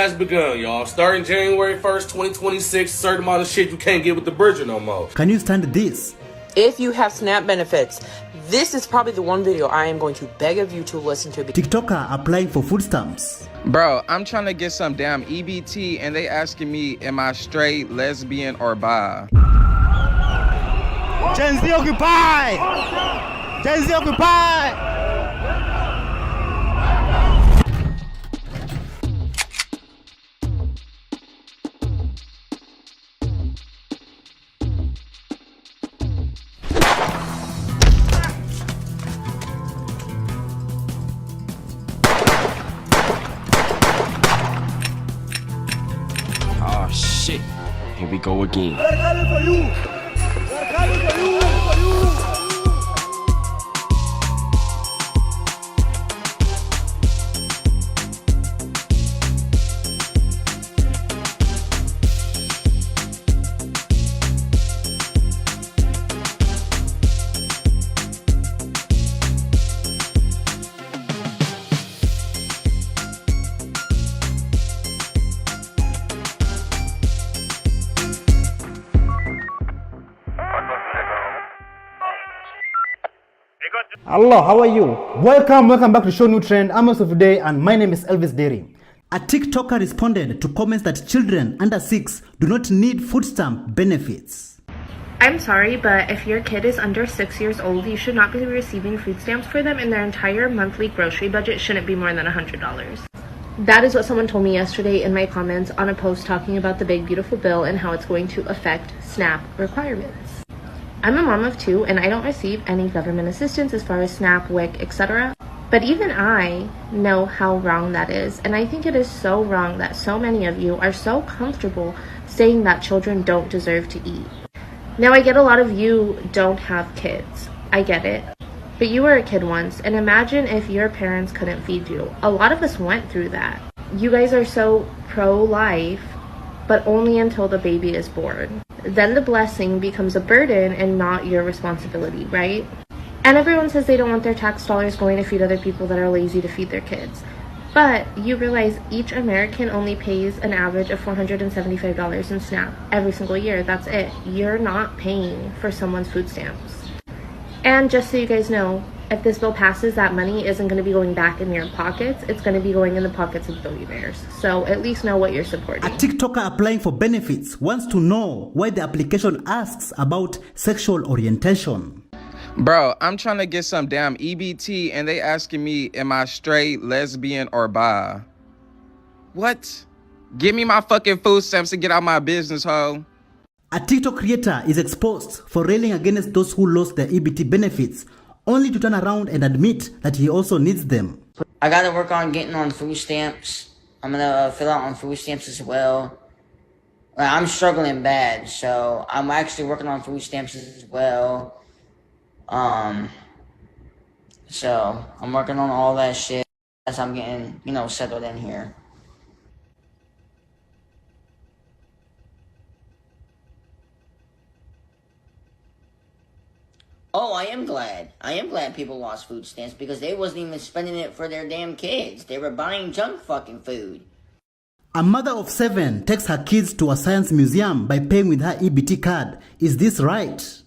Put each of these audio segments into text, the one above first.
has begun, y'all. Starting January 1st, 2026, certain amount of shit you can't get with the Bridger no more. Can you stand this? If you have SNAP benefits, this is probably the one video I am going to beg of you to listen to. TikToker applying for food stamps. Bro, I'm trying to get some damn EBT and they asking me, am I straight, lesbian, or bi? Gen Z occupy! Gen Z occupy! Oh shit, here we go again. Hello, how are you? Welcome back to Show New Trend. I'm also today and my name is Elvis Derry. A TikToker responded to comments that children under 6 do not need food stamp benefits. I'm sorry, but if your kid is under 6 years old, you should not be receiving food stamps for them, and their entire monthly grocery budget shouldn't be more than $100. That is what someone told me yesterday in my comments on a post talking about the big beautiful bill and how it's going to affect SNAP requirements. I'm a mom of 2 and I don't receive any government assistance as far as SNAP, WIC, etc. But even I know how wrong that is, and I think it is so wrong that so many of you are so comfortable saying that children don't deserve to eat. Now, I get a lot of you don't have kids. I get it. But you were a kid once, and imagine if your parents couldn't feed you. A lot of us went through that. You guys are so pro-life, but only until the baby is born. Then the blessing becomes a burden and not your responsibility, right? And everyone says they don't want their tax dollars going to feed other people that are lazy to feed their kids. But you realize each American only pays an average of $475 in SNAP every single year. That's it. You're not paying for someone's food stamps. And just so you guys know, if this bill passes, that money isn't going to be going back in your pockets. It's going to be going in the pockets of billionaires. So at least know what you're supporting. A TikToker applying for benefits wants to know why the application asks about sexual orientation. Bro, I'm trying to get some damn EBT and they asking me, am I straight, lesbian, or bi? What? Give me my fucking food stamps and get out my business, ho. A TikTok creator is exposed for railing against those who lost their EBT benefits, only to turn around and admit that he also needs them. I gotta work on getting on food stamps. I'm gonna fill out on food stamps as well. I'm struggling bad, so I'm actually working on food stamps as well. So I'm working on all that shit as I'm getting, settled in here. Oh, I am glad. I am glad people lost food stamps because they wasn't even spending it for their damn kids. They were buying junk fucking food. A mother of 7 takes her kids to a science museum by paying with her EBT card. Is this right?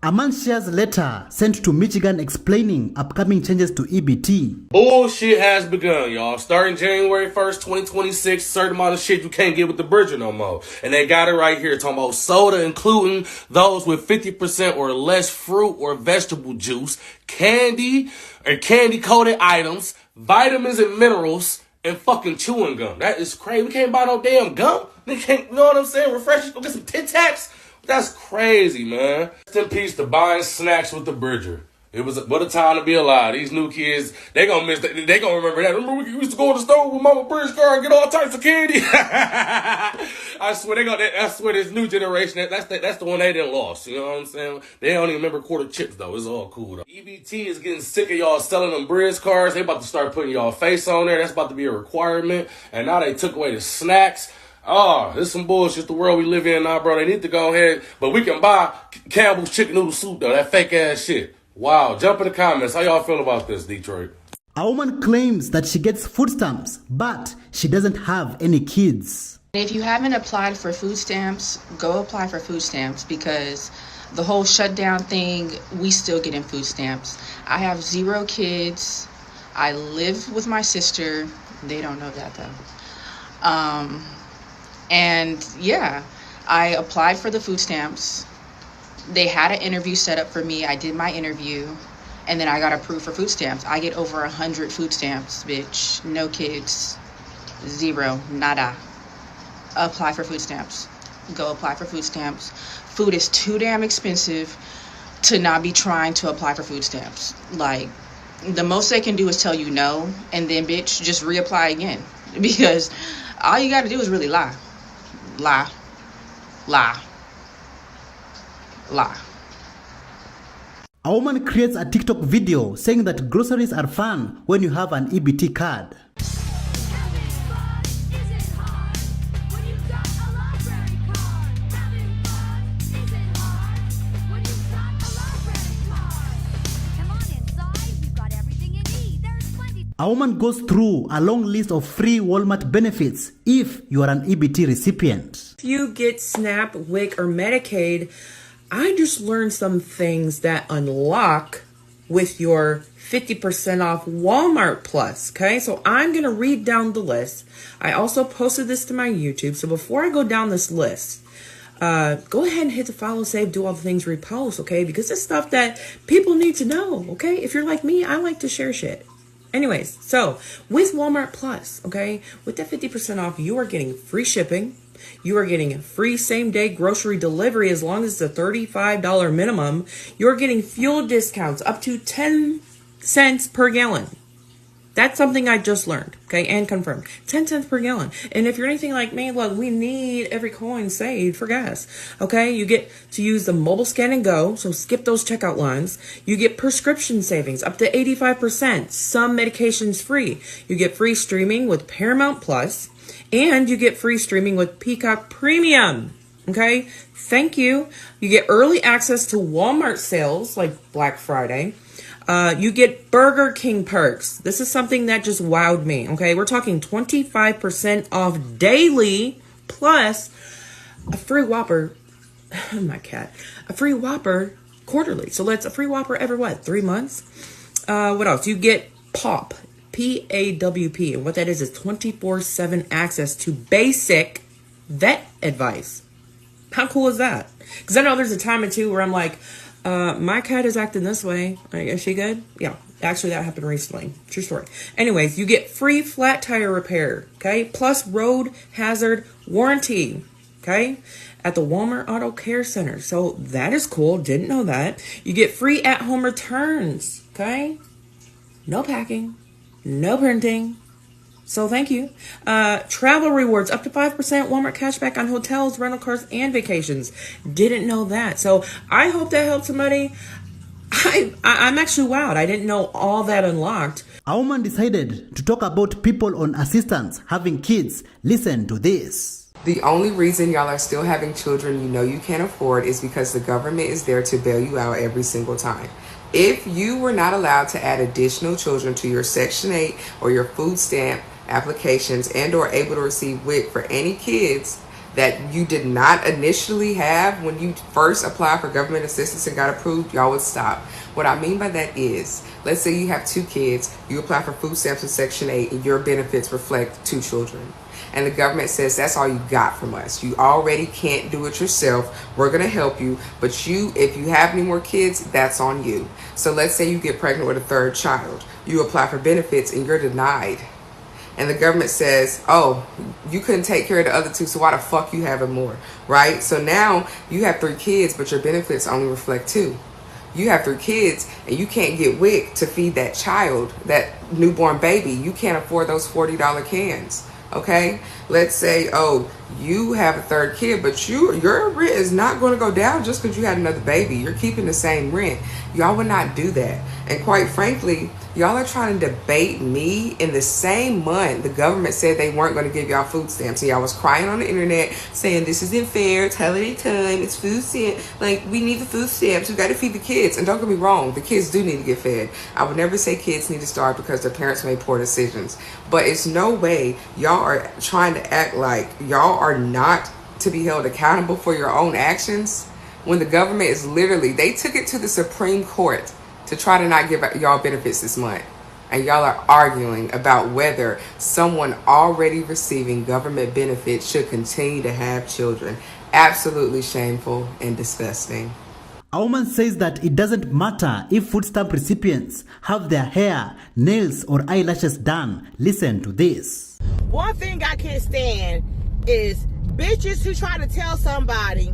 A man shares a letter sent to Michigan explaining upcoming changes to EBT. Bullshit has begun, y'all. Starting January 1st, 2026, certain amount of shit you can't get with the Bridger no more. And they got it right here, talking about soda, including those with 50% or less fruit or vegetable juice, candy or candy-coated items, vitamins and minerals, and fucking chewing gum. That is crazy. We can't buy no damn gum. We can't, you know what I'm saying? Refresh, go get some Tic Tacs. That's crazy, man. Rest in peace to buying snacks with the Bridger. It was what a time to be alive. These new kids, they gonna miss that. They gonna remember that. Remember we used to go to the store with Mama Bridge car and get all types of candy. I swear I swear this new generation, that's the one they didn't lost. You know what I'm saying? They don't even remember quarter chips though. It's all cool though. EBT is getting sick of y'all selling them Bridge cars. They about to start putting y'all face on there. That's about to be a requirement. And now they took away the snacks. Oh, this some bullshit, the world we live in now, bro. They need to go ahead, but we can buy Campbell's chicken noodle soup, though. That fake ass shit. Wow. Jump in the comments. How y'all feel about this, Detroit? A woman claims that she gets food stamps, but she doesn't have any kids. If you haven't applied for food stamps, go apply for food stamps because the whole shutdown thing, we still getting food stamps. I have 0 kids. I live with my sister. They don't know that though. And yeah, I applied for the food stamps. They had an interview set up for me. I did my interview and then I got approved for food stamps. I get over 100 food stamps, bitch. No kids, 0, nada. Apply for food stamps. Go apply for food stamps. Food is too damn expensive to not be trying to apply for food stamps. Like, the most they can do is tell you no, and then bitch, just reapply again. Because all you gotta do is really lie. Lie. Lie. Lie. A woman creates a TikTok video saying that groceries are fun when you have an EBT card. A woman goes through a long list of free Walmart benefits if you are an EBT recipient. If you get SNAP, WIC, or Medicaid, I just learned some things that unlock with your 50% off Walmart Plus, okay? So I'm going to read down the list. I also posted this to my YouTube. So before I go down this list, go ahead and hit the follow, save, do all the things, repost, okay? Because it's stuff that people need to know, okay? If you're like me, I like to share shit. Anyways, so with Walmart Plus, okay, with that 50% off, you are getting free shipping. You are getting free same-day grocery delivery as long as it's a $35 minimum. You're getting fuel discounts up to 10 cents per gallon. That's something I just learned, okay, and confirmed. 10 cents per gallon. And if you're anything like me, look, we need every coin saved for gas, okay? You get to use the mobile scan and go, so skip those checkout lines. You get prescription savings up to 85%. Some medications free. You get free streaming with Paramount Plus, and you get free streaming with Peacock Premium, okay? Thank you. You get early access to Walmart sales like Black Friday. You get Burger King perks. This is something that just wowed me, okay? We're talking 25% off daily plus a free Whopper. My cat. A free Whopper quarterly. So that's a free Whopper every, 3 months? What else? You get PAWP. PAWP. And what that is 24/7 access to basic vet advice. How cool is that? Because I know there's a time or two where I'm like, my cat is acting this way. Like, is she good? Yeah. Actually, that happened recently. True story. Anyways, you get free flat tire repair, okay? Plus road hazard warranty, okay? At the Walmart Auto Care Center. So that is cool. Didn't know that. You get free at-home returns, okay? No packing, no printing. So thank you. Travel rewards, up to 5% Walmart cashback on hotels, rental cars, and vacations. Didn't know that. So I hope that helped somebody. I'm actually wowed. I didn't know all that unlocked. A woman decided to talk about people on assistance having kids. Listen to this. The only reason y'all are still having children you know you can't afford is because the government is there to bail you out every single time. If you were not allowed to add additional children to your Section 8 or your food stamp applications and or able to receive WIC for any kids, that you did not initially have when you first applied for government assistance and got approved, y'all would stop. What I mean by that is, let's say you have 2 kids, you apply for food stamps in Section 8, and your benefits reflect 2 children. And the government says, that's all you got from us. You already can't do it yourself. We're going to help you. But if you have any more kids, that's on you. So let's say you get pregnant with a 3rd child. You apply for benefits and you're denied. And the government says, oh, you couldn't take care of the other 2, so why the fuck you having more, right? So now you have 3 kids, but your benefits only reflect 2. You have 3 kids and you can't get WIC to feed that child, that newborn baby. You can't afford those $40 cans. Okay, let's say, oh, you have a 3rd kid, but your rent is not going to go down just because you had another baby. You're keeping the same rent. Y'all would not do that. And quite frankly, y'all are trying to debate me. In the same month, the government said they weren't going to give y'all food stamps. And y'all was crying on the internet saying this isn't fair. It's holiday time. It's food stamps. Like, we need the food stamps. We got to feed the kids. And don't get me wrong, the kids do need to get fed. I would never say kids need to starve because their parents made poor decisions. But it's no way y'all are trying to act like y'all are not to be held accountable for your own actions when the government is literally, they took it to the Supreme Court to try to not give y'all benefits this month. And y'all are arguing about whether someone already receiving government benefits should continue to have children. Absolutely shameful and disgusting. A woman says that it doesn't matter if food stamp recipients have their hair, nails, or eyelashes done. Listen to this. One thing I can't stand is bitches who try to tell somebody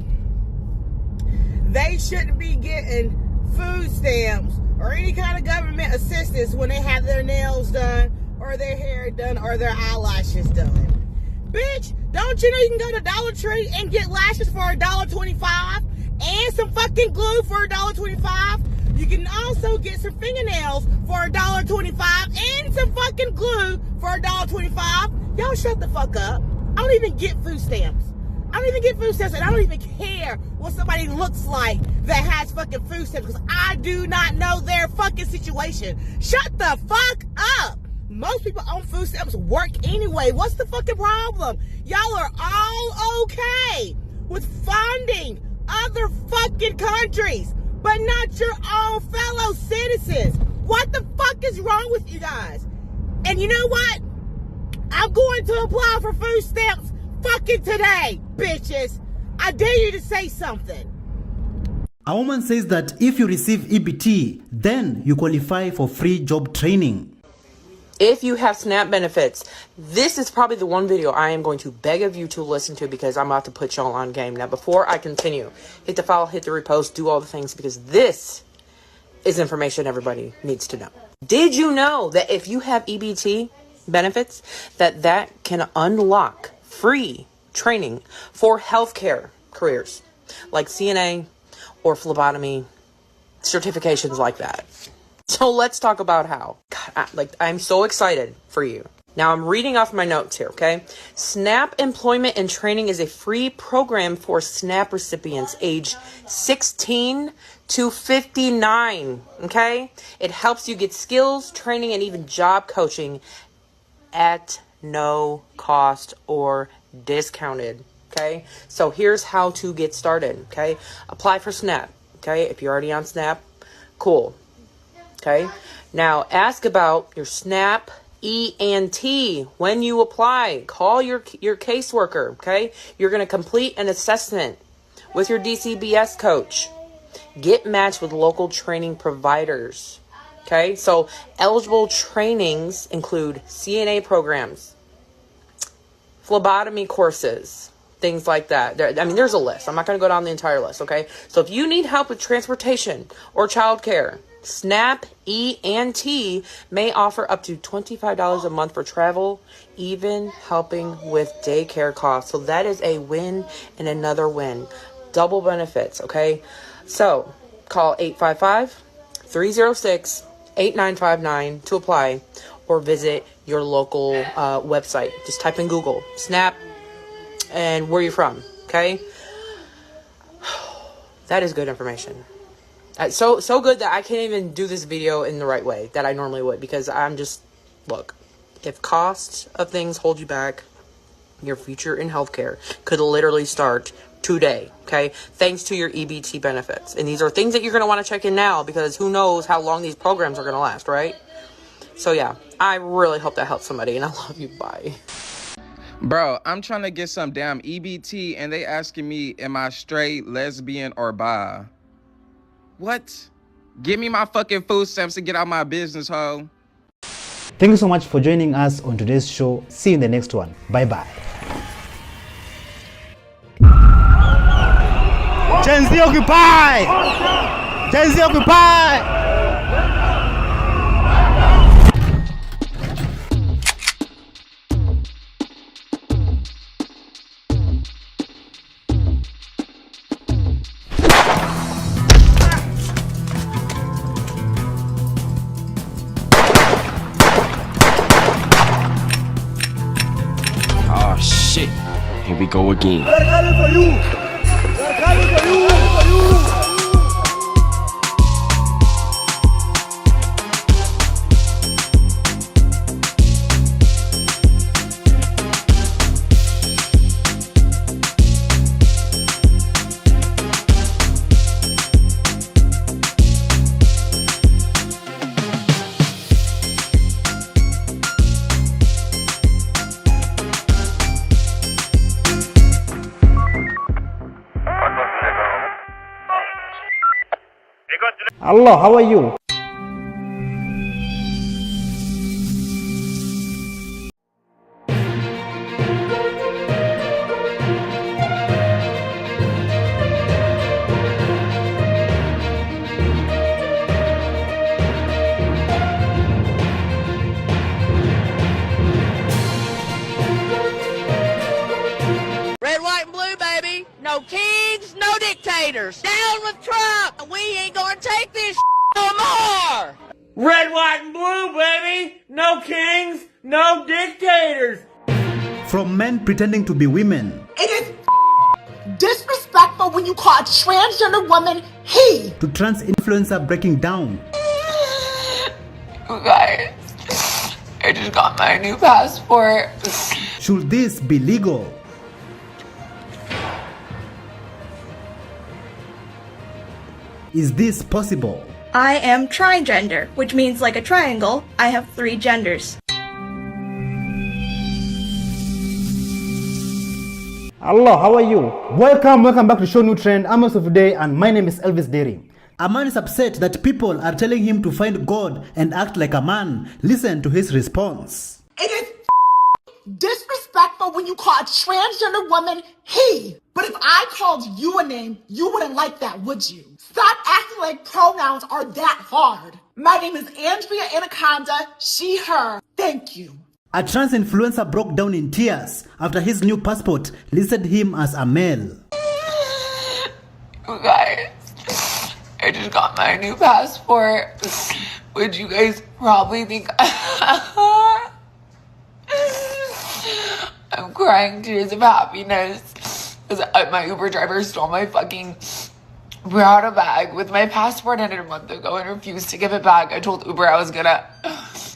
they shouldn't be getting food stamps or any kind of government assistance when they have their nails done or their hair done or their eyelashes done. Bitch, don't you know you can go to Dollar Tree and get lashes for $1.25 and some fucking glue for $1.25? You can also get some fingernails for $1.25 and some fucking glue for $1.25. Y'all shut the fuck up. I don't even get food stamps. I don't even get food stamps, and I don't even care what somebody looks like that has fucking food stamps because I do not know their fucking situation. Shut the fuck up. Most people on food stamps work anyway. What's the fucking problem? Y'all are all okay with funding other fucking countries, but not your own fellow citizens. What the fuck is wrong with you guys? And you know what? I'm going to apply for food stamps fucking today, bitches. I dare you to say something. A woman says that if you receive EBT, then you qualify for free job training. If you have SNAP benefits, this is probably the one video I am going to beg of you to listen to because I'm about to put y'all on game. Now, before I continue, hit the follow, hit the repost, do all the things because this is information everybody needs to know. Did you know that if you have EBT benefits, that can unlock free training for healthcare careers like CNA or phlebotomy, certifications like that? So let's talk about how. God, I'm so excited for you. Now I'm reading off my notes here, okay? SNAP Employment and Training is a free program for SNAP recipients age 16 to 59, okay? It helps you get skills, training, and even job coaching at no cost or discounted, okay? So here's how to get started, okay? Apply for SNAP, okay? If you're already on SNAP, cool, okay? Now ask about your SNAP E&T when you apply. Call your caseworker, okay? You're going to complete an assessment with your DCBS coach. Get matched with local training providers. Okay, so eligible trainings include CNA programs, phlebotomy courses, things like that. There's a list. I'm not going to go down the entire list, okay? So if you need help with transportation or childcare, SNAP E&T may offer up to $25 a month for travel, even helping with daycare costs. So that is a win and another win. Double benefits, okay? So call 855-306-8959 to apply or visit your local website. Just type in Google SNAP and where you're from, okay? That is good information. So good that I can't even do this video in the right way that I normally would because I'm just, look, if cost of things hold you back, Your future in healthcare could literally start today, okay? Thanks to your EBT benefits. And these are things that you're going to want to check in now because who knows how long these programs are going to last, right? So yeah, I really hope that helps somebody, and I love you. Bye. Bro, I'm trying to get some damn EBT and they asking me, am I straight, lesbian, or bi? What? Give me my fucking food stamps and get out my business, ho. Thank you so much for joining us on today's show. See you in the next one. Bye bye. Gen Z Occupy! Gen Z Occupy! Oh shit. Here we go again. Allah, how are you? Red, white, and blue, baby. No kings, no dictators. Down with Trump. We ain't gonna take this no more. Red, white, and blue, baby. No kings, no dictators. From men pretending to be women, It is disrespectful when you call a transgender woman he. to trans influencer breaking down, You guys, I just got my new passport. should this be legal? Is this possible? I am trigender, which means like a triangle, I have 3 genders. Allah, how are you? Welcome back to Show New Trend. I'm host of today, and my name is Elvis Dering. A man is upset that people are telling him to find God and act like a man. Listen to his response. It is disrespectful when you call a transgender woman he. But if I called you a name, you wouldn't like that, would you? Stop acting like pronouns are that hard. My name is Andrea Anaconda, she, her. Thank you. A trans influencer broke down in tears after his new passport listed him as a male. You guys, I just got my new passport, which you guys probably think I'm crying tears of happiness because my Uber driver stole my fucking Prada bag with my passport in it a month ago and refused to give it back. I told Uber I was gonna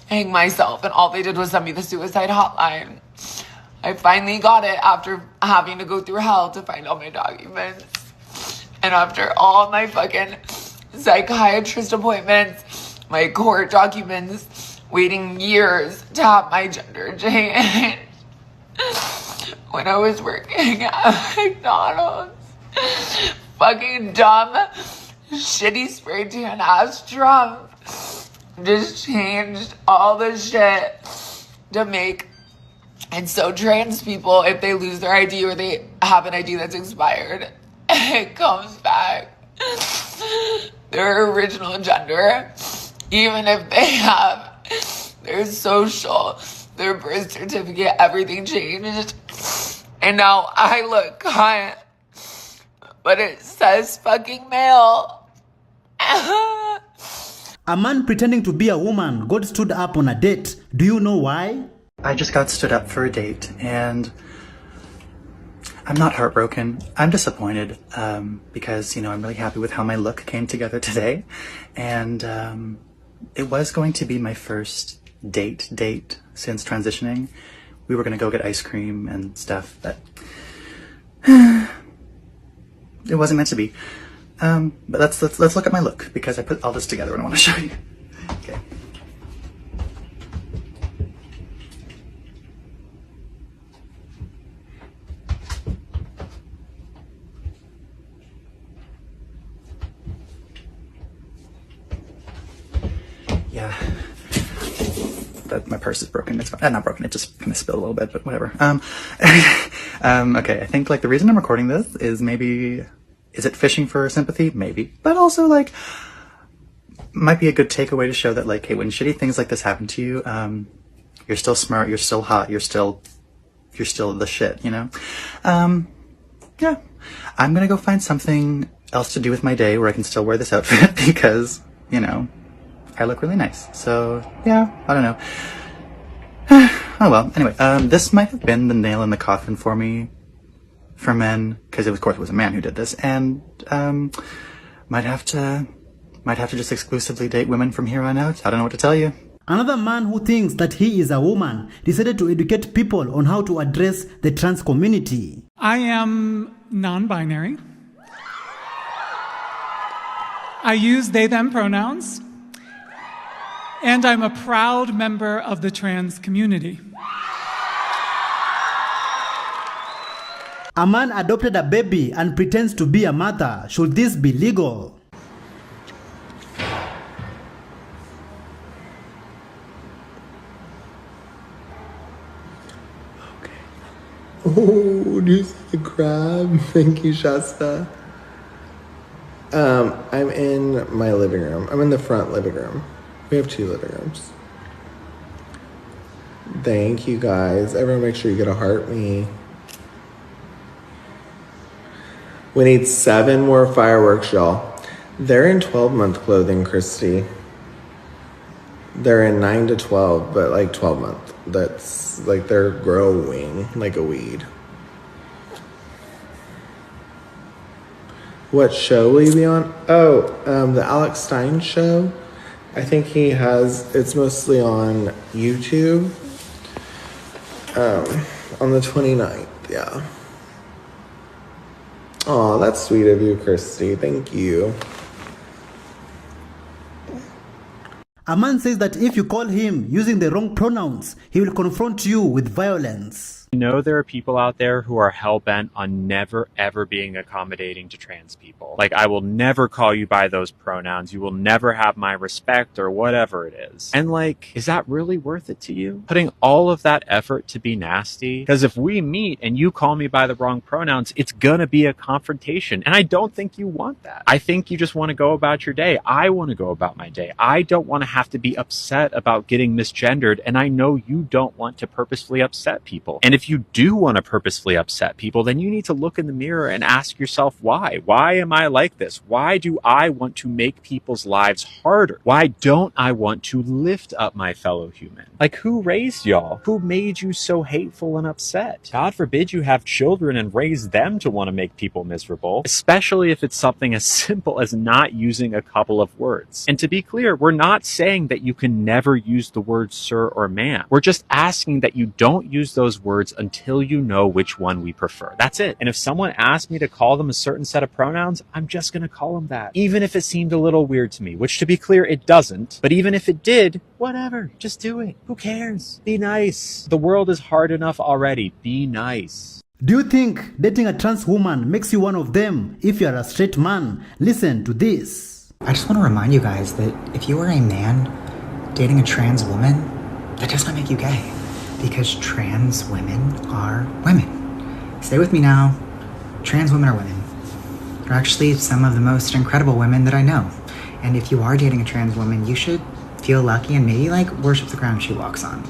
hang myself, and all they did was send me the suicide hotline. I finally got it after having to go through hell to find all my documents. And after all my fucking psychiatrist appointments, my court documents, waiting years to have my gender changed. When I was working at McDonald's, fucking dumb, shitty spray tan ass Trump just changed all the shit to make it so trans people, if they lose their ID or they have an ID that's expired, it comes back their original gender, even if they have their social, their birth certificate, everything changed. And now I look cunt, but it says fucking male. A man pretending to be a woman got stood up on a date. Do you know why? I just got stood up for a date, and I'm not heartbroken. I'm disappointed because, I'm really happy with how my look came together today. And it was going to be my first date since transitioning, we were gonna go get ice cream and stuff, but it wasn't meant to be. But let's look at my look, because I put all this together and I want to show you. Okay. Yeah. My purse is broken. It's not broken. It just kind of spilled a little bit, but whatever. Okay. I think like the reason I'm recording this is maybe, is it fishing for sympathy? Maybe, but also like might be a good takeaway to show that like, hey, when shitty things like this happen to you, you're still smart, you're still hot, you're still the shit, you know? Yeah. I'm gonna go find something else to do with my day where I can still wear this outfit because, you know, I look really nice. So yeah, I don't know. Oh well, anyway, this might have been the nail in the coffin for me, for men, because of course it was a man who did this, and might have to just exclusively date women from here on out. I don't know what to tell you. Another man who thinks that he is a woman decided to educate people on how to address the trans community. I am non-binary. I use they, them pronouns. And I'm a proud member of the trans community. A man adopted a baby and pretends to be a mother. Should this be legal? Oh, do you see the crab? Thank you, Shasta. I'm in my living room. I'm in the front living room. We have 2 living rooms. Thank you, guys. Everyone make sure you get a heart me. We need 7 more fireworks, y'all. They're in 12-month clothing, Christy. They're in 9 to 12, but like 12-month. That's like they're growing like a weed. What show will you be on? Oh, the Alex Stein show. I think he has, it's mostly on YouTube. On the 29th, yeah. Aw, that's sweet of you, Christy. Thank you. A man says that if you call him using the wrong pronouns, he will confront you with violence. I know there are people out there who are hell-bent on never, ever being accommodating to trans people. Like, I will never call you by those pronouns. You will never have my respect or whatever it is. And like, is that really worth it to you? Putting all of that effort to be nasty? Because if we meet and you call me by the wrong pronouns, it's gonna be a confrontation. And I don't think you want that. I think you just want to go about your day. I want to go about my day. I don't want to have to be upset about getting misgendered. And I know you don't want to purposefully upset people. And if you do want to purposefully upset people, then you need to look in the mirror and ask yourself why. Why am I like this? Why do I want to make people's lives harder? Why don't I want to lift up my fellow human? Like, who raised y'all? Who made you so hateful and upset? God forbid you have children and raise them to want to make people miserable, especially if it's something as simple as not using a couple of words. And to be clear, we're not saying that you can never use the words sir or ma'am. We're just asking that you don't use those words until you know which one we prefer. That's it. And if someone asks me to call them a certain set of pronouns, I'm just gonna call them that. Even if it seemed a little weird to me, which to be clear, it doesn't. But even if it did, whatever. Just do it. Who cares? Be nice. The world is hard enough already. Be nice. Do you think dating a trans woman makes you one of them if you are a straight man? Listen to this. I just want to remind you guys that if you are a man dating a trans woman, that does not make you gay. Because trans women are women. Stay with me now. Trans women are women. They're actually some of the most incredible women that I know. And if you are dating a trans woman, you should feel lucky and maybe like worship the ground she walks on.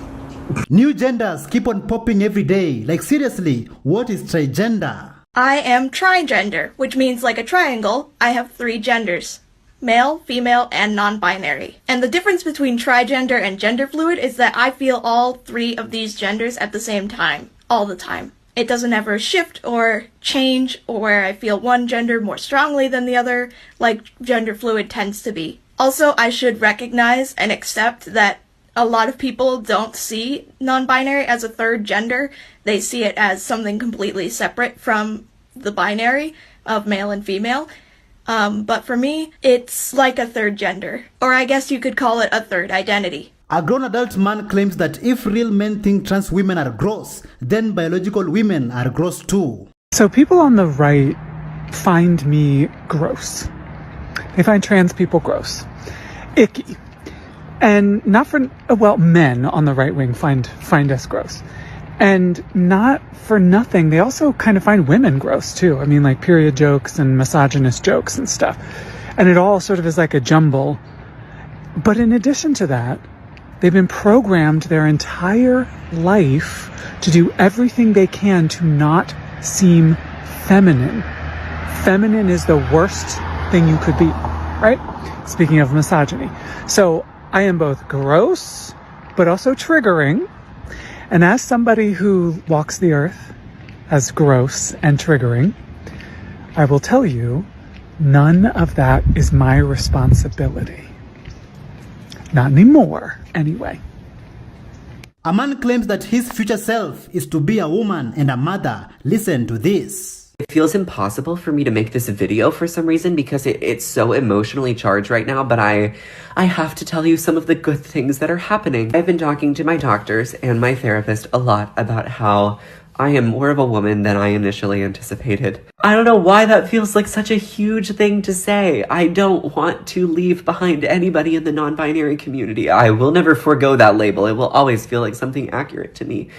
New genders keep on popping every day. Like seriously, what is trigender? I am trigender, which means like a triangle, I have 3 genders. Male, female, and non-binary. And the difference between trigender and gender fluid is that I feel all 3 of these genders at the same time, all the time. It doesn't ever shift or change, or where I feel one gender more strongly than the other, like gender fluid tends to be. Also, I should recognize and accept that A lot of people don't see non-binary as a third gender. They see it as something completely separate from the binary of male and female. But for me, it's like a third gender. Or I guess you could call it a third identity. A grown adult man claims that if real men think trans women are gross, then biological women are gross too. So people on the right find me gross. They find trans people gross. Icky. And not for, well, men on the right wing find us gross. And not for nothing, they also kind of find women gross too. I mean, like period jokes and misogynist jokes and stuff. And it all sort of is like a jumble. But in addition to that, they've been programmed their entire life to do everything they can to not seem feminine. Feminine is the worst thing you could be, right? Speaking of misogyny. So I am both gross, but also triggering. And as somebody who walks the earth as gross and triggering, I will tell you, none of that is my responsibility. Not anymore, anyway. A man claims that his future self is to be a woman and a mother. Listen to this. It feels impossible for me to make this video for some reason because it's so emotionally charged right now, but I have to tell you some of the good things that are happening. I've been talking to my doctors and my therapist a lot about how I am more of a woman than I initially anticipated. I don't know why that feels like such a huge thing to say. I don't want to leave behind anybody in the non-binary community. I will never forego that label. It will always feel like something accurate to me.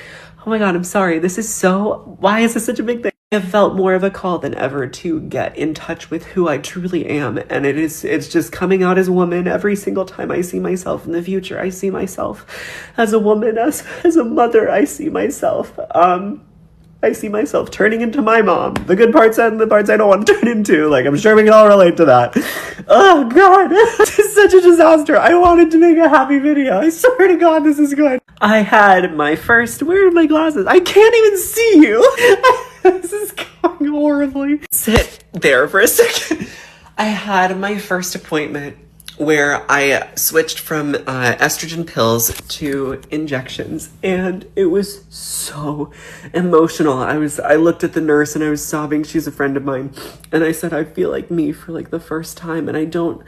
Oh my God, I'm sorry. Why is this such a big thing? I have felt more of a call than ever to get in touch with who I truly am. And it's just coming out as a woman every single time I see myself in the future. I see myself as a woman, as a mother. I see myself turning into my mom. The good parts and the parts I don't want to turn into. Like, I'm sure we can all relate to that. Oh God, this is such a disaster. I wanted to make a happy video. I swear to God, this is good. I had my first, where are my glasses? I can't even see you. This is going horribly. Sit there for a second. I had my first appointment where I switched from estrogen pills to injections, and it was so emotional. I looked at the nurse and I was sobbing. She's a friend of mine, and I said, I feel like me for like the first time, and I don't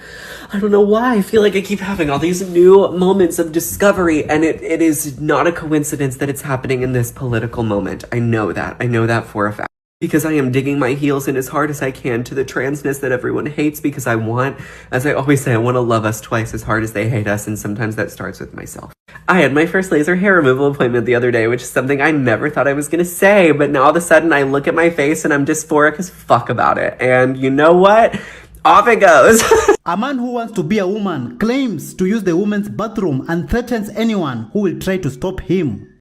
know why. I feel like I keep having all these new moments of discovery, and it is not a coincidence that it's happening in this political moment. I know that for a fact. Because I am digging my heels in as hard as I can to the transness that everyone hates, because I want, as I always say, I want to love us twice as hard as they hate us, and sometimes that starts with myself. I had my first laser hair removal appointment the other day, which is something I never thought I was going to say, but now all of a sudden I look at my face and I'm dysphoric as fuck about it. And you know what? Off it goes. A man who wants to be a woman claims to use the woman's bathroom and threatens anyone who will try to stop him.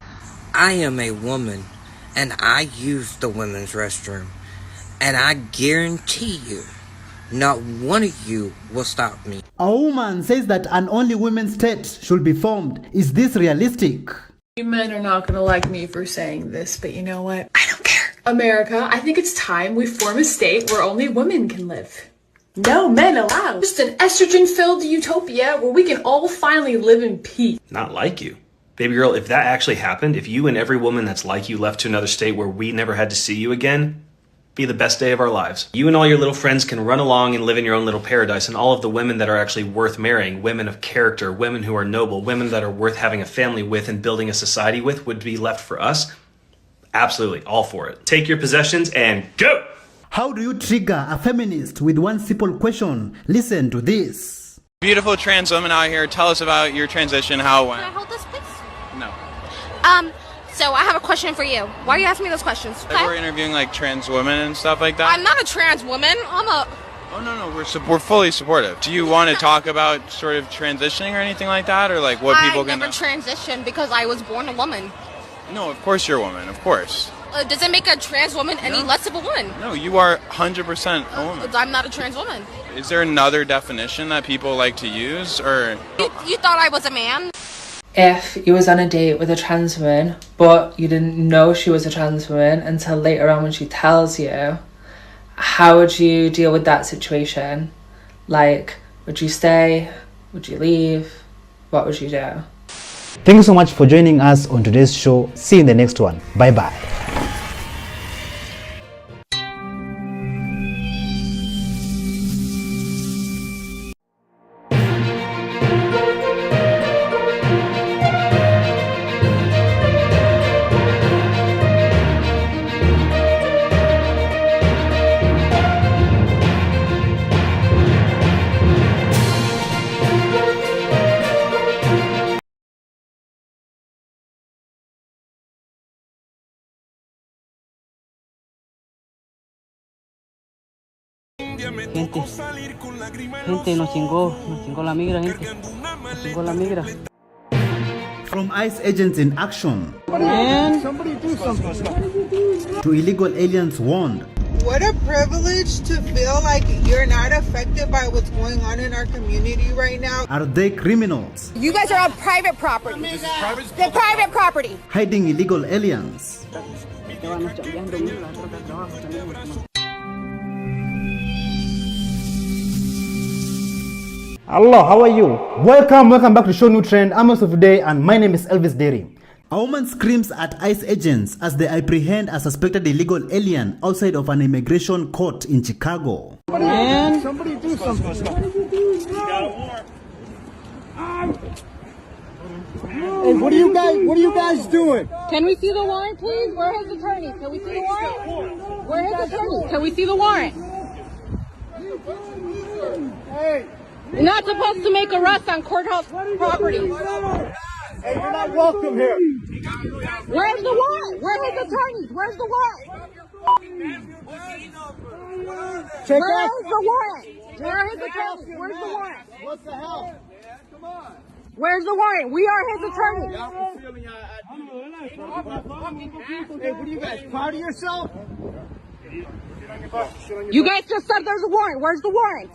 I am a woman, and I use the women's restroom, and I guarantee you, not one of you will stop me. A woman says that an only women state should be formed. Is this realistic? You men are not gonna like me for saying this, but you know what? I don't care. America, I think it's time we form a state where only women can live. No men allowed. Just an estrogen-filled utopia where we can all finally live in peace. Not like you. Baby girl, if that actually happened, if you and every woman that's like you left to another state where we never had to see you again, be the best day of our lives. You and all your little friends can run along and live in your own little paradise, and all of the women that are actually worth marrying, women of character, women who are noble, women that are worth having a family with and building a society with would be left for us. Absolutely, all for it. Take your possessions and go! How do you trigger a feminist with one simple question? Listen to this. Beautiful trans women out here, tell us about your transition, how it went. Can I hold this, please? No. So I have a question for you. Why are you asking me those questions? Like we're interviewing like trans women and stuff like that. I'm not a trans woman. I'm a... Oh no, we're fully supportive. Do you want to talk about sort of transitioning or anything like that, or like what people can? I never transitioned because I was born a woman. No, of course you're a woman. Of course. Does it make a trans woman any less of a woman? No, you are 100% a woman. I'm not a trans woman. Is there another definition that people like to use, or? You thought I was a man? If you was on a date with a trans woman, but you didn't know she was a trans woman until later on when she tells you, how would you deal with that situation? Like, would you stay? Would you leave? What would you do? Thank you so much for joining us on today's show. See you in the next one. Bye bye. Gente, nos chingó la migra, gente. Nos chingó la migra. From ICE agents in action Man, somebody do something. to illegal aliens warned. What a privilege to feel like you're not affected by what's going on in our community right now. Are they criminals You guys are on private property. The private property. hiding illegal aliens? Hello, how are you? Welcome back to Show New Trend. I'm also today, and my name is Elvis Dairy. A woman screams at ICE agents as they apprehend a suspected illegal alien outside of an immigration court in Chicago. Man, somebody do something. Hey, what are you guys doing? Can we see the warrant, please? Where is the attorney? Can we see the warrant? Where is the attorney? Can we see the warrant? Hey, You're not supposed to make arrests on courthouse property. hey, you're not welcome here. Where's the warrant? Where are his attorneys? Where's the warrant? Check Where out. is the warrant? Where are his attorneys? Where's the warrant? What the hell? Come on. Where's the warrant? We are his attorneys. Hey, what are you guys, proud of yourself? You guys just said there's a warrant. Where's the warrant?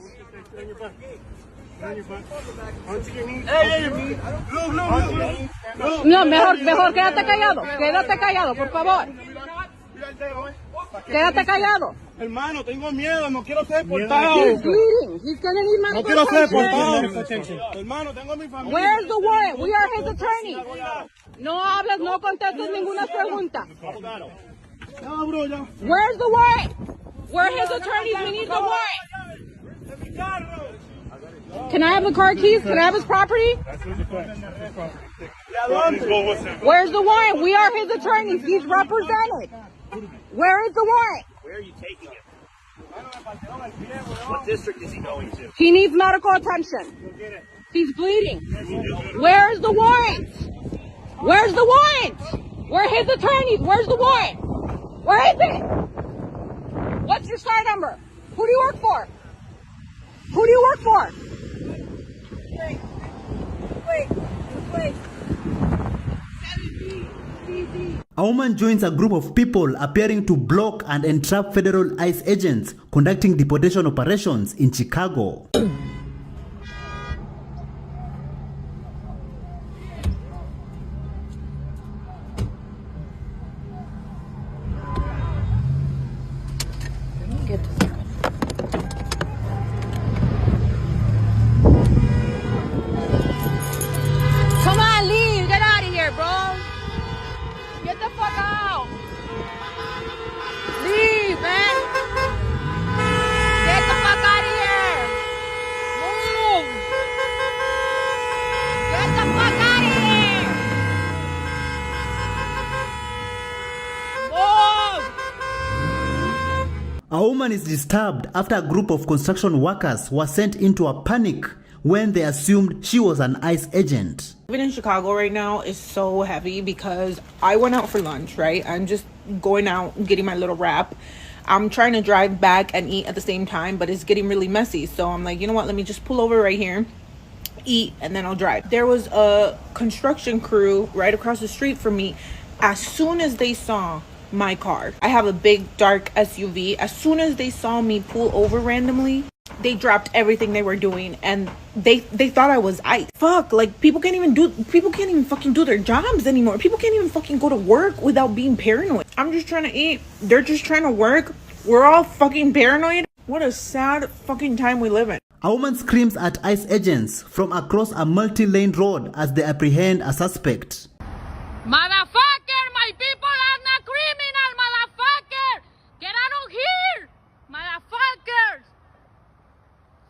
No, mejor quédate callado, por favor. Quédate callado. Hermano, tengo miedo, no quiero ser deportado. He's bleeding. He's gonna need medical No quiero ser attention. deportado. Hermano, tengo mi familia. Where's the warrant? We are his attorneys. No hables, no contestes ninguna pregunta. Where's the warrant? We're his attorneys. We need the warrant. Can I have the car keys? Can I have his property? Where's the warrant? We are his attorneys. He's represented. Where is the warrant? Where are you taking him? What district is he going to? He needs medical attention. He's bleeding. Where is the warrant? Where's the warrant? We're his attorneys. Where's the warrant? Where is it? What's your SAR number? Who do you work for? Who do you work for? Wait. A woman joins a group of people appearing to block and entrap federal ICE agents conducting deportation operations in Chicago. Come on, leave. Get out of here, bro. Get the fuck out. Leave, man. Get the fuck out of here. Move. Get the fuck out of here. Move. A woman is disturbed after a group of construction workers were sent into a panic when they assumed she was an ICE agent. Living in Chicago right now is so heavy because I went out for lunch, right? I'm just going out and getting my little wrap. I'm trying to drive back and eat at the same time, but it's getting really messy. So I'm like, you know what? Let me just pull over right here, eat, and then I'll drive. There was a construction crew right across the street from me. As soon as they saw my car, I have a big dark SUV. As soon as they saw me pull over randomly, they dropped everything they were doing and they thought I was ICE. Fuck, like people can't even fucking do their jobs anymore. People can't even fucking go to work without being paranoid. I'm just trying to eat. They're just trying to work. We're all fucking paranoid. What a sad fucking time we live in. A woman screams at ICE agents from across a multi-lane road as they apprehend a suspect. Motherfucker, my people are not criminal, motherfucker! Get out of here, motherfuckers!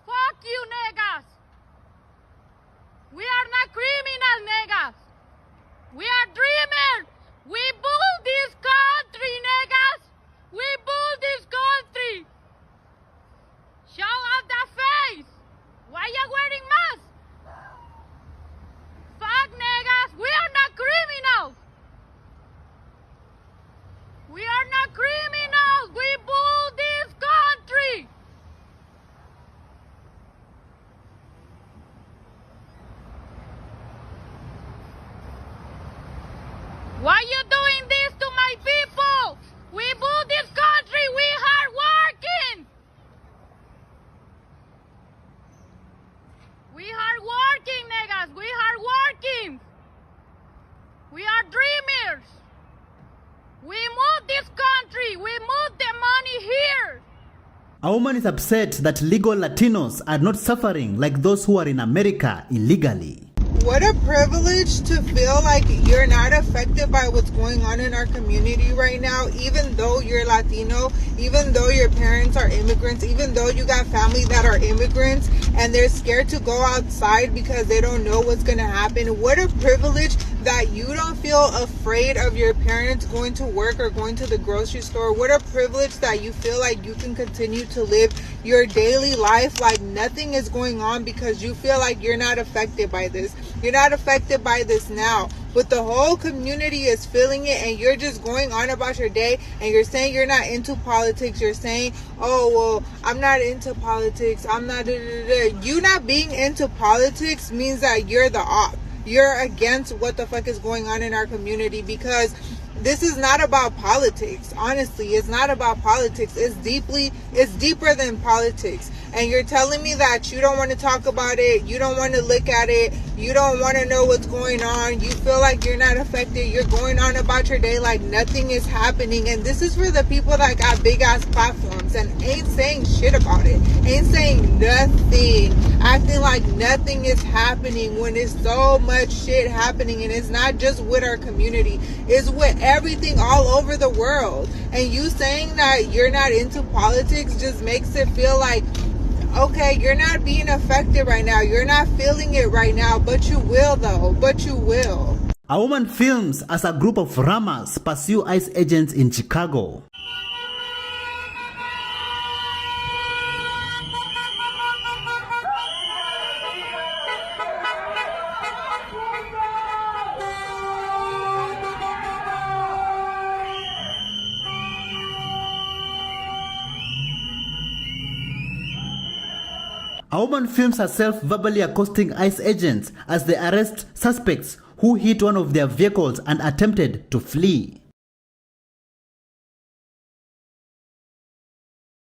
Fuck you, niggas! We are not criminal, niggas! We are dreamers! We built this country, niggas! We built this country! Show off the face! Why you wearing masks? Fuck, niggas! We are not criminals! We are not criminals! We built this country! Why you doing this to my people? We built this country! We hard working! We hard working, niggas! We hard working! We are dreamers! We moved this country! We moved the money here! A woman is upset that legal Latinos are not suffering like those who are in America illegally. What a privilege to feel like you're not affected by what's going on in our community right now, even though you're Latino, even though your parents are immigrants, even though you got family that are immigrants and they're scared to go outside because they don't know what's going to happen. What a privilege that you don't feel afraid of your parents going to work or going to the grocery store. What a privilege that you feel like you can continue to live your daily life like nothing is going on because you feel like you're not affected by this. You're not affected by this now, but the whole community is feeling it, and you're just going on about your day and you're saying you're not into politics. You're saying, oh, well, I'm not into politics. I'm not You not being into politics means that you're the op. You're against what the fuck is going on in our community, because this is not about politics. Honestly, it's not about politics. It's deeper than politics. And you're telling me that you don't want to talk about it, you don't want to look at it, you don't want to know what's going on, you feel like you're not affected, you're going on about your day like nothing is happening. And this is for the people that got big ass platforms and ain't saying shit about it, ain't saying nothing, acting like nothing is happening when there's so much shit happening. And it's not just with our community, it's with everything all over the world. And you saying that you're not into politics just makes it feel like, okay, you're not being affected right now, you're not feeling it right now, but you will though, but you will. A woman films as a group of rammers pursue ICE agents in Chicago. A woman films herself verbally accosting ICE agents as they arrest suspects who hit one of their vehicles and attempted to flee.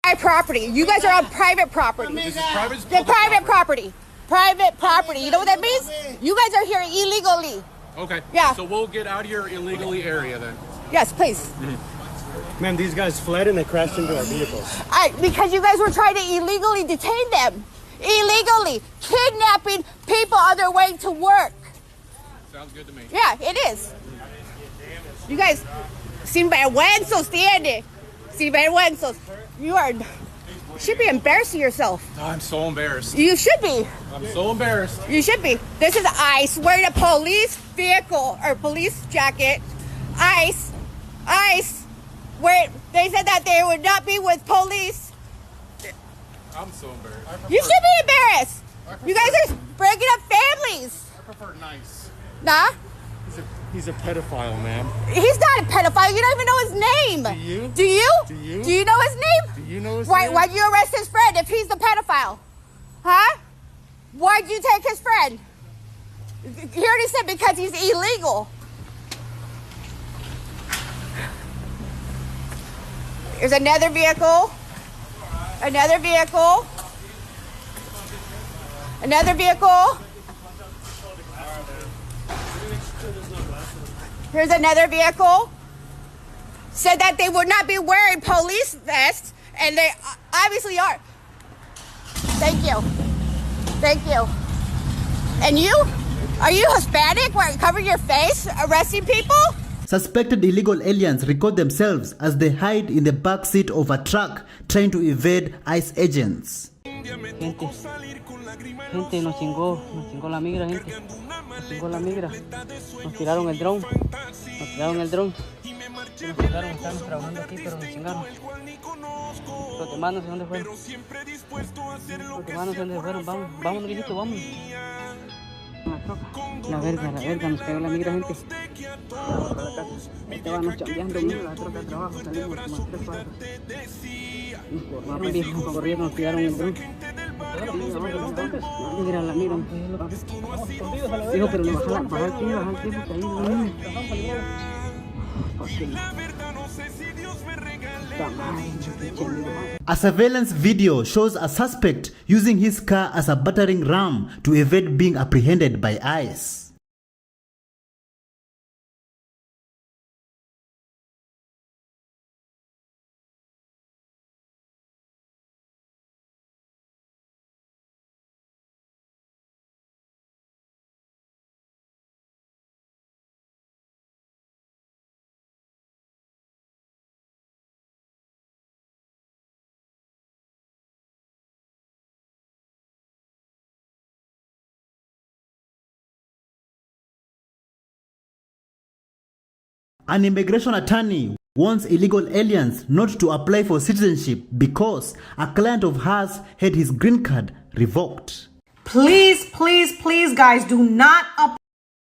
My property. You guys are on private property. This is private? The private property. Private property. You know what that means? You guys are here illegally. Okay. Yeah. So we'll get out of your illegally area then. Yes, please. Ma'am, these guys fled and they crashed into our vehicles. Because you guys were trying to illegally detain them. Illegally kidnapping people on their way to work. Sounds good to me. Yeah, it is. You guys, sinvergüenzos tiene. Sinvergüenzos. You should be embarrassing yourself. I'm so embarrassed. You should be. I'm so embarrassed. You should be. This is ICE wearing a police vehicle or police jacket. ICE, where they said that they would not be with police. I'm so embarrassed. You should be embarrassed. You guys are breaking up families. I prefer nice. Nah? He's a pedophile, ma'am. He's not a pedophile. You don't even know his name. Do you? Do you? Do you? Do you know his name? Do you know his name? Why'd you arrest his friend if he's the pedophile? Huh? Why'd you take his friend? He already said because he's illegal. There's another vehicle. Another vehicle. Another vehicle. Here's another vehicle. Said that they would not be wearing police vests, and they obviously are. Thank you. Thank you. And you? Are you Hispanic? Where cover your face, arresting people? Suspected illegal aliens record themselves as they hide in the back seat of a truck trying to evade ICE agents. Gente, nos chingó la migra, gente. Nos chingó la migra. Nos tiraron el dron. Nos tiraron el dron. Nos chingaron, estamos trabajando aquí, pero nos chingaron. Los demás no sé dónde fueron. Los demás no sé dónde fueron. Vámonos, viejito, vámonos. La verga, nos cayó la migra, gente. Estábamos chambeando, mira, la troca de trabajo, salimos como a 3 cuadras. Nos corrieron, viejo, corrieron, nos tiraron el dron. Mira, la mira, dijo, pero no baja el tiempo, que ahí A surveillance video shows a suspect using his car as a battering ram to evade being apprehended by ICE. An immigration attorney warns illegal aliens not to apply for citizenship because a client of hers had his green card revoked. Please, please, please, guys, do not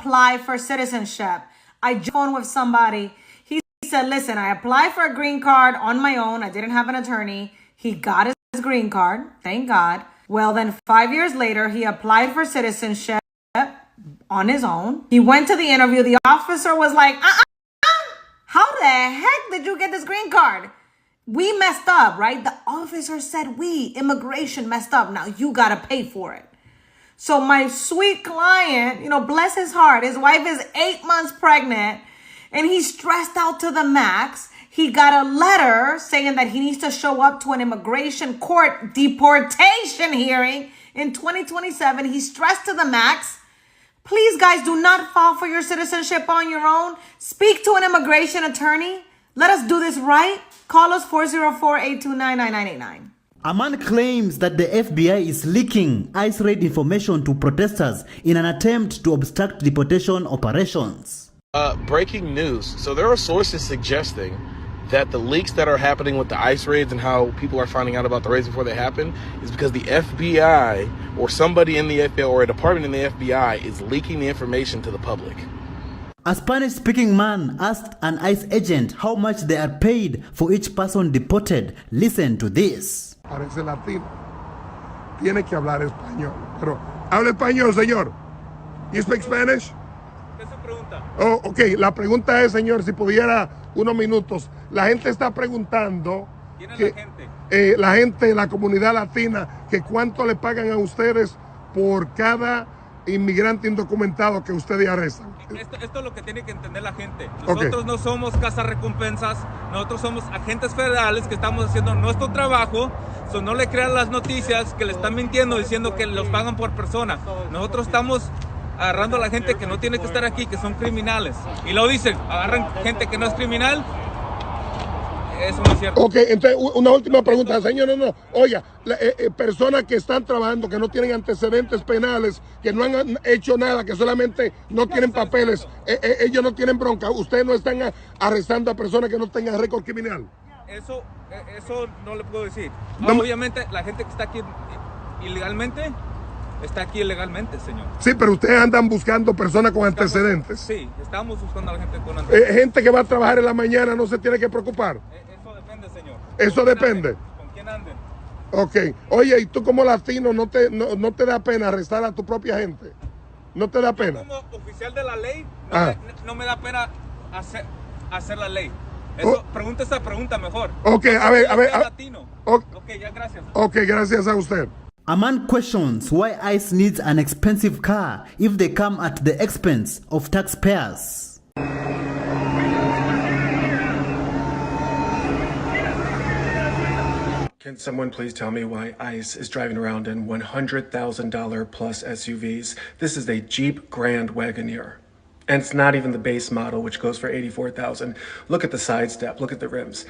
apply for citizenship. I just phoned with somebody. He said, listen, I applied for a green card on my own. I didn't have an attorney. He got his green card. Thank God. Well, then 5 years later, he applied for citizenship on his own. He went to the interview. The officer was like, how the heck did you get this green card? We messed up, right? The officer said immigration messed up. Now you got to pay for it. So my sweet client, bless his heart, his wife is 8 months pregnant and he's stressed out to the max. He got a letter saying that he needs to show up to an immigration court deportation hearing in 2027. He's stressed to the max. Please, guys, do not file for your citizenship on your own. Speak to an immigration attorney. Let us do this right. Call us 404-829-9989. A man claims that the FBI is leaking ICE raid information to protesters in an attempt to obstruct deportation operations. Breaking news. So there are sources suggesting that the leaks that are happening with the ICE raids and how people are finding out about the raids before they happen is because the FBI or somebody in the FBI or a department in the FBI is leaking the information to the public. A Spanish-speaking man asked an ICE agent how much they are paid for each person deported. Listen to this. Parece latino. Tiene que hablar español. Pero, ¿habla español, señor? You speak Spanish? ¿Qué se pregunta? Oh, ok. La pregunta es, señor, si pudiera unos minutos. La gente está preguntando. ¿Quién es que, la gente? la gente, la comunidad latina, que cuánto le pagan a ustedes por cada inmigrante indocumentado que ustedes arrestan. Esto es lo que tiene que entender la gente. Nosotros no somos cazarrecompensas, nosotros somos agentes federales que estamos haciendo nuestro trabajo. No le crean las noticias que le están mintiendo diciendo que los pagan por persona. Nosotros estamos agarrando a la gente que no tiene que estar aquí, que son criminales. Y lo dicen, agarran gente que no es criminal. Eso no es cierto. Ok, entonces una última pregunta, señor. No. Oiga, personas que están trabajando, que no tienen antecedentes penales, que no han hecho nada, que solamente no tienen papeles, ellos no tienen bronca. Ustedes no están arrestando a personas que no tengan récord criminal. Eso no le puedo decir. Obviamente, la gente que está aquí ilegalmente, está aquí ilegalmente, señor. Sí, pero ustedes andan buscando personas con antecedentes. Sí, estamos buscando a la gente con antecedentes. Gente que va a trabajar en la mañana no se tiene que preocupar. Eso depende, señor. Eso depende. ¿Con quién anden? Ok. Oye, ¿y tú como latino no te da pena arrestar a tu propia gente? ¿No te da pena? Como oficial de la ley, no me da pena hacer la ley. Pregunta esa pregunta mejor. Ok, a ver. Latino. Ok, ya, gracias. Ok, gracias a usted. A man questions why ICE needs an expensive car if they come at the expense of taxpayers. Can someone please tell me why ICE is driving around in $100,000 plus SUVs? This is a Jeep Grand Wagoneer. And it's not even the base model, which goes for $84,000. Look at the side step, look at the rims.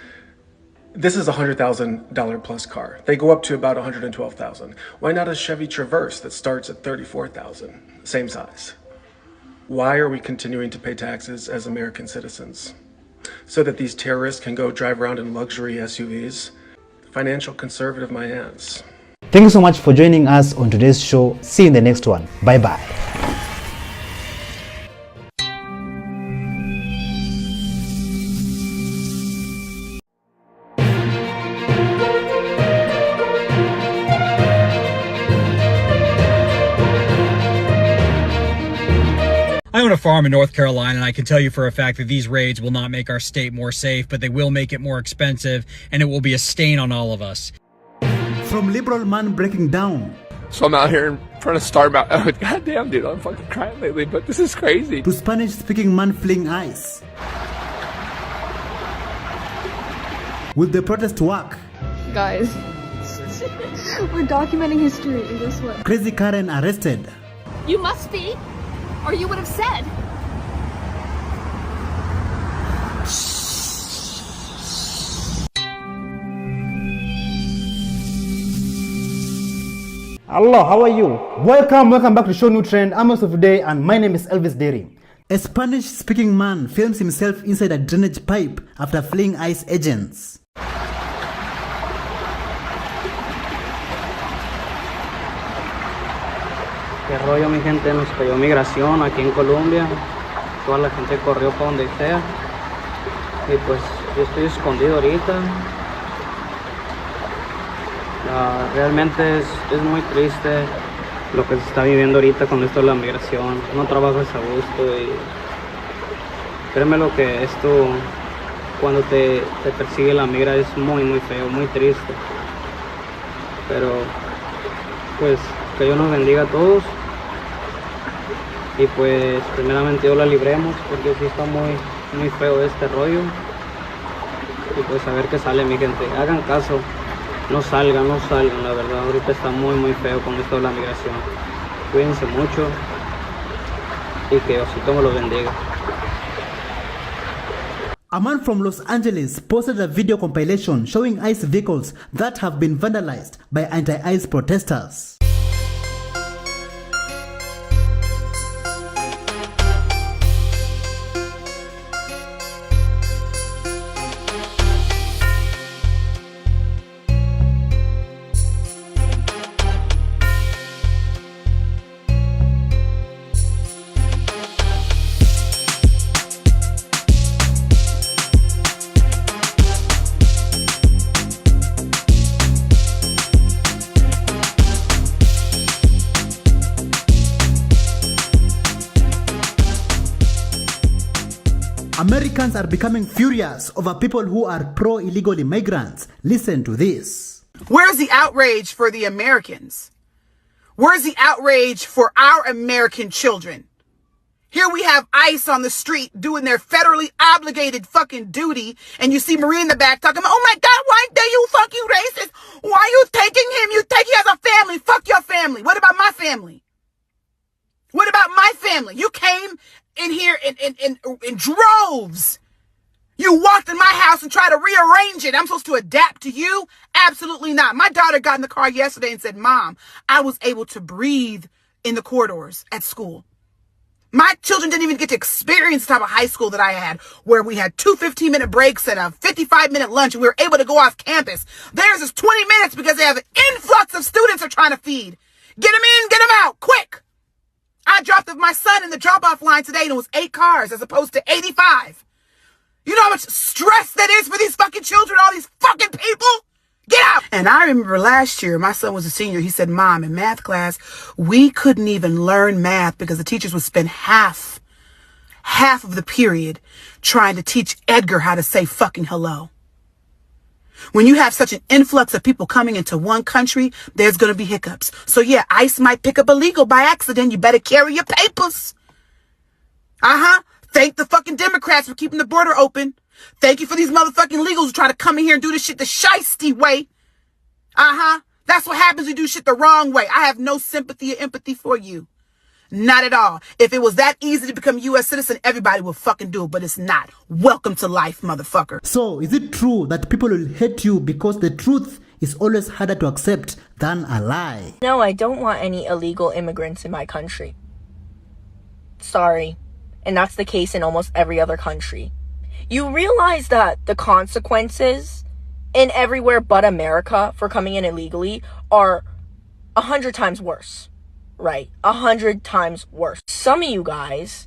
This is a $100,000 plus car. They go up to about $112,000. Why not a Chevy Traverse that starts at $34,000? Same size. Why are we continuing to pay taxes as American citizens? So that these terrorists can go drive around in luxury SUVs? Financial conservative my ass. Thank you so much for joining us on today's show. See you in the next one. Bye bye. I own a farm in North Carolina, and I can tell you for a fact that these raids will not make our state more safe, but they will make it more expensive, and it will be a stain on all of us. From liberal man breaking down. So I'm out here in front of Starbucks. Oh, goddamn, dude, I'm fucking crying lately, but this is crazy. To Spanish-speaking man fleeing ICE. Will the protest work? Guys, we're documenting history in this one. Crazy Karen arrested. You must be, or you would have said. Hello, how are you? Welcome back to Show New Trend. I'm host of today, and my name is Elvis Dairy. A Spanish-speaking man films himself inside a drainage pipe after fleeing ICE agents. Qué rollo, mi gente, nos cayó migración aquí en Colombia. Toda la gente corrió para donde sea. Y pues yo estoy escondido ahorita. Realmente es muy triste lo que se está viviendo ahorita con esto de la migración. No trabajas a gusto y créeme lo que esto, cuando te persigue la migra, es muy feo, muy triste. Pero pues que Dios nos bendiga a todos y pues primeramente Dios la libremos, porque sí está muy feo este rollo. Y pues a ver qué sale, mi gente. Hagan caso. No salgan, la verdad, ahorita está muy feo con esto de la migración. Cuídense mucho y que Diosito me los bendiga. A man from Los Angeles posted a video compilation showing ICE vehicles that have been vandalized by anti-ICE protesters. Americans are becoming furious over people who are pro-illegal immigrants. Listen to this. Where's the outrage for the Americans? Where's the outrage for our American children? Here we have ICE on the street doing their federally obligated fucking duty, and you see Marie in the back talking about, oh my God, why are you fucking racist? Why are you taking him? You take him as a family. Fuck your family. What about my family? What about my family? You came in here in droves. You walked in my house and tried to rearrange it. I'm supposed to adapt to you? Absolutely not. My daughter got in the car yesterday and said, Mom, I was able to breathe in the corridors at school. My children didn't even get to experience the type of high school that I had, where we had 2 15-minute breaks and a 55-minute lunch, and we were able to go off campus. Theirs is 20 minutes because they have an influx of students they're trying to feed. Get them in, get them out, quick. I dropped off my son in the drop-off line today, and it was 8 cars as opposed to 85. You know how much stress that is for these fucking children, all these fucking people? Get out! And I remember last year, my son was a senior. He said, Mom, in math class, we couldn't even learn math because the teachers would spend half of the period trying to teach Edgar how to say fucking hello. When you have such an influx of people coming into one country, there's going to be hiccups. So yeah, ICE might pick up illegal by accident. You better carry your papers. Thank the fucking Democrats for keeping the border open. Thank you for these motherfucking legals who try to come in here and do this shit the shiesty way. That's what happens when you do shit the wrong way. I have no sympathy or empathy for you. Not at all. If it was that easy to become a U.S. citizen, everybody would fucking do it, but it's not. Welcome to life, motherfucker. So, is it true that people will hate you because the truth is always harder to accept than a lie? No, I don't want any illegal immigrants in my country. Sorry. And that's the case in almost every other country. You realize that the consequences in everywhere but America for coming in illegally are 100 times worse. Right? 100 times worse. Some of you guys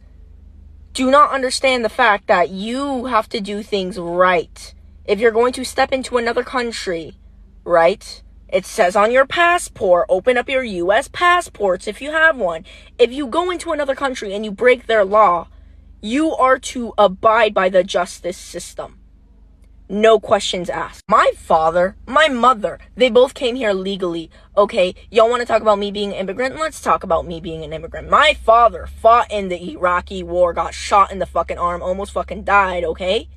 do not understand the fact that you have to do things right. If you're going to step into another country, right? It says on your passport, open up your U.S. passports if you have one. If you go into another country and you break their law, you are to abide by the justice system. No questions asked. My father, my mother, they both came here legally. Okay, y'all want to talk about me being an immigrant? Let's talk about me being an immigrant. My father fought in the Iraqi war, got shot in the fucking arm, almost fucking died, okay?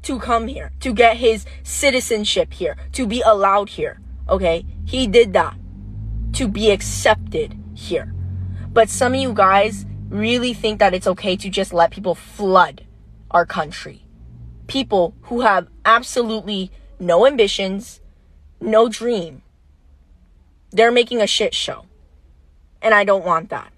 To come here, to get his citizenship here, to be allowed here, okay? He did that to be accepted here. But some of you guys really think that it's okay to just let people flood our country. People who have absolutely no ambitions, no dream. They're making a shit show. And I don't want that.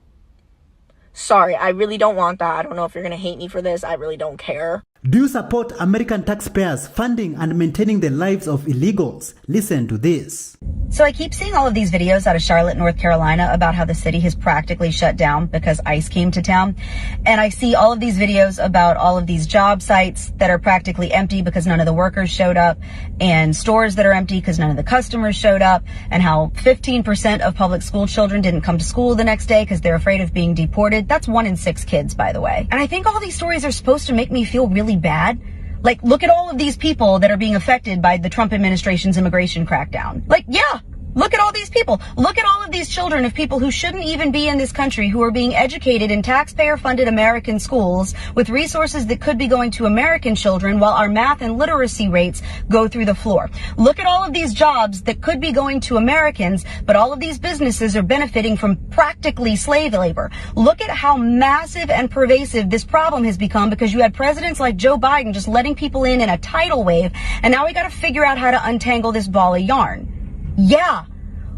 Sorry, I really don't want that. I don't know if you're going to hate me for this. I really don't care. Do you support American taxpayers funding and maintaining the lives of illegals? Listen to this. So I keep seeing all of these videos out of Charlotte, North Carolina about how the city has practically shut down because ICE came to town. And I see all of these videos about all of these job sites that are practically empty because none of the workers showed up, and stores that are empty because none of the customers showed up, and how 15% of public school children didn't come to school the next day because they're afraid of being deported. That's 1 in 6 kids, by the way. And I think all these stories are supposed to make me feel really bad. Like, look at all of these people that are being affected by the Trump administration's immigration crackdown. Like, yeah, look at all these people. Look at all of these children of people who shouldn't even be in this country, who are being educated in taxpayer-funded American schools with resources that could be going to American children while our math and literacy rates go through the floor. Look at all of these jobs that could be going to Americans, but all of these businesses are benefiting from practically slave labor. Look at how massive and pervasive this problem has become because you had presidents like Joe Biden just letting people in a tidal wave, and now we got to figure out how to untangle this ball of yarn. Yeah,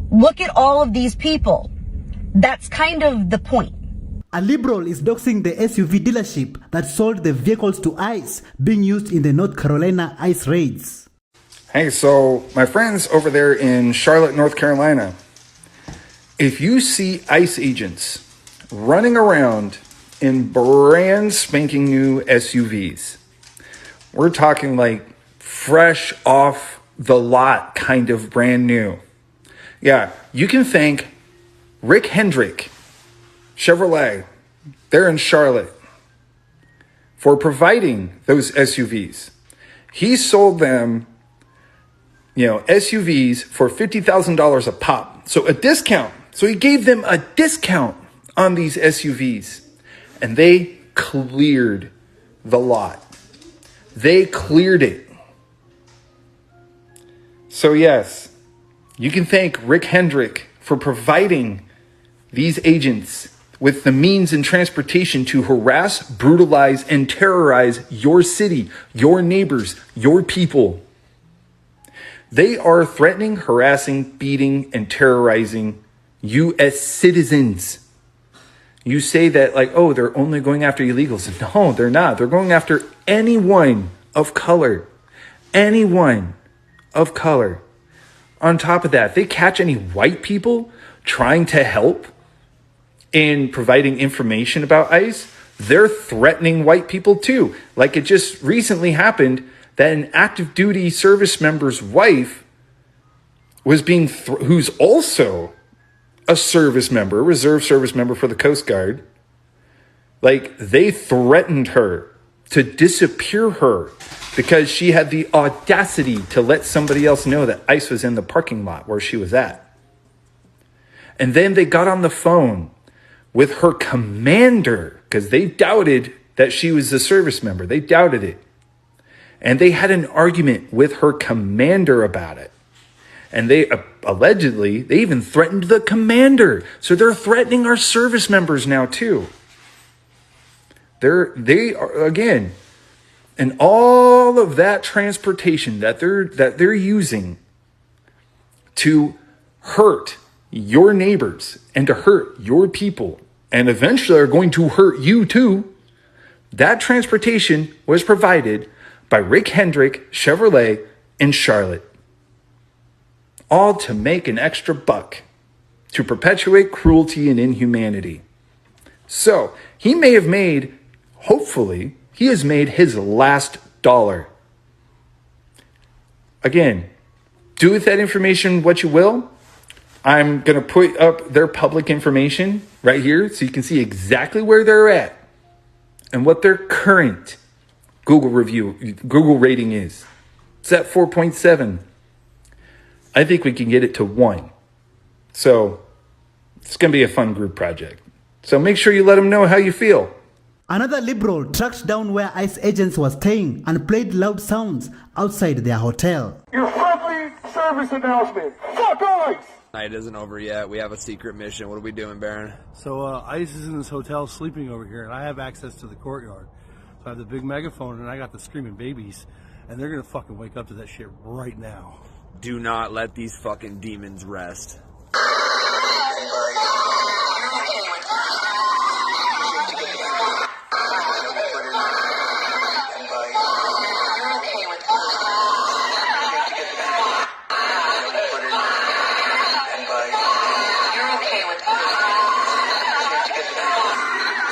look at all of these people. That's kind of the point. A liberal is doxing the SUV dealership that sold the vehicles to ICE being used in the North Carolina ICE raids. Hey, so my friends over there in Charlotte, North Carolina, if you see ICE agents running around in brand spanking new SUVs, we're talking like fresh off the lot, kind of brand new. Yeah, you can thank Rick Hendrick, Chevrolet, they're in Charlotte, for providing those SUVs. He sold them, SUVs for $50,000 a pop. So a discount. So he gave them a discount on these SUVs. And they cleared the lot. They cleared it. So yes, you can thank Rick Hendrick for providing these agents with the means and transportation to harass, brutalize, and terrorize your city, your neighbors, your people. They are threatening, harassing, beating, and terrorizing U.S. citizens. You say that like, oh, they're only going after illegals. No, they're not. They're going after anyone of color. Anyone of color. On top of that, they catch any white people trying to help in providing information about ICE, they're threatening white people too. Like it just recently happened that an active duty service member's wife was being, who's also a service member, reserve service member for the Coast Guard, like they threatened her to disappear her because she had the audacity to let somebody else know that ICE was in the parking lot where she was at. And then they got on the phone with her commander because they doubted that she was a service member. They doubted it. And they had an argument with her commander about it. And they allegedly, they even threatened the commander. So they're threatening our service members now too. They are, again, and all of that transportation that they're using to hurt your neighbors and to hurt your people, and eventually are going to hurt you too. That transportation was provided by Rick Hendrick Chevrolet in Charlotte. All to make an extra buck, to perpetuate cruelty and inhumanity. So he may have made, hopefully, he has made his last dollar. Again, do with that information what you will. I'm going to put up their public information right here so you can see exactly where they're at and what their current Google rating is. It's at 4.7. I think we can get it to 1. So it's going to be a fun group project. So make sure you let them know how you feel. Another liberal tracked down where ICE agents were staying and played loud sounds outside their hotel. Your friendly service announcement. Fuck ICE! Night isn't over yet. We have a secret mission. What are we doing, Baron? So ICE is in this hotel sleeping over here, and I have access to the courtyard. So I have the big megaphone, and I got the screaming babies, and they're gonna fucking wake up to that shit right now. Do not let these fucking demons rest.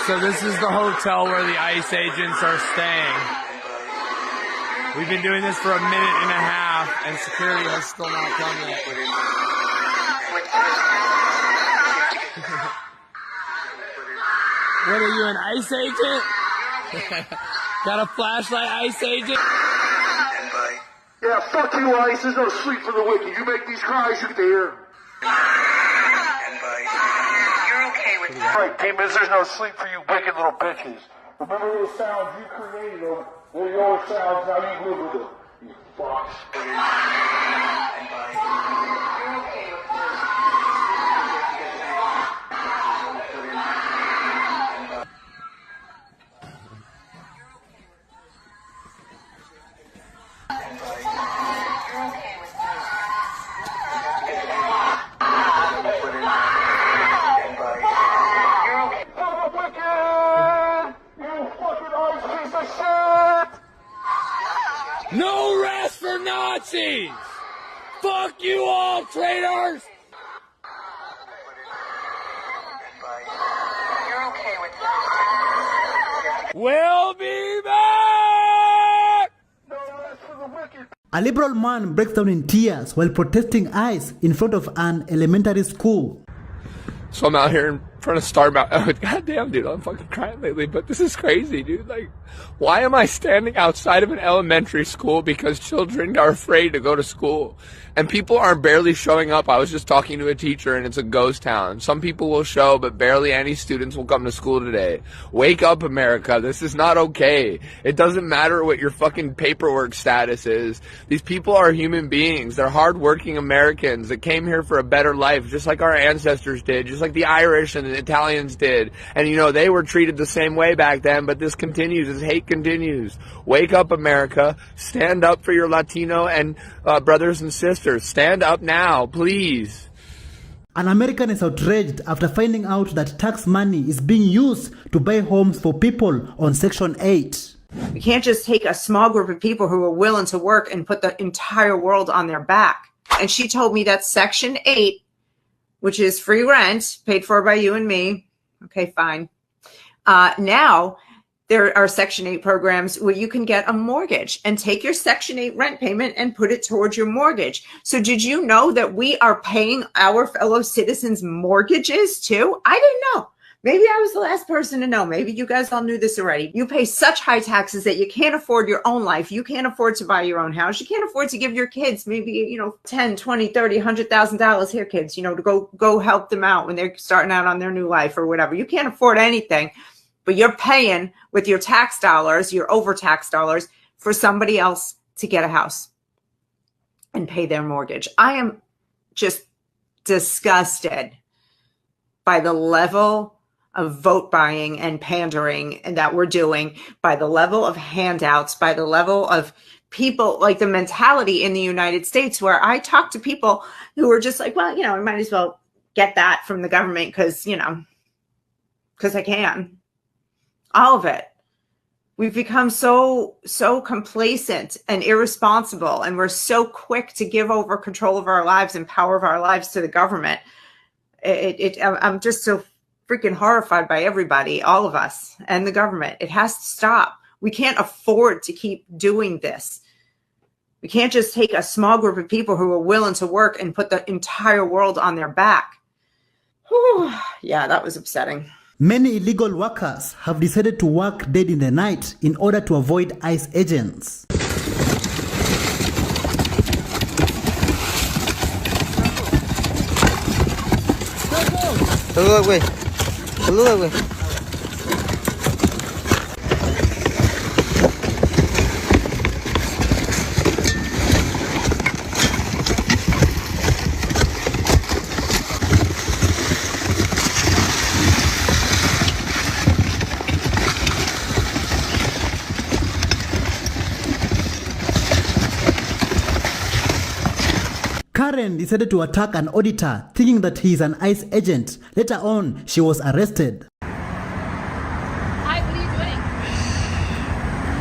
So this is the hotel where the ICE agents are staying. We've been doing this for a minute and a half, and security has still not come yet. What are you, an ICE agent? Got a flashlight, ICE agent? Yeah, fuck you, ICE. There's no sleep for the wicked. You make these cries, you get to hear them. Right, demons, there's no sleep for you wicked little bitches. Remember those sounds you created them. They're your sounds, now you live with them. You fucks. No rest for Nazis! Fuck you all, traitors! We'll be back! A liberal man breaks down in tears while protesting ICE in front of an elementary school. So I'm out here in front of Starbucks. Oh, goddamn, dude, I'm fucking crying lately, but this is crazy, dude. Like, why am I standing outside of an elementary school because children are afraid to go to school? And people are barely showing up. I was just talking to a teacher, and it's a ghost town. Some people will show, but barely any students will come to school today. Wake up, America. This is not okay. It doesn't matter what your fucking paperwork status is. These people are human beings. They're hardworking Americans that came here for a better life, just like our ancestors did, just like the Irish and the Italians did. And, you know, they were treated the same way back then, but this continues. This hate continues. Wake up, America. Stand up for your Latino and brothers and sisters. Stand up now, please. An American is outraged after finding out that tax money is being used to buy homes for people on Section 8. We can't just take a small group of people who are willing to work and put the entire world on their back. And she told me that Section 8, which is free rent, paid for by you and me. Okay, fine. Now, there are Section 8 programs where you can get a mortgage and take your Section 8 rent payment and put it towards your mortgage. So did you know that we are paying our fellow citizens mortgages too? I didn't know. Maybe I was the last person to know. Maybe you guys all knew this already. You pay such high taxes that you can't afford your own life. You can't afford to buy your own house. You can't afford to give your kids maybe, you know, $10, $20, $30, $100,000 here, kids, you know, to go help them out when they're starting out on their new life or whatever. You can't afford anything. But you're paying with your tax dollars, your overtax dollars, for somebody else to get a house and pay their mortgage. I am just disgusted by the level of vote buying and pandering that we're doing, by the level of handouts, by the level of people, like the mentality in the United States, where I talk to people who are just like, well, I might as well get that from the government because I can. All of it. We've become so complacent and irresponsible, and we're so quick to give over control of our lives and power of our lives to the government. I'm just so freaking horrified by everybody, all of us, and the government. It has to stop. We can't afford to keep doing this. We can't just take a small group of people who are willing to work and put the entire world on their back. Whew. Yeah, that was upsetting. Many illegal workers have decided to work dead in the night in order to avoid ICE agents. Karen decided to attack an auditor thinking that he is an ICE agent. Later on, she was arrested. Hi, what are you doing?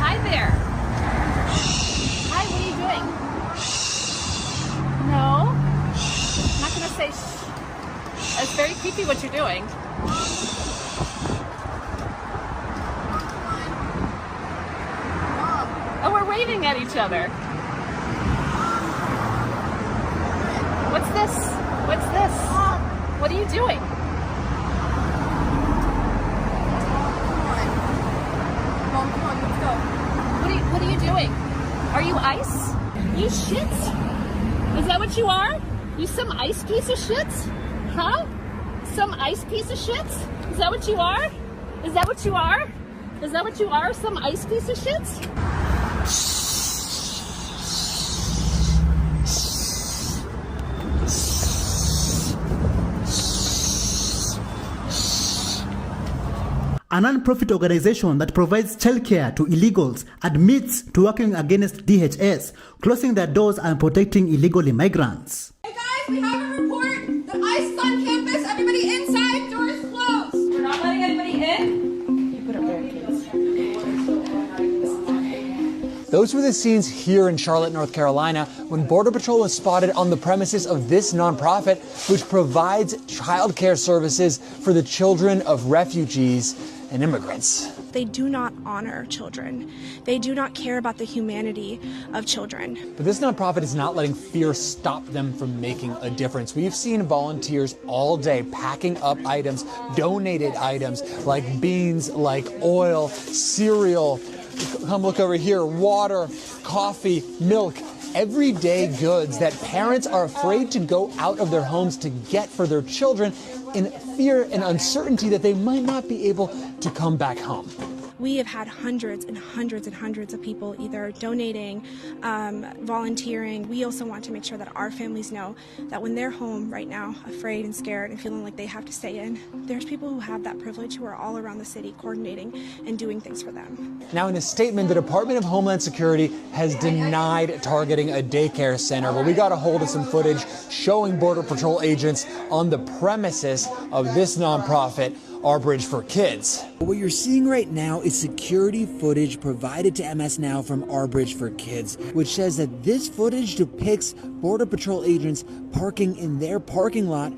Hi there. Hi, what are you doing? No? I'm not going to say shh. It's very creepy what you're doing. Oh, we're waving at each other. What's this? What's this? What are you doing? Mom, come on, let's go. What are you doing? Are you ice? You shit? Is that what you are? You some ice piece of shit? Huh? Some ice piece of shit? Is that what you are? Is that what you are? Is that what you are? Some ice piece of shit? A non-profit organization that provides childcare to illegals admits to working against DHS, closing their doors and protecting illegal immigrants. Hey guys, we have a report. The ICE is on campus. Everybody inside. Doors closed. We're not letting anybody in. You put up barricades. Those were the scenes here in Charlotte, North Carolina, when Border Patrol was spotted on the premises of this nonprofit, which provides child care services for the children of refugees and immigrants. They do not honor children. They do not care about the humanity of children. But this nonprofit is not letting fear stop them from making a difference. We've seen volunteers all day packing up items, donated items like beans, like oil, cereal. Come look over here, water, coffee, milk, everyday goods that parents are afraid to go out of their homes to get for their children in fear and uncertainty that they might not be able to come back home. We have had hundreds and hundreds and hundreds of people either donating, volunteering. We also want to make sure that our families know that when they're home right now, afraid and scared and feeling like they have to stay in, there's people who have that privilege who are all around the city coordinating and doing things for them. Now, in a statement, the Department of Homeland Security has denied targeting a daycare center, but we got a hold of some footage showing Border Patrol agents on the premises of this nonprofit, Our Bridge for Kids. What you're seeing right now is security footage provided to MS Now from Our Bridge for Kids, which says that this footage depicts Border Patrol agents parking in their parking lot,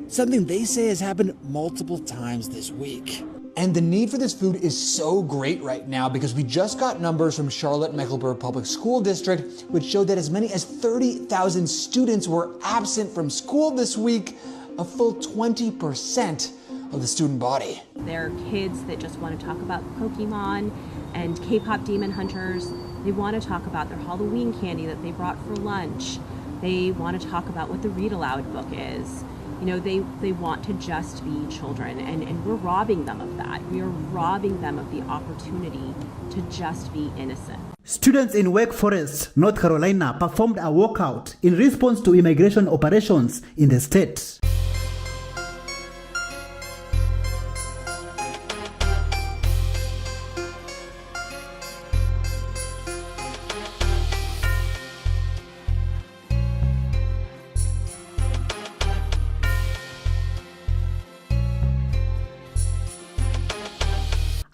something they say has happened multiple times this week. And the need for this food is so great right now because we just got numbers from Charlotte-Mecklenburg Public School District, which showed that as many as 30,000 students were absent from school this week, a full 20% of the student body. There are kids that just want to talk about Pokemon and K-pop demon hunters. They want to talk about their Halloween candy that they brought for lunch. They want to talk about what the read aloud book is. You know, they want to just be children, and we're robbing them of that. We are robbing them of the opportunity to just be innocent. Students in Wake Forest, North Carolina performed a walkout in response to immigration operations in the state.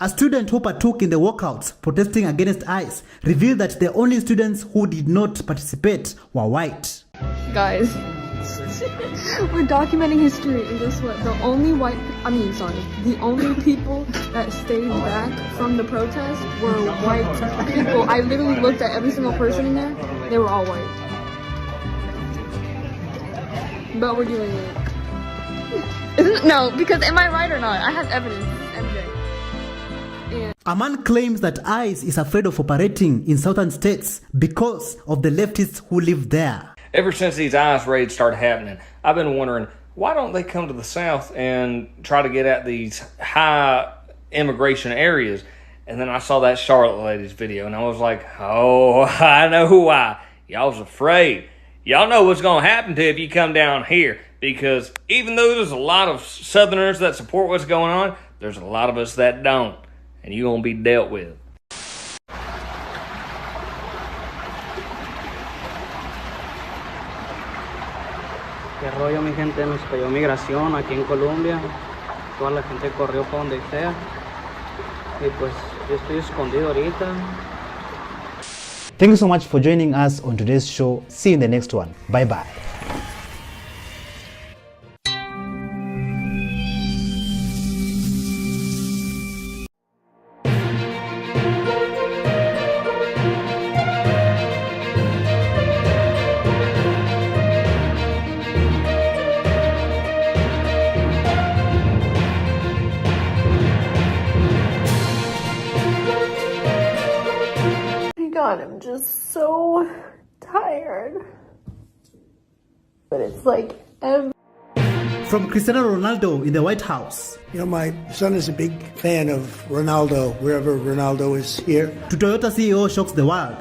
A student who partook in the walkouts protesting against ICE revealed that the only students who did not participate were white. Guys, we're documenting history, and guess what? The only the only people that stayed back from the protest were white people. I literally looked at every single person in there. They were all white. But we're doing it. No, because am I right or not? I have evidence. A man claims that ICE is afraid of operating in southern states because of the leftists who live there. Ever since these ICE raids started happening, I've been wondering, why don't they come to the South and try to get at these high immigration areas? And then I saw that Charlotte lady's video, and I was like, oh, I know why. Y'all's afraid. Y'all know what's going to happen to you if you come down here, because even though there's a lot of Southerners that support what's going on, there's a lot of us that don't. And you're going to be dealt with. Qué rollo, mi gente, nos cayó migración aquí en Colombia. Toda la gente corrió para donde sea. Y pues yo estoy escondido ahorita. Thank you so much for joining us on today's show. See you in the next one. Bye bye. God, I'm just so tired. But it's like From Cristiano Ronaldo in the White House. You know, my son is a big fan of Ronaldo, wherever Ronaldo is here. To Toyota CEO shocks the world.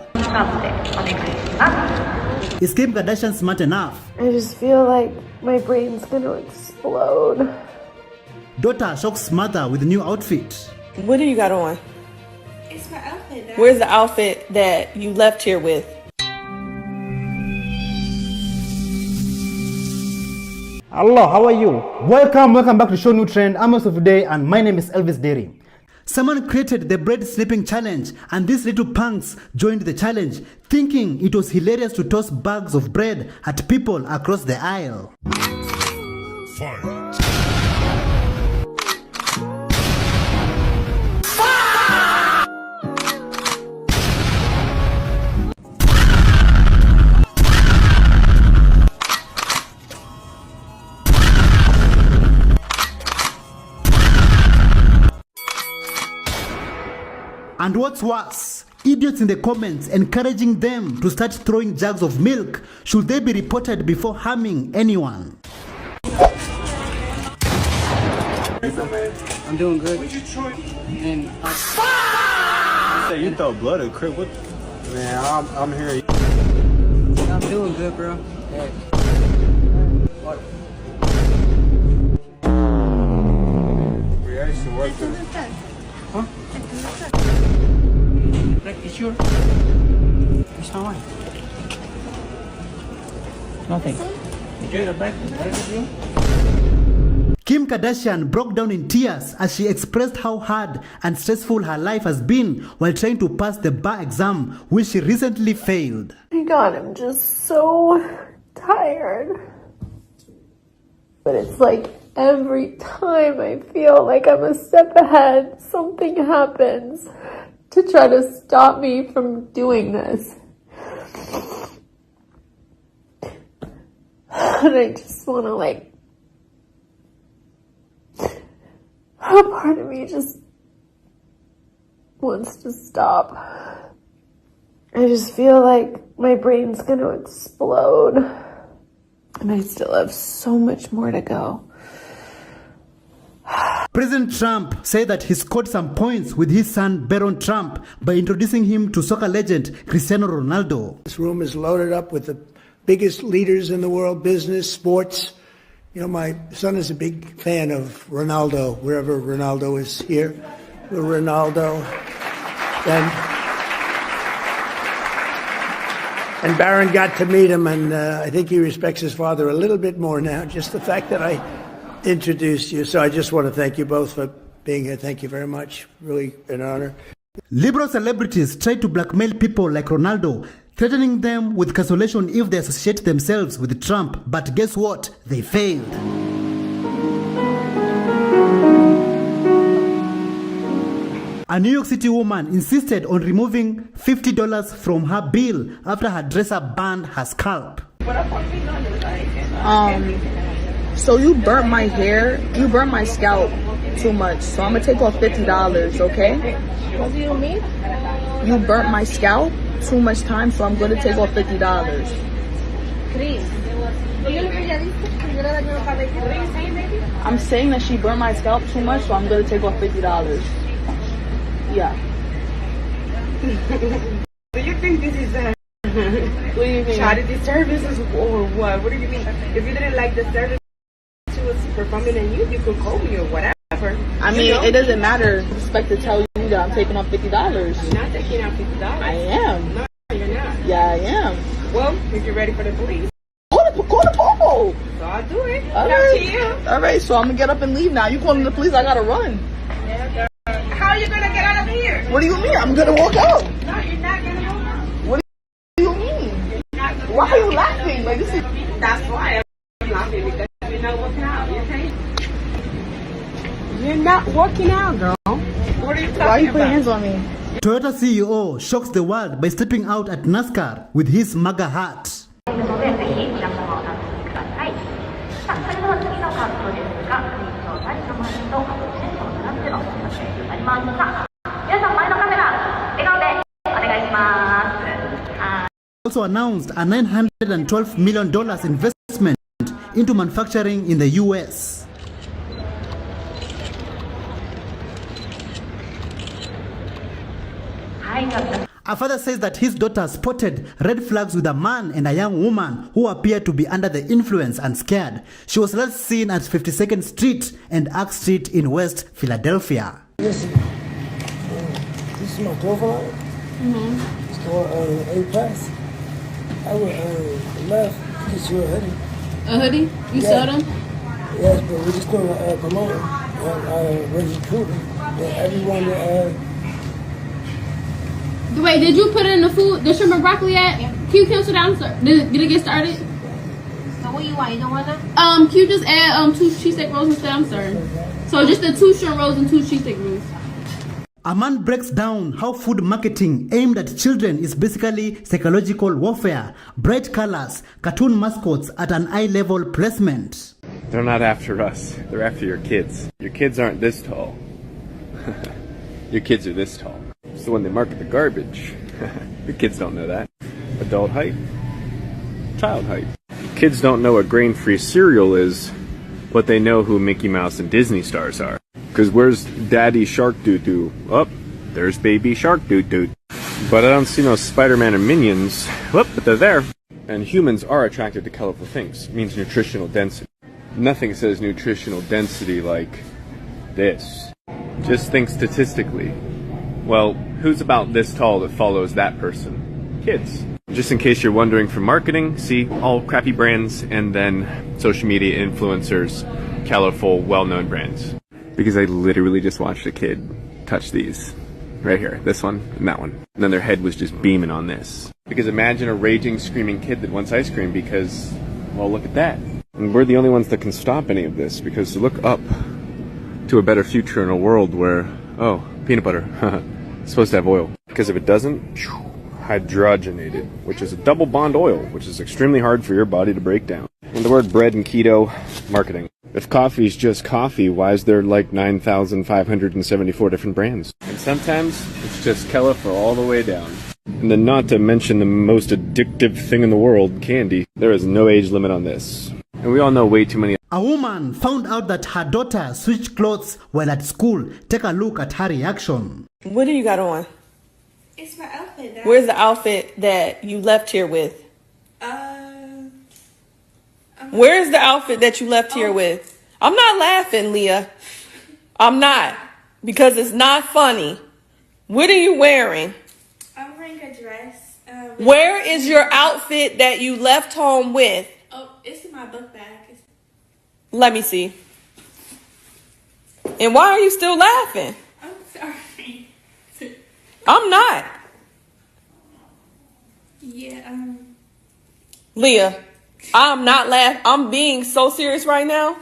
Is Kim Kardashian smart enough? I just feel like my brain's gonna explode. Daughter shocks mother with new outfit. What do you got on? It's my outfit. Where's the outfit that you left here with? Hello, how are you? Welcome back to Show New Trend. I'm host of today, and my name is Elvis Dairy. Someone created the bread snipping challenge, and these little punks joined the challenge, thinking it was hilarious to toss bags of bread at people across the aisle. Fight. And what's worse, idiots in the comments encouraging them to start throwing jugs of milk should they be reported before harming anyone. I'm doing good. And you say you throw blood at crib? What? Man, I'm here. I'm doing good, bro. Hey. What? Reaction work. Huh? You sure? It's not right. Nothing. You get it back with you? Kim Kardashian broke down in tears as she expressed how hard and stressful her life has been while trying to pass the bar exam, which she recently failed. My God, I'm just so tired. But it's like every time I feel like I'm a step ahead, something happens to try to stop me from doing this. And I just want to a part of me just wants to stop. I just feel like my brain's going to explode. And I still have so much more to go. President Trump said that he scored some points with his son Barron Trump by introducing him to soccer legend Cristiano Ronaldo. This room is loaded up with the biggest leaders in the world, business, sports. You know, my son is a big fan of Ronaldo, wherever Ronaldo is here. Ronaldo. And Barron got to meet him, and I think he respects his father a little bit more now, just the fact that I introduced you. So I just want to thank you both for being here. Thank you very much. Really an honor. Liberal celebrities try to blackmail people like Ronaldo, threatening them with cancellation if they associate themselves with Trump. But guess what? They failed. A New York City woman insisted on removing $50 from her bill after her dresser burned her scalp. So you burnt my hair, you burnt my scalp too much, so I'm gonna take off $50, okay? What do you mean? You burnt my scalp too much time, so I'm gonna take off $50. I'm saying that she burnt my scalp too much, so I'm gonna take off $50. Yeah. Do you think this is a what do you mean? charity services or what? What do you mean? If you didn't like the service she was performing on you could call me or whatever. I mean, it doesn't matter. I expect to tell you that I'm taking off $50. You're not taking out $50. I am. No, you're not. Yeah, I am. Well, if you're ready for the police. Call the popo. So I'll do it. All right. All right, so I'm gonna get up and leave now. You calling the police? I gotta run. Yeah, how are you gonna get out of here? What do you mean? I'm gonna walk out. No, you're not gonna walk out. What do you mean? Why are you laughing? Like this is. That's why I'm laughing, because you're not working out. Okay? You're not working out, girl. What are you talking about? Why are you putting hands on me? Toyota CEO shocks the world by stepping out at NASCAR with his MAGA hat. Also announced a $912 million investment into manufacturing in the US. A father says that his daughter spotted red flags with a man and a young woman who appeared to be under the influence and scared. She was last seen at 52nd Street and Ark Street in West Philadelphia. Listen, this is my profile. It's called A-Pass. I would love to get you a hoodie. A hoodie? You sell them? Yes, but we're just going to promote it. We're recruiting everyone that... Wait, did you put it in the food, the shrimp and broccoli at? Yeah. Can you cancel that? I'm sorry. Did it get started? So what you want? You don't want that? Can you just add 2 cheesesteak rolls instead? I'm sorry. So just the 2 shrimp rolls and 2 cheesesteak rolls. A man breaks down how food marketing aimed at children is basically psychological warfare, bright colors, cartoon mascots at an eye-level placement. They're not after us. They're after your kids. Your kids aren't this tall. Your kids are this tall. So when they market the garbage, your kids don't know that. Adult height, child height. Kids don't know what grain-free cereal is, but they know who Mickey Mouse and Disney stars are. Because where's Daddy Shark Doo-Doo? Oh, there's Baby Shark Doo-Doo. But I don't see no Spider-Man or Minions. Whoop, but they're there. And humans are attracted to colorful things. It means nutritional density. Nothing says nutritional density like this. Just think statistically. Well, who's about this tall that follows that person? Kids. Just in case you're wondering for marketing, see all crappy brands and then social media influencers, colorful, well-known brands. Because I literally just watched a kid touch these. Right here, this one and that one. And then their head was just beaming on this. Because imagine a raging, screaming kid that wants ice cream because, well, look at that. And we're the only ones that can stop any of this, because to look up to a better future in a world where, oh, peanut butter, it's supposed to have oil. Because if it doesn't, hydrogenated, which is a double bond oil, which is extremely hard for your body to break down. And the word bread and keto, marketing. If coffee is just coffee, why is there like 9,574 different brands? And sometimes it's just for all the way down. And then not to mention the most addictive thing in the world, candy. There is no age limit on this. And we all know way too many A woman found out that her daughter switched clothes while at school. Take a look at her reaction. What do you got on? It's my outfit. Where's the outfit that you left here with? Where's the outfit that you left here with? I'm not laughing, Leah. I'm not. Because it's not funny. What are you wearing? I'm wearing a dress. Where is your outfit that you left home with? Oh, it's in my book bag. Let me see. And why are you still laughing? I'm sorry. I'm not. Yeah, Leah, I'm not laughing. I'm being so serious right now.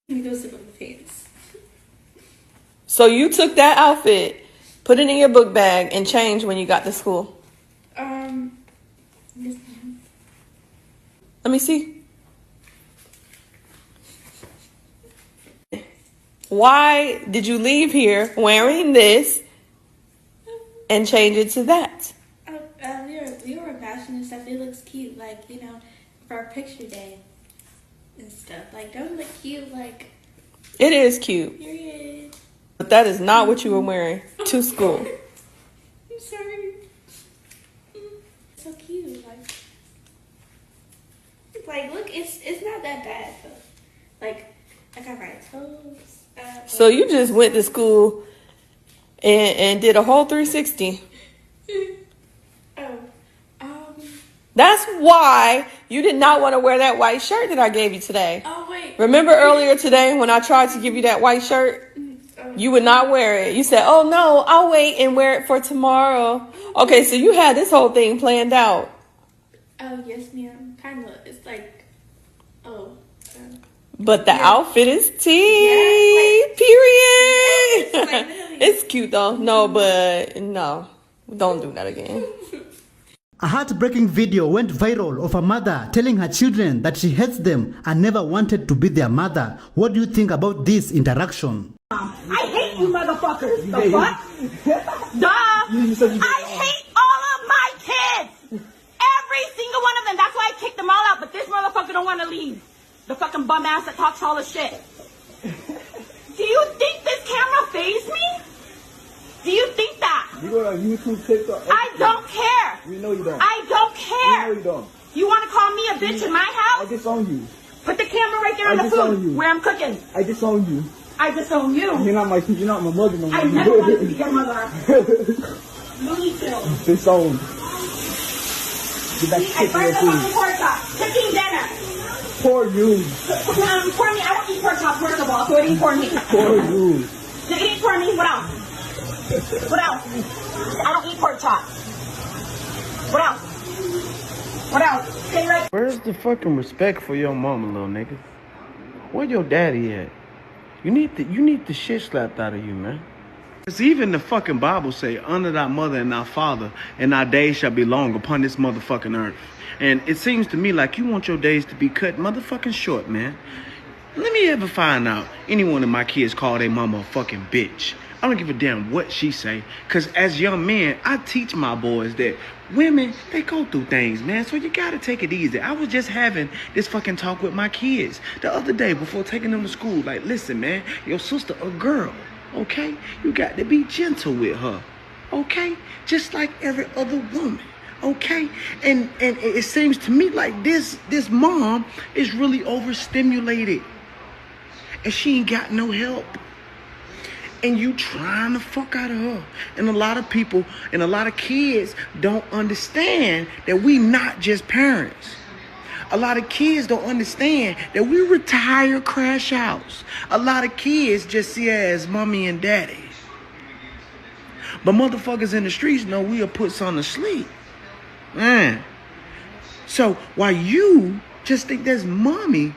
Let me go sit on the pants. So you took that outfit, put it in your book bag, and changed when you got to school? Yes, ma'am. Let me see. Why did you leave here wearing this and change it to that? We were fashion and stuff. It looks cute, like, you know, for our picture day and stuff. Like, don't it look cute? Like, It is cute. period. But that is not what you were wearing to school. I'm sorry. It's so cute. Like, look, it's not that bad though. Like, I got my toes. So you just went to school and did a whole 360. That's why you did not want to wear that white shirt that I gave you today. Oh, wait. Remember earlier today when I tried to give you that white shirt? You would not wear it. You said, oh no, I'll wait and wear it for tomorrow. Okay, so you had this whole thing planned out. Oh, yes, ma'am. Kind of. It's like, But the outfit is tea, period. It's cute though. No, but no, don't do that again. A heartbreaking video went viral of a mother telling her children that she hates them and never wanted to be their mother. What do you think about this interaction? I hate you motherfuckers. The fuck? Duh. I hate all of my kids. Every single one of them. That's why I kicked them all out. But this motherfucker don't want to leave. The fucking bum ass that talks all the shit. Do you think this camera fazed me? Do you think that? You go on YouTube, TikTok. I don't care. We know you don't. I don't care. We know you don't. You want to call me a bitch in my house? I disown you. Put the camera right there on the food where I'm cooking. I disown you. I disown you. You're not my mother no more. I never wanted to be your mother. Looney Tunes. Disown. Get back to I burned the fucking pork chop. Cooking dinner. Poor you. Pour me. I don't eat pork chop first of all, so it ain't pour me. Poor you. No, it ain't pour me. What else? What else? I don't eat pork chop. What else? What else? Say right. Where's the fucking respect for your mama, little nigga? Where your daddy at? You need the shit slapped out of you, man. Cause even the fucking Bible say, honor thy mother and thy father, and thy days shall be long upon this motherfucking earth. And it seems to me like you want your days to be cut motherfucking short, man. Let me ever find out any one of my kids call their mama a fucking bitch. I don't give a damn what she say. Cause as young men, I teach my boys that women, they go through things, man. So you gotta take it easy. I was just having this fucking talk with my kids the other day before taking them to school. Like, listen, man, your sister a girl, okay? You got to be gentle with her, okay? Just like every other woman, okay? And it seems to me like this mom is really overstimulated. And she ain't got no help. And you trying to fuck out of her. And a lot of people and a lot of kids don't understand that we not just parents. A lot of kids don't understand that we retire crash outs. A lot of kids just see her as mommy and daddy. But motherfuckers in the streets know we'll put son to sleep. Man. So while you just think that's mommy,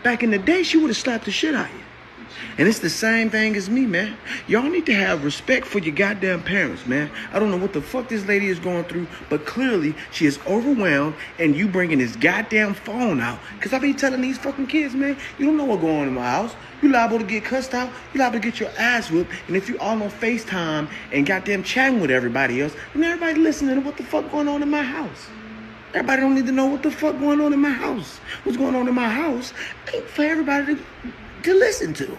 back in the day, she would have slapped the shit out of you. And it's the same thing as me, man. Y'all need to have respect for your goddamn parents, man. I don't know what the fuck this lady is going through, but clearly she is overwhelmed, and you bringing this goddamn phone out. Because I be telling these fucking kids, man, you don't know what's going on in my house. You liable to get cussed out. You liable to get your ass whooped. And if you all on FaceTime and goddamn chatting with everybody else, then everybody listening to what the fuck going on in my house. Everybody don't need to know what the fuck going on in my house. What's going on in my house ain't for everybody to listen to.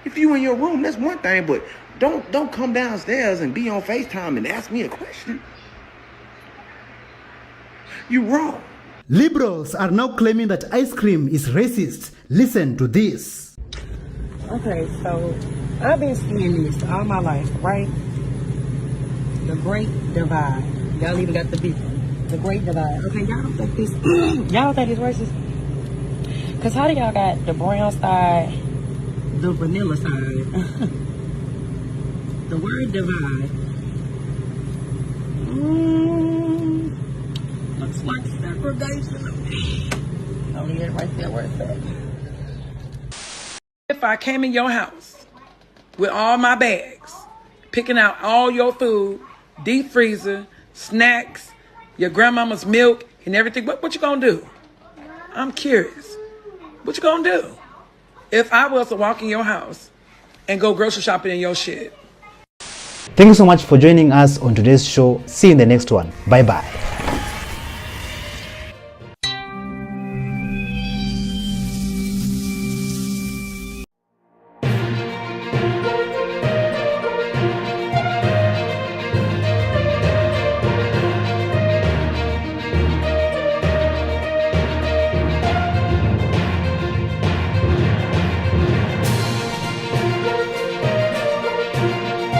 If you in your room, that's one thing, but don't come downstairs and be on FaceTime and ask me a question. You wrong. Liberals are now claiming that ice cream is racist. Listen to this. Okay, so I've been seeing this all my life, right? The Great Divide. Y'all even got the beef. The Great Divide. Okay, y'all don't think this y'all don't think it's racist? Cause how do y'all got the brown side, the vanilla side? The word divide. Looks like segregation. I'll leave it right there where it's at. If I came in your house with all my bags, picking out all your food, deep freezer, snacks, your grandmama's milk, and everything, what you gonna do? I'm curious. What you gonna do if I was to walk in your house and go grocery shopping in your shit? Thank you so much for joining us on today's show. See you in the next one. Bye bye.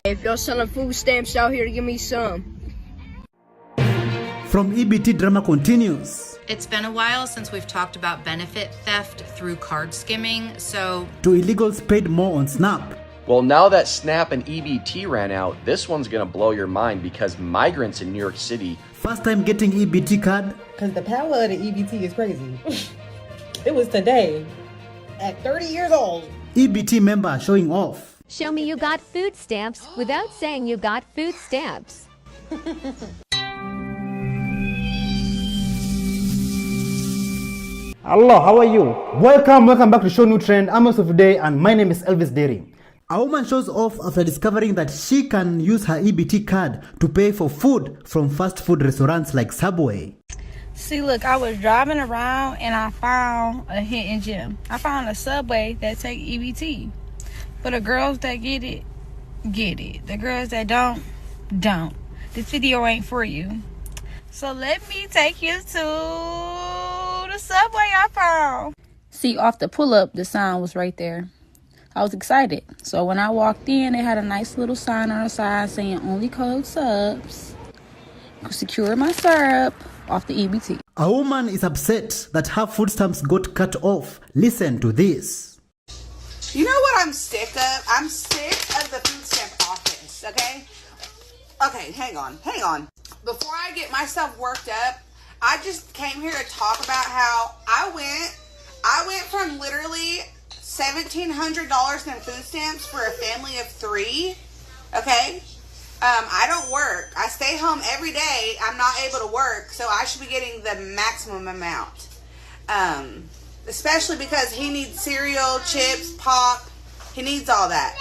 If y'all selling food stamps out here, give me some. From EBT Drama continues. It's been a while since we've talked about benefit theft through card skimming, so... To illegals paid more on Snap. Well, now that Snap and EBT ran out, this one's gonna blow your mind because migrants in New York City... First time getting EBT card? Cause the power of the EBT is crazy. It was today, at 30 years old. EBT member showing off. Show me you got food stamps without saying you got food stamps. Hello, how are you? Welcome back to Show New Trend. I'm host of today and my name is Elvis Dairy. A woman shows off after discovering that she can use her EBT card to pay for food from fast food restaurants like Subway. See, look, I was driving around and I found a hidden gem. I found a Subway that take EBT. For the girls that get it, get it. The girls that don't. This video ain't for you. So let me take you to the Subway I found. See, off the pull-up, the sign was right there. I was excited. So when I walked in, they had a nice little sign on the side saying only code subs. Secure my syrup off the EBT. A woman is upset that her food stamps got cut off. Listen to this. You know what I'm sick of? I'm sick of the food stamp office, okay? Okay, hang on. Before I get myself worked up, I just came here to talk about how I went from literally $1,700 in food stamps for a family of 3, okay? I don't work. I stay home every day. I'm not able to work, so I should be getting the maximum amount. Especially because he needs cereal, chips, pop. He needs all that.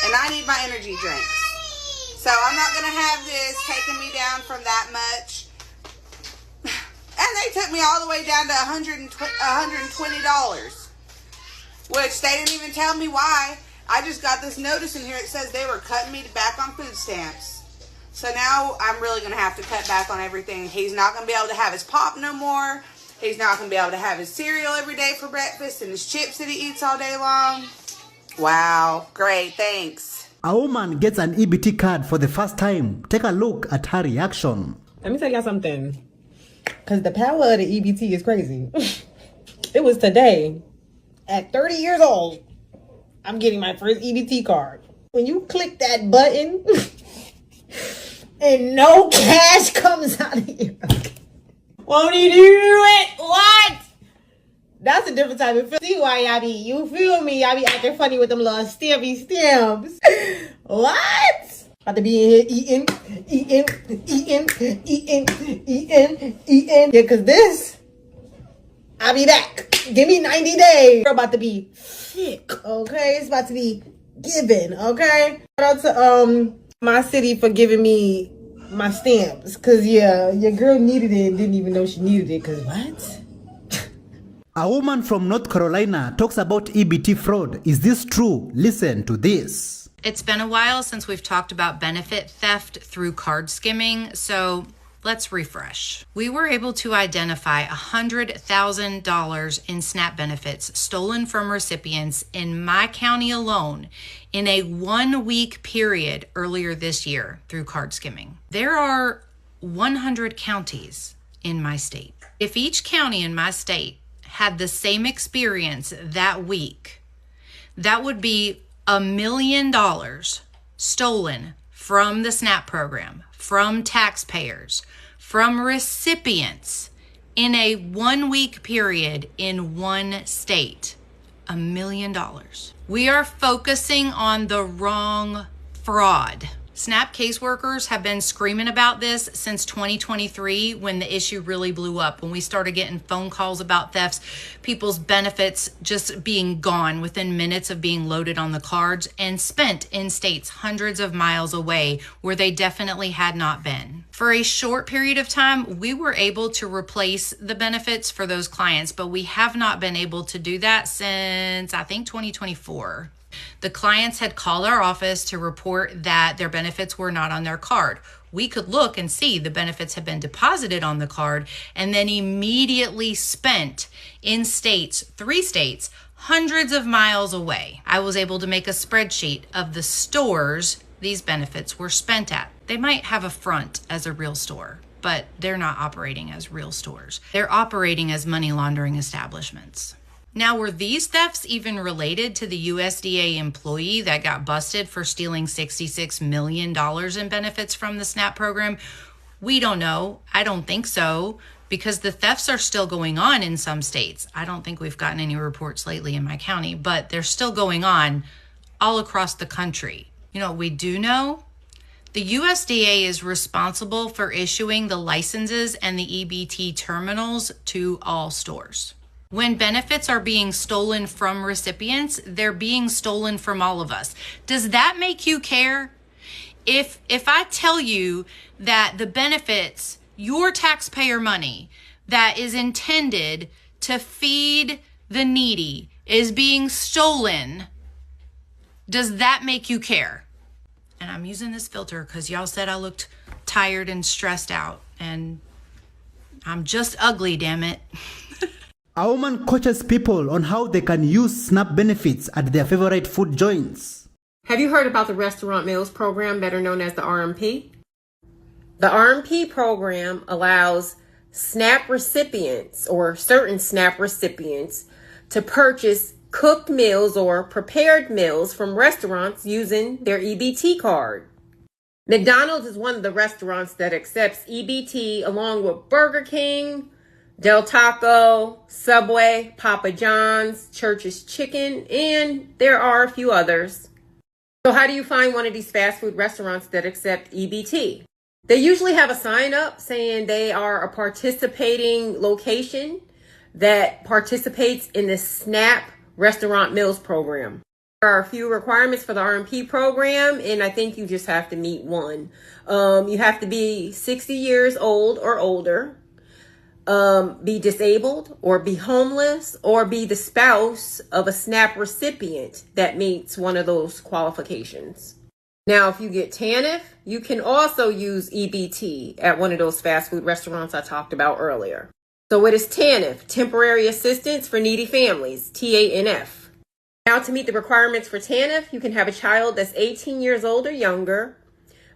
And I need my energy drinks. So I'm not going to have this taking me down from that much. And they took me all the way down to $120. Which they didn't even tell me why. I just got this notice in here. It says they were cutting me back on food stamps. So now I'm really going to have to cut back on everything. He's not going to be able to have his pop no more. He's not going to be able to have his cereal every day for breakfast and his chips that he eats all day long. Wow. Great. Thanks. A woman gets an EBT card for the first time. Take a look at her reaction. Let me tell y'all something. Because the power of the EBT is crazy. It was today, at 30 years old, I'm getting my first EBT card. When you click that button and no cash comes out of you. Won't he do it? What? That's a different type of feel. See why y'all be, you feel me? Y'all be acting funny with them little stampy stamps. What? About to be in here eating. Yeah, cause this, I'll be back. Give me 90 days. We're about to be thick, okay? It's about to be given, okay? Shout out to my city for giving me my stamps. Because, yeah, your girl needed it and didn't even know she needed it. Because what? A woman from North Carolina talks about EBT fraud. Is this true? Listen to this. It's been a while since we've talked about benefit theft through card skimming, so let's refresh. We were able to identify $100,000 in SNAP benefits stolen from recipients in my county alone in a 1-week period earlier this year through card skimming. There are 100 counties in my state. If each county in my state had the same experience that week, that would be $1 million stolen from the SNAP program, from taxpayers, from recipients in a 1-week period in one state. $1 million. We are focusing on the wrong fraud. SNAP caseworkers have been screaming about this since 2023 when the issue really blew up, when we started getting phone calls about thefts, people's benefits just being gone within minutes of being loaded on the cards and spent in states hundreds of miles away where they definitely had not been. For a short period of time, we were able to replace the benefits for those clients, but we have not been able to do that since, I think, 2024. The clients had called our office to report that their benefits were not on their card. We could look and see the benefits had been deposited on the card and then immediately spent in states, 3 states, hundreds of miles away. I was able to make a spreadsheet of the stores these benefits were spent at. They might have a front as a real store, but they're not operating as real stores. They're operating as money laundering establishments. Now, were these thefts even related to the USDA employee that got busted for stealing $66 million in benefits from the SNAP program? We don't know. I don't think so, because the thefts are still going on in some states. I don't think we've gotten any reports lately in my county, but they're still going on all across the country. You know what we do know? The USDA is responsible for issuing the licenses and the EBT terminals to all stores. When benefits are being stolen from recipients, they're being stolen from all of us. Does that make you care? If I tell you that the benefits, your taxpayer money that is intended to feed the needy is being stolen, does that make you care? And I'm using this filter because y'all said I looked tired and stressed out, and I'm just ugly, damn it. A woman coaches people on how they can use SNAP benefits at their favorite food joints. Have you heard about the Restaurant Meals Program, better known as the RMP? The RMP program allows SNAP recipients, or certain SNAP recipients, to purchase cooked meals or prepared meals from restaurants using their EBT card. McDonald's is one of the restaurants that accepts EBT, along with Burger King, Del Taco, Subway, Papa John's, Church's Chicken, and there are a few others. So how do you find one of these fast food restaurants that accept EBT? They usually have a sign up saying they are a participating location that participates in the SNAP Restaurant Meals Program. There are a few requirements for the RMP program, and I think you just have to meet one. You have to be 60 years old or older. Be disabled or be homeless or be the spouse of a SNAP recipient that meets one of those qualifications. Now, if you get TANF, you can also use EBT at one of those fast food restaurants I talked about earlier. So what is TANF? Temporary Assistance for Needy Families, TANF. Now, to meet the requirements for TANF, you can have a child that's 18 years old or younger,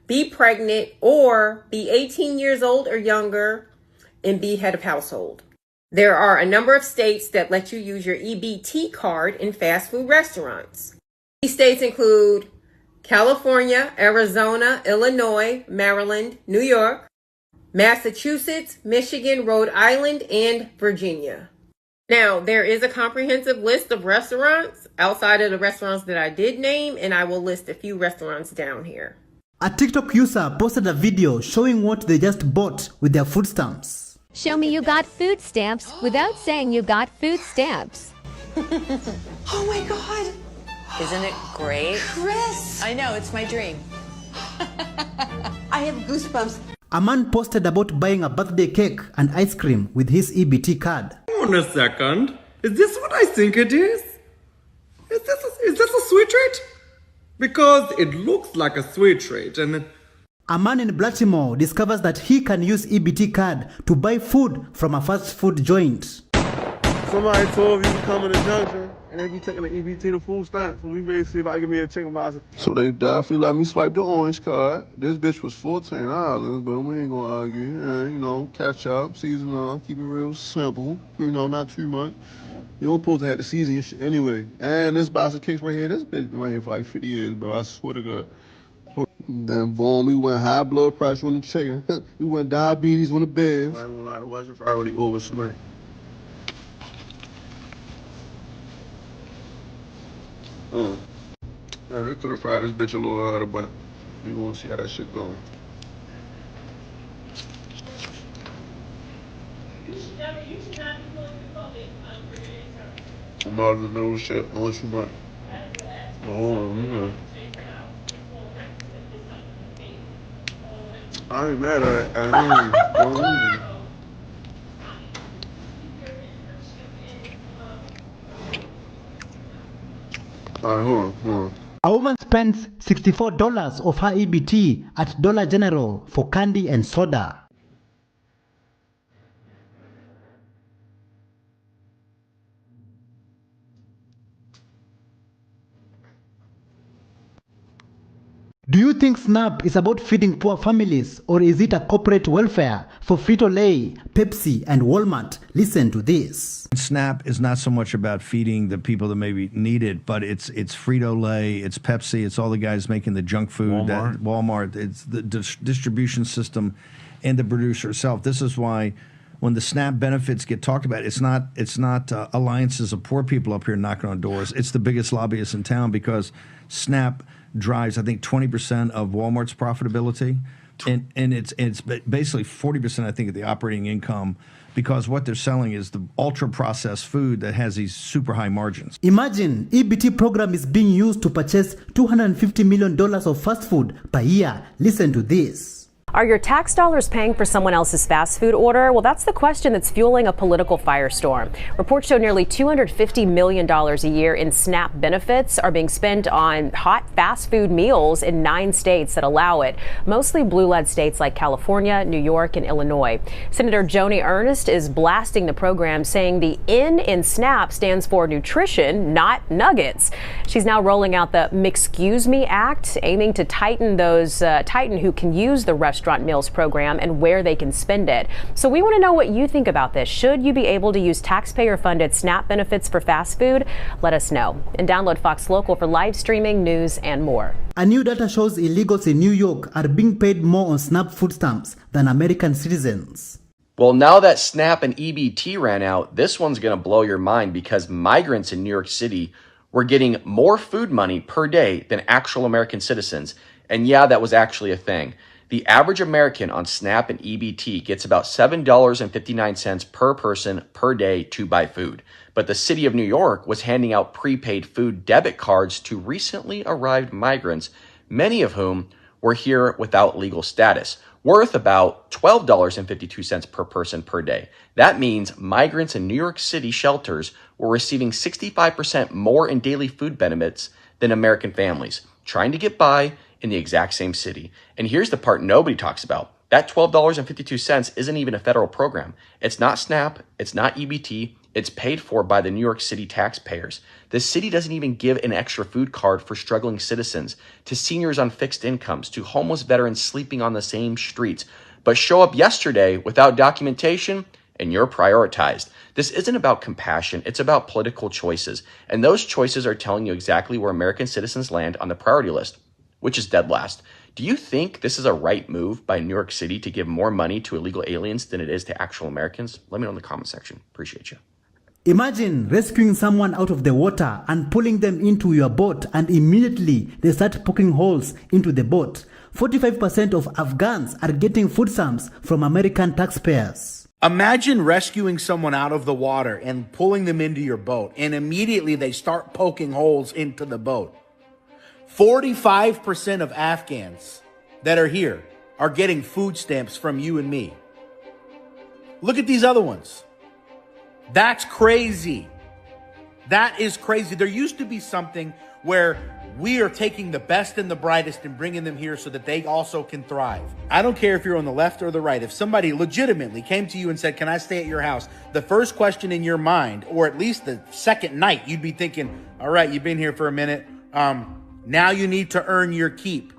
be pregnant, or be 18 years old or younger, and be head of household. There are a number of states that let you use your EBT card in fast food restaurants. These states include California, Arizona, Illinois, Maryland, New York, Massachusetts, Michigan, Rhode Island, and Virginia. Now, there is a comprehensive list of restaurants outside of the restaurants that I did name, and I will list a few restaurants down here. A TikTok user posted a video showing what they just bought with their food stamps. Show me you got food stamps without saying you got food stamps. Oh my God. Isn't it great? Chris! I know, it's my dream. I have goosebumps. A man posted about buying a birthday cake and ice cream with his EBT card. Hold on a second. Is this what I think it is? Is this a sweet treat? Because it looks like a sweet treat, and a man in Baltimore discovers that he can use EBT card to buy food from a fast food joint. Somebody told me to come in the junction and they be taking the EBT to food stamps. So we may see if I give me a chicken box. So they definitely let me swipe the orange card. This bitch was $14, but we ain't gonna argue. You know, catch up, season up, keep it real simple. You know, not too much. You don't supposed to have to season your shit anyway. And this box of cakes right here, this bitch been right here for like 50 years, bro. I swear to God. Then boom, we went high blood pressure on the chicken. We went diabetes on the bed. I ain't gonna lie, it wasn't already oversmoked. Yeah, they could have fried this bitch a little harder, but we gonna see how that shit going. I'm out of the middle shit, unless you want. I ain't mad at it. Hold on. A woman spends $64 of her EBT at Dollar General for candy and soda. Do you think SNAP is about feeding poor families, or is it a corporate welfare for Frito-Lay, Pepsi, and Walmart? Listen to this. SNAP is not so much about feeding the people that maybe need it, but it's Frito-Lay, it's Pepsi, it's all the guys making the junk food. Walmart. It's the distribution system and the producer itself. This is why when the SNAP benefits get talked about, it's not alliances of poor people up here knocking on doors. It's the biggest lobbyists in town, because SNAP drives, I think, 20% of Walmart's profitability, and it's basically 40%, I think, of the operating income, because what they're selling is the ultra processed food that has these super high margins. Imagine EBT program is being used to purchase $250 million of fast food per year. Listen to this. Are your tax dollars paying for someone else's fast food order? Well, that's the question that's fueling a political firestorm. Reports show nearly $250 million a year in SNAP benefits are being spent on hot fast food meals in 9 states that allow it, mostly blue-led states like California, New York, and Illinois. Senator Joni Ernst is blasting the program, saying the N in SNAP stands for nutrition, not nuggets. She's now rolling out the Mixcuse Me Act, aiming to tighten who can use the restaurant meals program and where they can spend it. So we want to know what you think about this. Should you be able to use taxpayer-funded SNAP benefits for fast food? Let us know. And download Fox Local for live streaming, news, and more. A new data shows illegals in New York are being paid more on SNAP food stamps than American citizens. Well, now that SNAP and EBT ran out, this one's going to blow your mind, because migrants in New York City were getting more food money per day than actual American citizens. And yeah, that was actually a thing. The average American on SNAP and EBT gets about $7.59 per person per day to buy food. But the city of New York was handing out prepaid food debit cards to recently arrived migrants, many of whom were here without legal status, worth about $12.52 per person per day. That means migrants in New York City shelters were receiving 65% more in daily food benefits than American families, trying to get by in the exact same city. And here's the part nobody talks about. That $12.52 isn't even a federal program. It's not SNAP, it's not EBT, it's paid for by the New York City taxpayers. The city doesn't even give an extra food card for struggling citizens, to seniors on fixed incomes, to homeless veterans sleeping on the same streets, but show up yesterday without documentation and you're prioritized. This isn't about compassion, it's about political choices. And those choices are telling you exactly where American citizens land on the priority list, which is dead last. Do you think this is a right move by New York City to give more money to illegal aliens than it is to actual Americans? Let me know in the comment section. Appreciate you. Imagine rescuing someone out of the water and pulling them into your boat, and immediately they start poking holes into the boat. 45% of Afghans are getting food stamps from American taxpayers. Imagine rescuing someone out of the water and pulling them into your boat, and immediately they start poking holes into the boat. 45% of Afghans that are here are getting food stamps from you and me. Look at these other ones. That's crazy. That is crazy. There used to be something where we are taking the best and the brightest and bringing them here so that they also can thrive. I don't care if you're on the left or the right. If somebody legitimately came to you and said, can I stay at your house? The first question in your mind, or at least the second night, you'd be thinking, all right, you've been here for a minute. Now you need to earn your keep.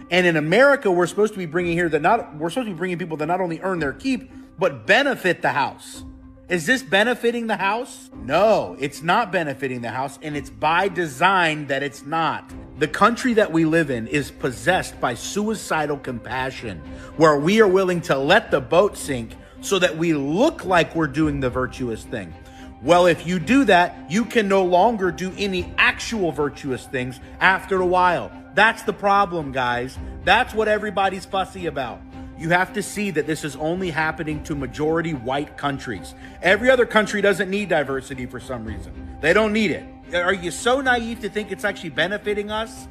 And in America, we're supposed to be bringing people that not only earn their keep, but benefit the house. Is this benefiting the house? No, it's not benefiting the house, and it's by design that it's not. The country that we live in is possessed by suicidal compassion, where we are willing to let the boat sink so that we look like we're doing the virtuous thing. Well, if you do that, you can no longer do any actual virtuous things after a while. That's the problem, guys. That's what everybody's fussy about. You have to see that this is only happening to majority white countries. Every other country doesn't need diversity for some reason. They don't need it. Are you so naive to think it's actually benefiting us?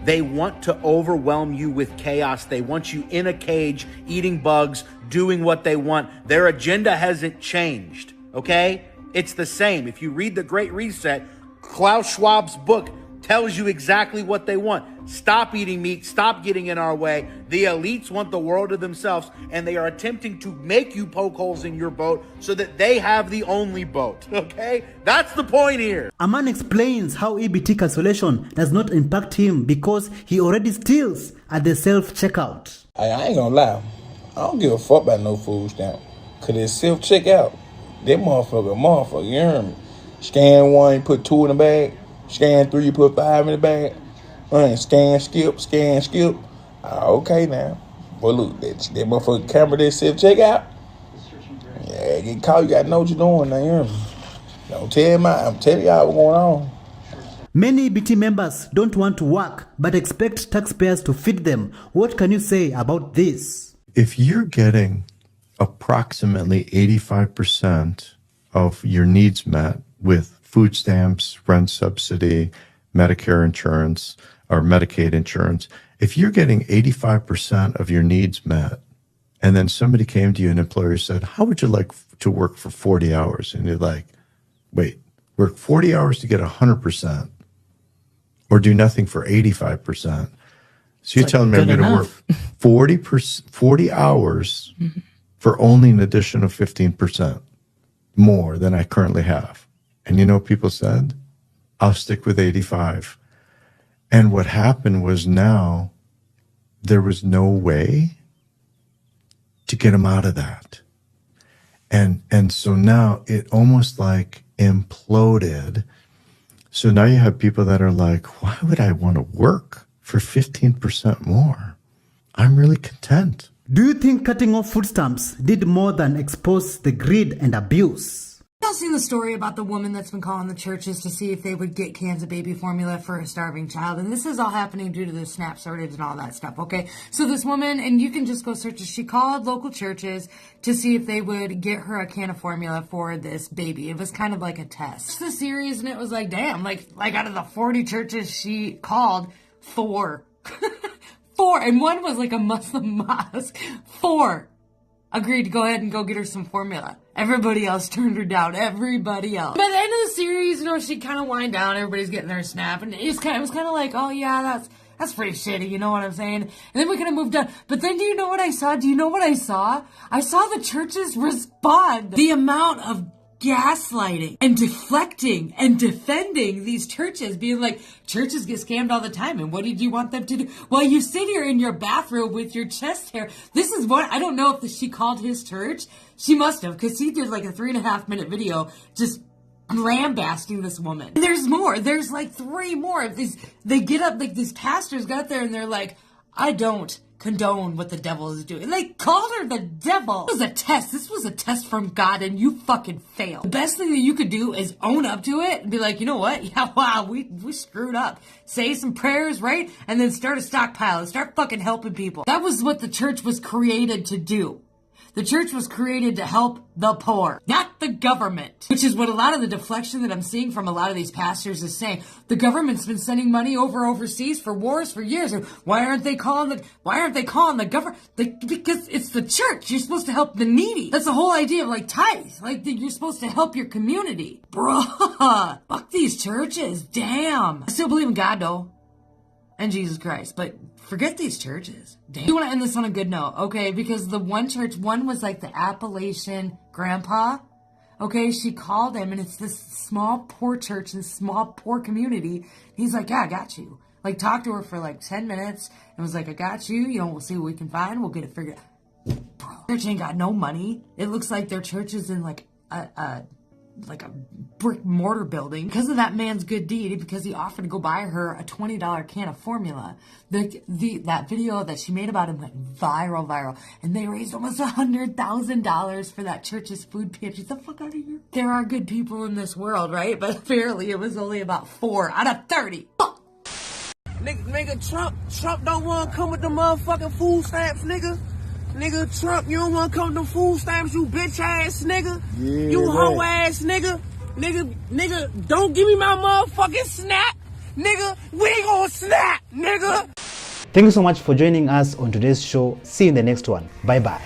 They want to overwhelm you with chaos. They want you in a cage, eating bugs, doing what they want. Their agenda hasn't changed, okay? It's the same. If you read The Great Reset, Klaus Schwab's book tells you exactly what they want. Stop eating meat. Stop getting in our way. The elites want the world to themselves, and they are attempting to make you poke holes in your boat so that they have the only boat, okay? That's the point here. A man explains how EBT cancellation does not impact him because he already steals at the self-checkout. I ain't gonna lie. I don't give a fuck about no food stamp. Cause it's self-checkout. That motherfucker, you hear me? Scan 1, put 2 in the bag. Scan 3, you put 5 in the bag. Scan, skip. Okay now. Well, look, that motherfucker camera that self-checkout. Yeah, get caught, you gotta know what you're doing now, you hear me? Don't tell me, I'm telling y'all what's going on. Many EBT members don't want to work, but expect taxpayers to feed them. What can you say about this? If you're getting approximately 85% of your needs met with food stamps, rent subsidy, Medicare insurance, or Medicaid insurance, if you're getting 85% of your needs met, and then somebody came to you, an employer said, how would you like to work for 40 hours? And you're like, wait, work 40 hours to get 100%, or do nothing for 85%. So you're telling me I'm going to work 40 hours for only an additional 15% more than I currently have. And you know what people said? I'll stick with 85. And what happened was now there was no way to get them out of that. And so now it almost like imploded. So now you have people that are like, why would I want to work for 15% more? I'm really content. Do you think cutting off food stamps did more than expose the greed and abuse? Y'all seen the story about the woman that's been calling the churches to see if they would get cans of baby formula for a starving child? And this is all happening due to the SNAP shortage and all that stuff, okay? So this woman, and you can just go search it, she called local churches to see if they would get her a can of formula for this baby. It was kind of like a test. It's the series, and it was like, damn, like out of the 40 churches she called, 4. 4, and one was like a Muslim mosque. 4 agreed to go ahead and go get her some formula. Everybody else turned her down. Everybody else. By the end of the series, you know, she kind of wind down. Everybody's getting their SNAP, and it was kind of like, oh yeah, that's pretty shitty. You know what I'm saying? And then we kind of moved on. But then, do you know what I saw? I saw the churches respond. The amount of gaslighting and deflecting and defending these churches, being like, churches get scammed all the time, and what did you want them to do? Well, you sit here in your bathrobe with your chest hair. This is what, I don't know if she called his church. She must have, because he did like a 3.5-minute video just lambasting this woman. And there's more. There's like 3 more. They get up, like these pastors got up there and they're like, I don't condone what the devil is doing. They called her the devil. It was a test. This was a test from God, and you fucking failed. The best thing that you could do is own up to it and be like, you know what? Yeah, wow, we screwed up. Say some prayers, right? And then start a stockpile and start fucking helping people. That was what the church was created to do. The church was created to help the poor, not the government. Which is what a lot of the deflection that I'm seeing from a lot of these pastors is saying. The government's been sending money overseas for wars for years. Why aren't they calling the government? Because it's the church. You're supposed to help the needy. That's the whole idea of like tithes. Like you're supposed to help your community. Bruh, fuck these churches. Damn. I still believe in God though. And Jesus Christ, but forget these churches. Damn. You want to end this on a good note, okay? Because the one church, one was like the Appalachian grandpa, okay? She called him, and it's this small, poor church, this small, poor community. He's like, yeah, I got you. Like, talked to her for like 10 minutes, and was like, I got you. You know, we'll see what we can find. We'll get it figured out. Bro, church ain't got no money. It looks like their church is in like a brick mortar building because of that man's good deed, because he offered to go buy her a $20 can of formula. That video that she made about him went viral, and they raised almost $100,000 for that church's food pantry. Get the fuck out of here. There are good people in this world, right? But apparently it was only about 4 out of 30. Fuck. Nigga, Trump don't want to come with the motherfucking food stamps, nigga. Nigga, Trump, you don't want to come with the food stamps, you bitch ass nigga. Yeah, you hoe ass nigga. Nigga, don't give me my motherfucking snap. Nigga, we ain't gonna snap, nigga. Thank you so much for joining us on today's show. See you in the next one. Bye bye.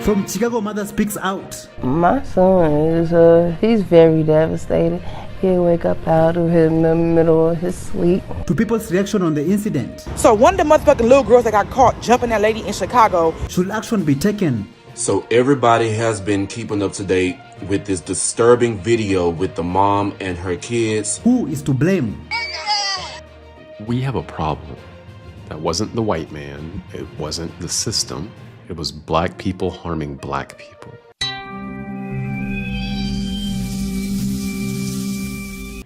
From Chicago, Mother Speaks Out. My son is, he's very devastated. He'll wake up out of in the middle of his sleep. To people's reaction on the incident. So one of the motherfucking little girls that got caught jumping that lady in Chicago. Should action be taken? So everybody has been keeping up to date with this disturbing video with the mom and her kids. Who is to blame? We have a problem. That wasn't the white man. It wasn't the system. It was black people harming black people.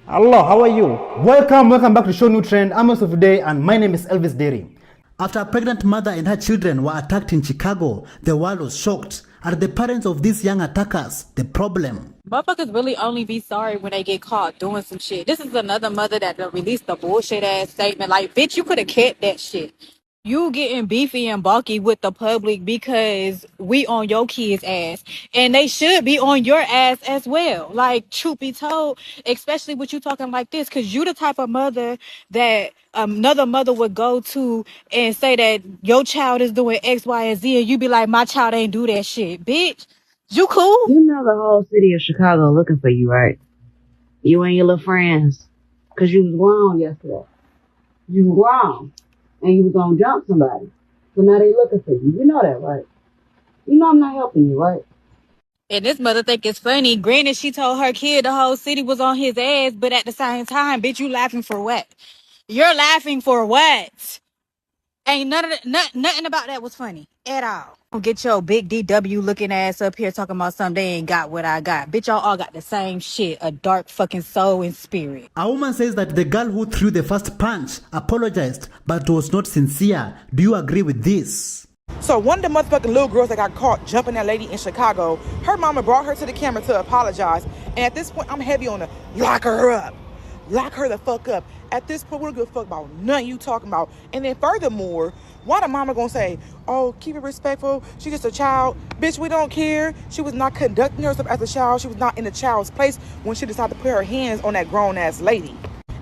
Hello, how are you? Welcome back to Show New Trend. I'm host of today, and my name is Elvis Derry. After a pregnant mother and her children were attacked in Chicago, the world was shocked. Are the parents of these young attackers the problem? Motherfuckers really only be sorry when they get caught doing some shit. This is another mother that released a bullshit ass statement like, bitch, you could have kept that shit. You getting beefy and bulky with the public because we on your kids' ass. And they should be on your ass as well. Like, truth be told, especially with you talking like this, because you the type of mother that another mother would go to and say that your child is doing X, Y, and Z, and you be like, my child ain't do that shit. Bitch, you cool? You know the whole city of Chicago looking for you, right? You and your little friends. Because you was grown yesterday. You was grown. And you was gonna jump somebody. So now they looking for you. You know that, right? You know I'm not helping you, right? And this mother think it's funny. Granted, she told her kid the whole city was on his ass, but at the same time, bitch, you laughing for what? You're laughing for what? Ain't nothing about that was funny at all. Don't get your big DW looking ass up here talking about something they ain't got what I got. Bitch, y'all all got the same shit, a dark fucking soul and spirit. A woman says that the girl who threw the first punch apologized but was not sincere. Do you agree with this? So one of the motherfucking little girls that got caught jumping that lady in Chicago, her mama brought her to the camera to apologize. And at this point, I'm heavy on the lock her up. Lock her the fuck up. At this point, we don't give a fuck about nothing you talking about. And then furthermore, why the mama gonna say, oh, keep it respectful, she's just a child? Bitch, we don't care. She was not conducting herself as a child. She was not in the child's place when she decided to put her hands on that grown-ass lady.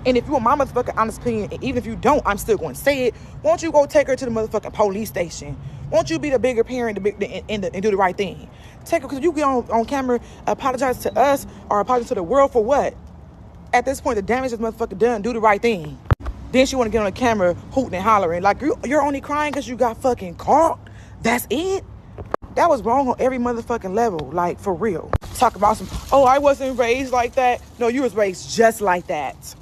And if you want my motherfucking honest opinion, and even if you don't, I'm still going to say it, won't you go take her to the motherfucking police station? Won't you be the bigger parent and do the right thing? Take her, because you get on camera, apologize to us or apologize to the world for what? At this point, the damage is motherfucking done. Do the right thing. Then she want to get on the camera hooting and hollering. Like, you're only crying because you got fucking caught? That's it? That was wrong on every motherfucking level. Like, for real. Talk about some, oh, I wasn't raised like that. No, you was raised just like that.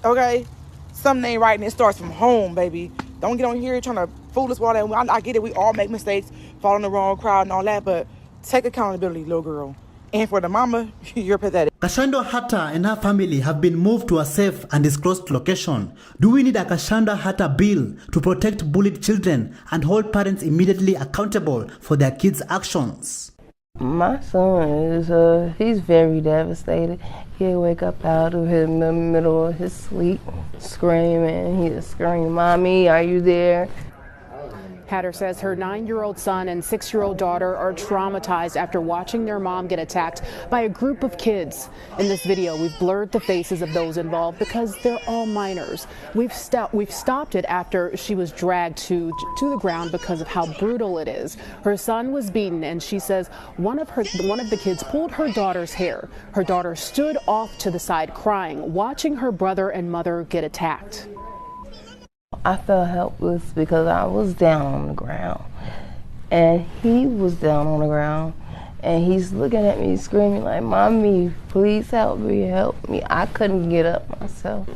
Okay? Something ain't right and it starts from home, baby. Don't get on here trying to fool us with all that. I get it. We all make mistakes, fall in the wrong crowd and all that, but take accountability, little girl. And for the mama, you're pathetic. Kashando Hatta and her family have been moved to a safe and disclosed location. Do we need a Kashando Hatta bill to protect bullied children and hold parents immediately accountable for their kids' actions? My son is, he's very devastated. He'll wake up out of his middle of his sleep, screaming. He'll scream, "Mommy, are you there?" Hatter says her 9-year-old son and 6-year-old daughter are traumatized after watching their mom get attacked by a group of kids. In this video, we've blurred the faces of those involved because they're all minors. We've stopped it after she was dragged to the ground because of how brutal it is. Her son was beaten, and she says one of the kids pulled her daughter's hair. Her daughter stood off to the side crying, watching her brother and mother get attacked. I felt helpless because I was down on the ground and he was down on the ground and he's looking at me screaming like, "Mommy, please help me, help me." I couldn't get up myself.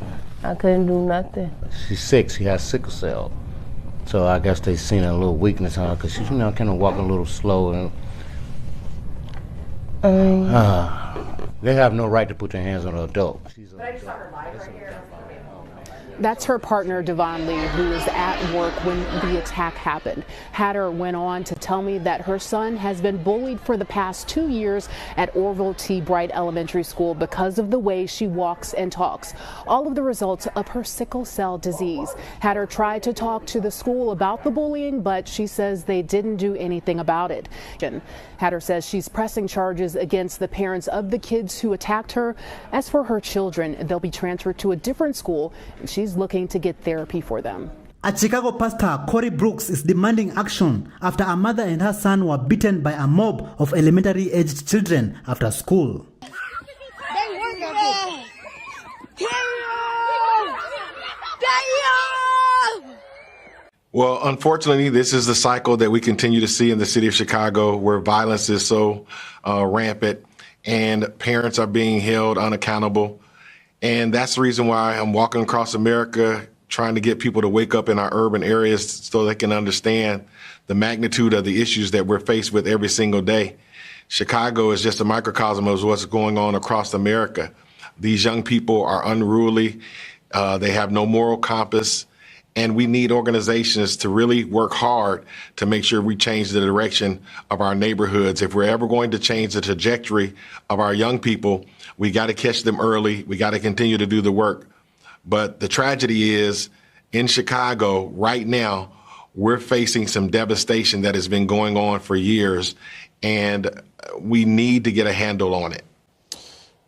I couldn't do nothing. She's 6, she has sickle cell. So I guess they seen a little weakness on her because she's, kind of walking a little slow. And they have no right to put their hands on an adult. That's her partner, Devon Lee, who was at work when the attack happened. Hatter went on to tell me that her son has been bullied for the past 2 years at Orville T. Bright Elementary School because of the way she walks and talks, all of the results of her sickle cell disease. Hatter tried to talk to the school about the bullying, but she says they didn't do anything about it. Hatter says she's pressing charges against the parents of the kids who attacked her. As for her children, they'll be transferred to a different school, and she's looking to get therapy for them. A Chicago pastor, Corey Brooks, is demanding action after a mother and her son were beaten by a mob of elementary-aged children after school. Well, unfortunately, this is the cycle that we continue to see in the city of Chicago, where violence is so rampant and parents are being held unaccountable. And that's the reason why I'm walking across America, trying to get people to wake up in our urban areas so they can understand the magnitude of the issues that we're faced with every single day. Chicago is just a microcosm of what's going on across America. These young people are unruly. They have no moral compass. And we need organizations to really work hard to make sure we change the direction of our neighborhoods. If we're ever going to change the trajectory of our young people, we got to catch them early. We got to continue to do the work. But the tragedy is, in Chicago right now, we're facing some devastation that has been going on for years, and we need to get a handle on it.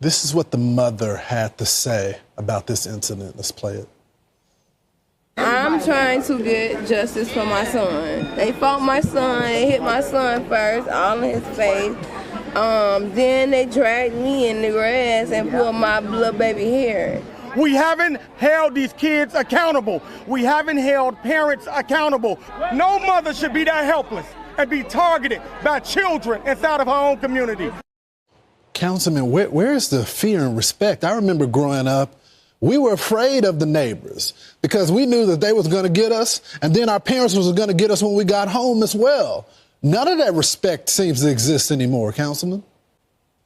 This is what the mother had to say about this incident. Let's play it. I'm trying to get justice for my son. They fought my son, they hit my son first, all in his face. Then they dragged me in the grass and pulled my little baby hair. We haven't held these kids accountable. We haven't held parents accountable. No mother should be that helpless and be targeted by children inside of her own community. Councilman, where is the fear and respect? I remember growing up, we were afraid of the neighbors because we knew that they was going to get us, and then our parents was going to get us when we got home as well. None of that respect seems to exist anymore, Councilman.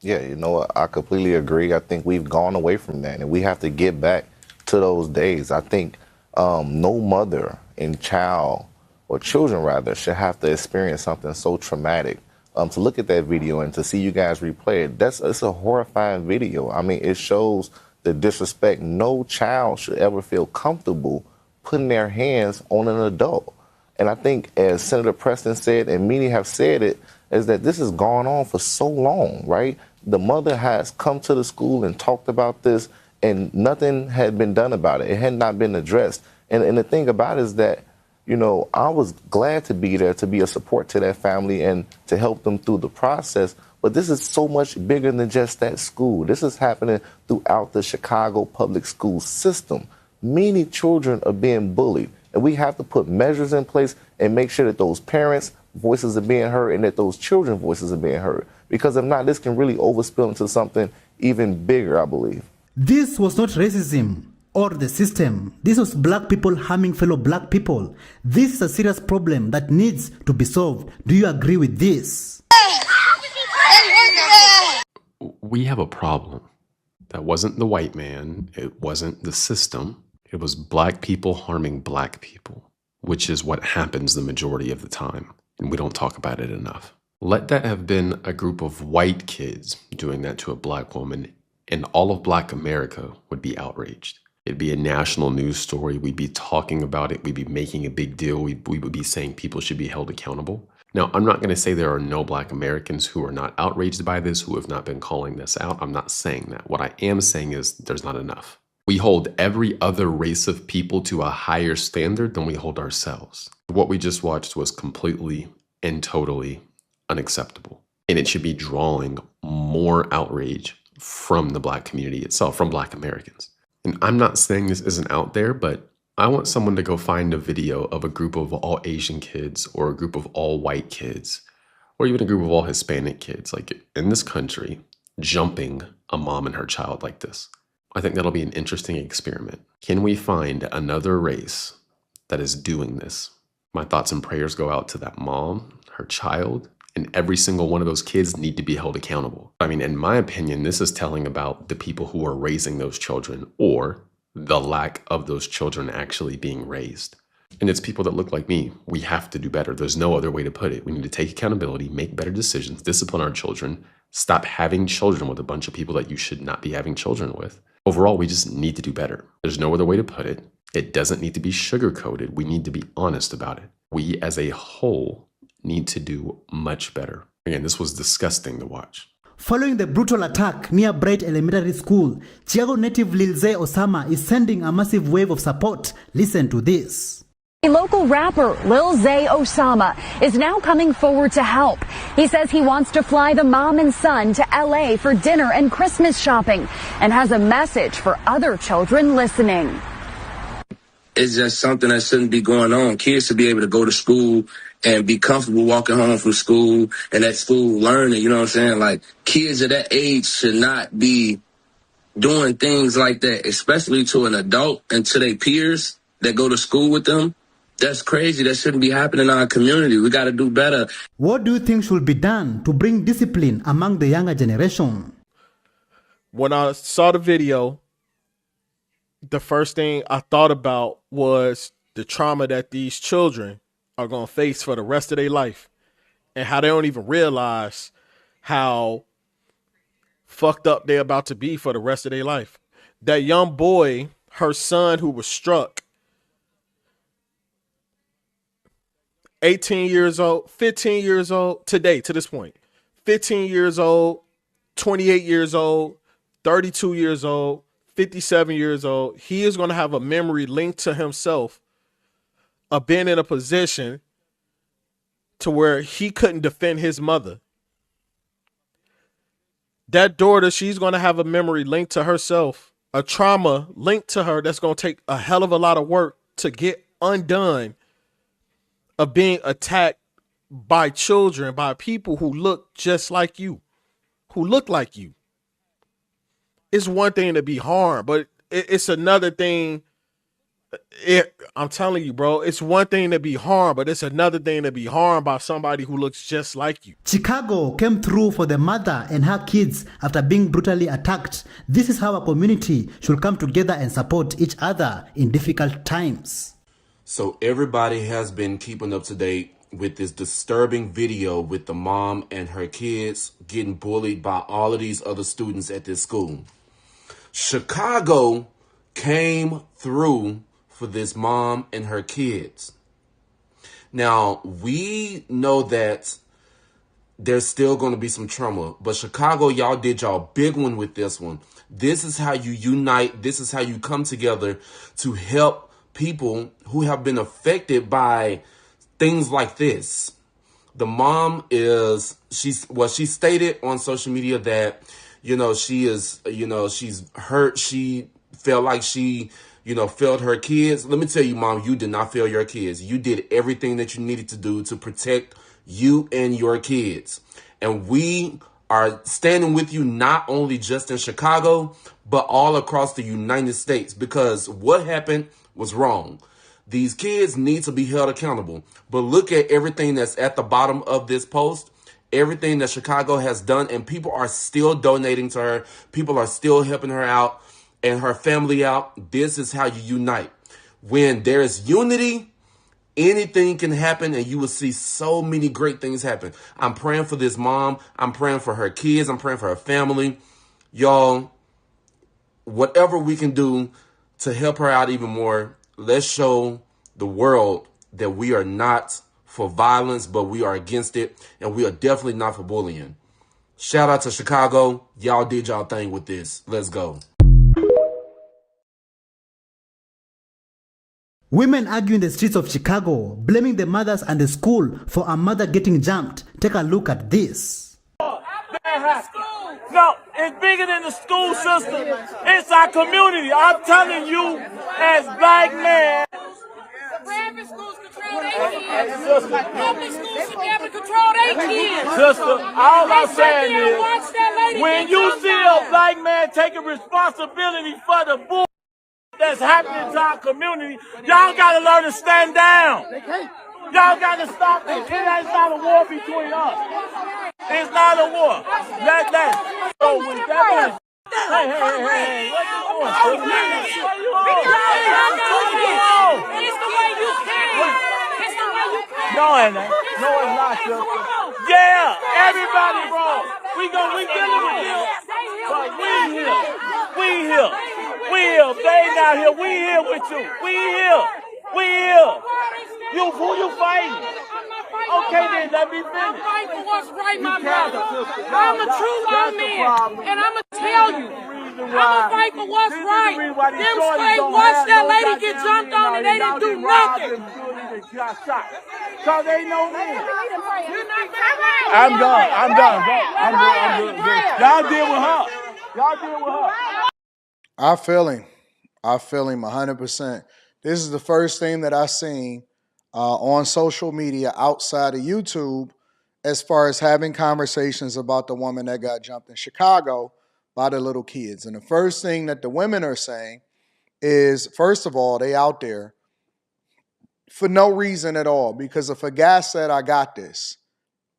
Yeah, you know what? I completely agree. I think we've gone away from that, and we have to get back to those days. I think no mother and child, or children rather, should have to experience something so traumatic. To look at that video and to see you guys replay it, it's a horrifying video. I mean, it shows the disrespect. No child should ever feel comfortable putting their hands on an adult. And I think, as Senator Preston said, and many have said it, is that this has gone on for so long, right? The mother has come to the school and talked about this, and nothing had been done about it. It had not been addressed. And the thing about it is that, you know, I was glad to be there to be a support to that family and to help them through the process. But this is so much bigger than just that school. This is happening throughout the Chicago public school system. Many children are being bullied, and we have to put measures in place and make sure that those parents' voices are being heard and that those children's voices are being heard. Because if not, this can really overspill into something even bigger, I believe. This was not racism. or the system. This was black people harming fellow black people. This is a serious problem that needs to be solved. Do you agree with this? We have a problem. That wasn't the white man. It wasn't the system. It was black people harming black people, which is what happens the majority of the time. And we don't talk about it enough. Let that have been a group of white kids doing that to a black woman, and all of black America would be outraged. It'd be a national news story. We'd be talking about it. We'd be making a big deal. We would be saying people should be held accountable. Now, I'm not going to say there are no black Americans who are not outraged by this, who have not been calling this out. I'm not saying that. What I am saying is there's not enough. We hold every other race of people to a higher standard than we hold ourselves. What we just watched was completely and totally unacceptable. And it should be drawing more outrage from the black community itself, from black Americans. And I'm not saying this isn't out there, but I want someone to go find a video of a group of all Asian kids or a group of all white kids or even a group of all Hispanic kids, like in this country, jumping a mom and her child like this. I think that'll be an interesting experiment. Can we find another race that is doing this? My thoughts and prayers go out to that mom, her child, and every single one of those kids need to be held accountable. I mean, in my opinion, this is telling about the people who are raising those children or the lack of those children actually being raised. And it's people that look like me. We have to do better. There's no other way to put it. We need to take accountability, make better decisions, discipline our children, stop having children with a bunch of people that you should not be having children with. Overall, we just need to do better. There's no other way to put it. It doesn't need to be sugar-coated. We need to be honest about it. We as a whole need to do much better. Again, this was disgusting to watch. Following the brutal attack near Bright Elementary School, Chicago native Lilze Osama is sending a massive wave of support. Listen to this. A local rapper, Lil Zay Osama, is now coming forward to help. He says he wants to fly the mom and son to LA for dinner and Christmas shopping and has a message for other children listening. It's just something that shouldn't be going on. Kids should be able to go to school and be comfortable walking home from school and at school learning, you know what I'm saying? Like, kids at that age should not be doing things like that, especially to an adult and to their peers that go to school with them. That's crazy. That shouldn't be happening in our community. We got to do better. What do you think should be done to bring discipline among the younger generation? When I saw the video, the first thing I thought about was the trauma that these children are going to face for the rest of their life and how they don't even realize how fucked up they're about to be for the rest of their life. That young boy, her son who was struck, 18 years old, 15 years old today, to this point, 15 years old, 28 years old, 32 years old, 57 years old, he is going to have a memory linked to himself of being in a position to where he couldn't defend his mother. That daughter, she's going to have a memory linked to herself, a trauma linked to her that's going to take a hell of a lot of work to get undone, of being attacked by children, by people who look just like you, who look like you. It's one thing to be harmed, but it's another thing. I'm telling you, bro, it's one thing to be harmed, but it's another thing to be harmed by somebody who looks just like you. Chicago came through for the mother and her kids after being brutally attacked. This is how a community should come together and support each other in difficult times. So everybody has been keeping up to date with this disturbing video with the mom and her kids getting bullied by all of these other students at this school. Chicago came through for this mom and her kids. Now, we know that there's still going to be some trauma, but Chicago, y'all did y'all big one with this one. This is how you unite. This is how you come together to help people who have been affected by things like this. The mom she stated on social media that, she's hurt. She felt like she, failed her kids. Let me tell you, mom, you did not fail your kids. You did everything that you needed to do to protect you and your kids. And we are standing with you, not only just in Chicago, but all across the United States, because what happened was wrong. These kids need to be held accountable. But look at everything that's at the bottom of this post, everything that Chicago has done, and people are still donating to her. People are still helping her out and her family out. This is how you unite. When there is unity, anything can happen, and you will see so many great things happen. I'm praying for this mom. I'm praying for her kids. I'm praying for her family. Y'all, whatever we can do to help her out even more, let's show the world that we are not for violence, but we are against it, and we are definitely not for bullying. Shout out to Chicago. Y'all did y'all thing with this. Let's go. Women argue in the streets of Chicago, blaming the mothers and the school for a mother getting jumped. Take a look at this. No, it's bigger than the school system. It's our community. I'm telling you, as black men. Private schools control their kids. Public schools should be able to control their kids. Sister, all I'm saying is, when you see a black man taking responsibility for the bull that's happening to our community, y'all gotta learn to stand down. Y'all gotta stop it. It ain't not a war between us. It's not a war. So with that, hey, what you doing? It's the way you can. It's the way you can. No, it ain't. No, it's not, sister. Yeah, everybody wrong. We dealing with this, but we here. They not here. We here with you. We here. Who you fighting? Okay, then let me finish. I'm fighting for what's right, my brother. I'm a true love man, and I'm going to tell you. I'm going to fight for what's right. Them straight watched that lady get jumped on and they didn't do nothing. Cause they know me. I'm done. Y'all deal with her. I feel him 100%. This is the first thing that I seen on social media outside of YouTube as far as having conversations about the woman that got jumped in Chicago by the little kids. And the first thing that the women are saying is, first of all, they out there for no reason at all. Because if a guy said, I got this,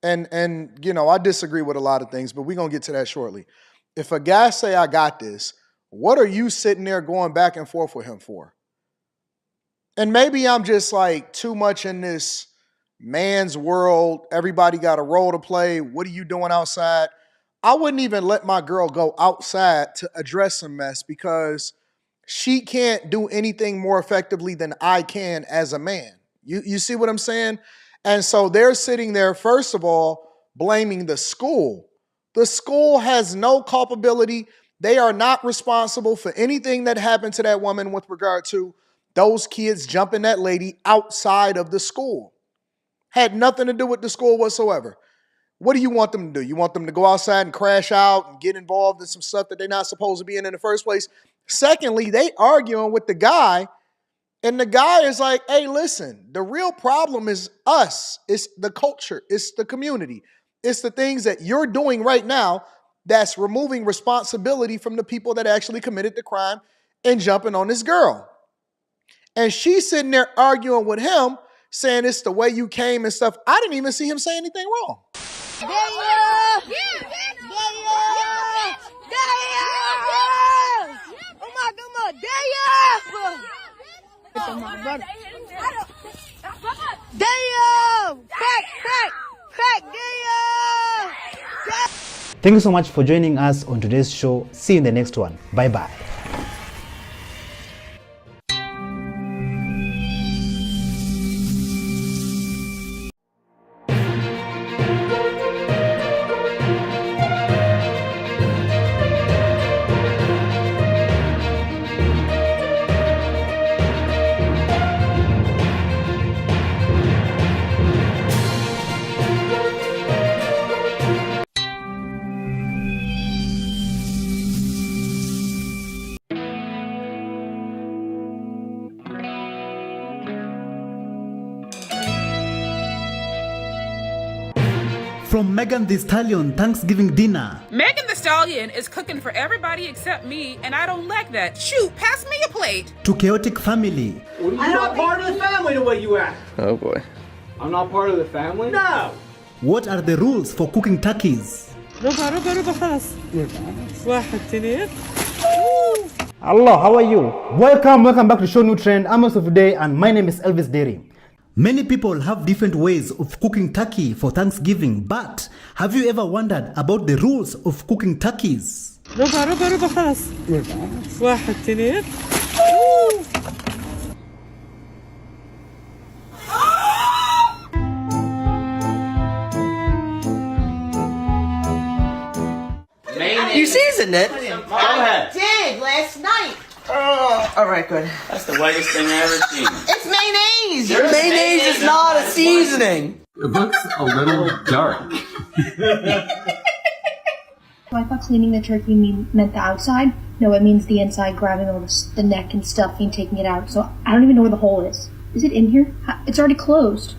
and you know, I disagree with a lot of things, but we're going to get to that shortly. If a guy say, I got this, what are you sitting there going back and forth with him for? And maybe I'm just like too much in this man's world. Everybody got a role to play. What are you doing outside? I wouldn't even let my girl go outside to address some mess because she can't do anything more effectively than I can as a man. You see what I'm saying? And so they're sitting there, first of all, blaming the school. The school has no culpability. They are not responsible for anything that happened to that woman with regard to those kids jumping that lady outside of the school. Had nothing to do with the school whatsoever. What do you want them to do? You want them to go outside and crash out and get involved in some stuff that they're not supposed to be in the first place? Secondly, they arguing with the guy, and the guy is like, hey, listen, the real problem is us. It's the culture. It's the community. It's the things that you're doing right now that's removing responsibility from the people that actually committed the crime and jumping on this girl. And she's sitting there arguing with him, saying it's the way you came and stuff. I didn't even see him say anything wrong. Thank you so much for joining us on today's show. See you in the next one. Bye-bye. From Megan Thee Stallion Thanksgiving dinner. Megan Thee Stallion is cooking for everybody except me, and I don't like that. Shoot, pass me a plate. To chaotic family. I'm not part of the family the way you act. Oh boy. I'm not part of the family? No. What are the rules for cooking turkeys? Allah, how are you? Welcome back to Show New Trend. I'm Yusuf today, and my name is Elvis Dairy. Many people have different ways of cooking turkey for Thanksgiving, but have you ever wondered about the rules of cooking turkeys? You seasoned it? Go ahead. I did last night. All right, good. That's the whitest thing I've ever seen. It's mayonnaise. Mayonnaise is not a seasoning. It looks a little dark. I thought cleaning the turkey meant the outside. No, it means the inside, grabbing all the neck and stuffing, taking it out. So I don't even know where the hole is. Is it in here? It's already closed.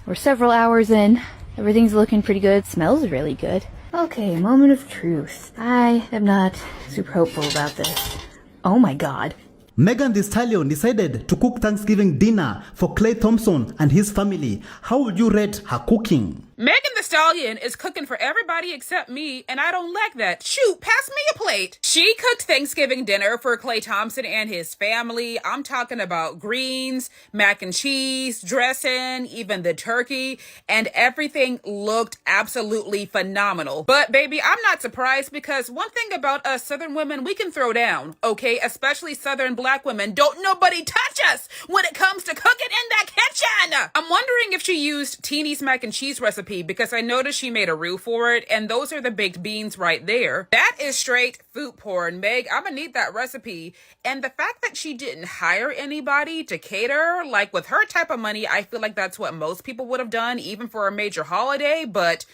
We're several hours in. Everything's looking pretty good. Smells really good. Okay, moment of truth. I am not super hopeful about this. Oh my god. Megan Thee Stallion decided to cook Thanksgiving dinner for Clay Thompson and his family. How would you rate her cooking? Megan Thee Stallion is cooking for everybody except me, and I don't like that. Shoot, pass me a plate. She cooked Thanksgiving dinner for Clay Thompson and his family. I'm talking about greens, mac and cheese, dressing, even the turkey, and everything looked absolutely phenomenal. But baby, I'm not surprised because one thing about us Southern women, we can throw down, okay? Especially Southern Black women. Don't nobody touch us when it comes to cooking in that kitchen. I'm wondering if she used Teeny's mac and cheese recipe because I noticed she made a roux for it, and those are the baked beans right there. That is straight food porn, Meg. I'm gonna need that recipe. And the fact that she didn't hire anybody to cater, like with her type of money, I feel like that's what most people would have done, even for a major holiday, but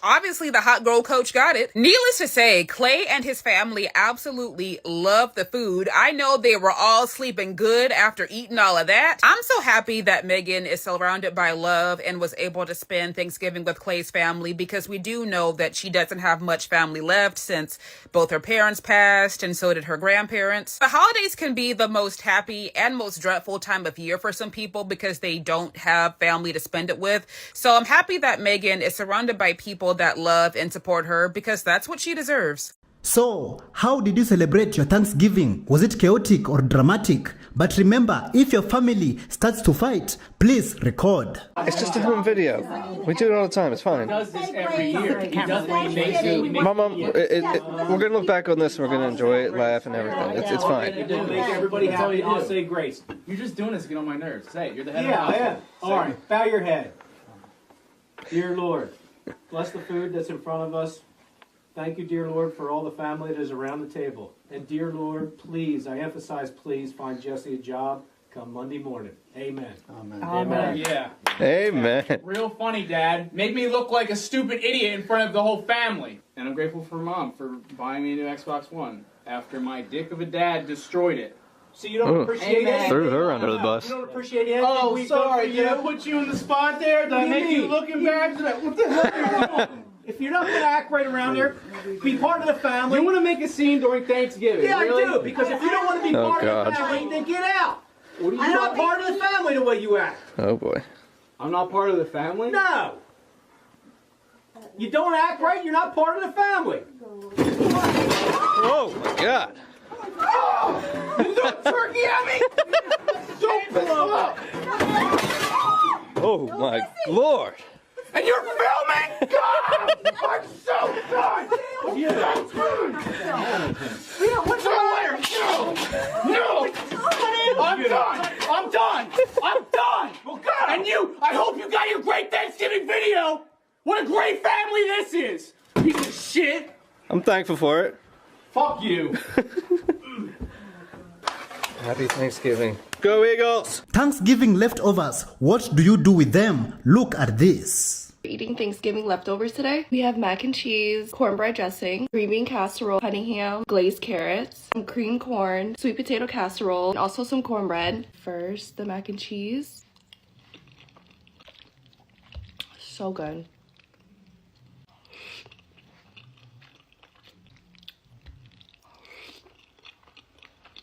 obviously the hot girl coach got it. Needless to say, Clay and his family absolutely loved the food. I know they were all sleeping good after eating all of that. I'm so happy that Megan is surrounded by love and was able to spend Thanksgiving with Clay's family, because we do know that she doesn't have much family left since both her parents passed and so did her grandparents. The holidays can be the most happy and most dreadful time of year for some people because they don't have family to spend it with. So I'm happy that Megan is surrounded by people that love and support her, because that's what she deserves. So, how did you celebrate your Thanksgiving? Was it chaotic or dramatic? But remember, if your family starts to fight, please record. It's just a home video. We do it all the time. It's fine. He does this every year. He does it. Mom, we're gonna look back on this and we're gonna enjoy it, laugh, and everything. It's fine. Make everybody happy. I'll say grace. You're just doing this to get on my nerves. Say, you're the head of the house. Yeah, all right. Bow your head. Dear Lord, bless the food that's in front of us. Thank you, dear Lord, for all the family that is around the table. And dear Lord, please, I emphasize please, find Jesse a job come Monday morning. Amen. Amen. Amen. Yeah. Amen. Real funny, Dad. Made me look like a stupid idiot in front of the whole family. And I'm grateful for Mom for buying me a new Xbox One after my dick of a dad destroyed it. So you don't appreciate it? Threw her under the bus. You don't appreciate it? Oh, sorry. Did I put you in the spot there? Did I make you look embarrassed? What the hell are you doing? If you're not going to act right around there, be part of the family. You want to make a scene during Thanksgiving? Yeah, really? I do. Because if you don't want to be part of the family, then get out. I'm not part of the family the way you act. Oh, boy. I'm not part of the family? No. You don't act right, you're not part of the family. Oh, my God. Oh! You threw a turkey at me? Don't blow up. Oh, my Lord. And you're filming? God! I'm so done! What's the matter? No! I'm done! I'm done! I'm done! Well, God! And you, I hope you got your great Thanksgiving video! What a great family this is! Piece of shit! I'm thankful for it. Fuck you! Happy Thanksgiving. Go Eagles! Thanksgiving leftovers. What do you do with them? Look at this. Eating Thanksgiving leftovers today. We have mac and cheese, cornbread dressing, green bean casserole, honey ham, glazed carrots, some cream corn, sweet potato casserole, and also some cornbread. First, the mac and cheese. So good.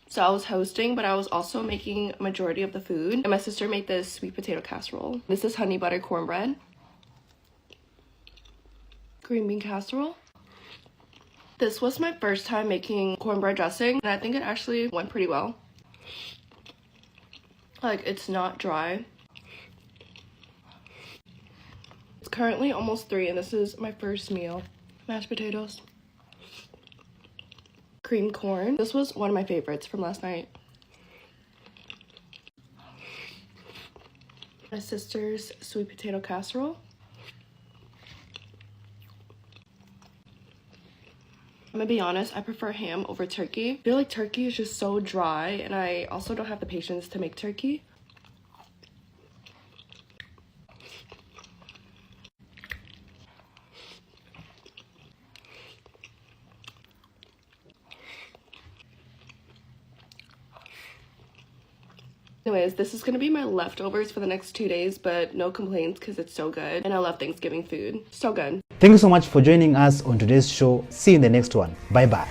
So I was hosting, but I was also making a majority of the food. And my sister made this sweet potato casserole. This is honey butter cornbread. Green bean casserole. This was my first time making cornbread dressing, and I think it actually went pretty well. Like, it's not dry. It's currently almost 3, and this is my first meal. Mashed potatoes. Creamed corn. This was one of my favorites from last night. My sister's sweet potato casserole. I'm gonna be honest, I prefer ham over turkey. I feel like turkey is just so dry, and I also don't have the patience to make turkey. Anyways, this is gonna be my leftovers for the next 2 days, but no complaints because it's so good. And I love Thanksgiving food. So good. Thank you so much for joining us on today's show. See you in the next one. Bye bye.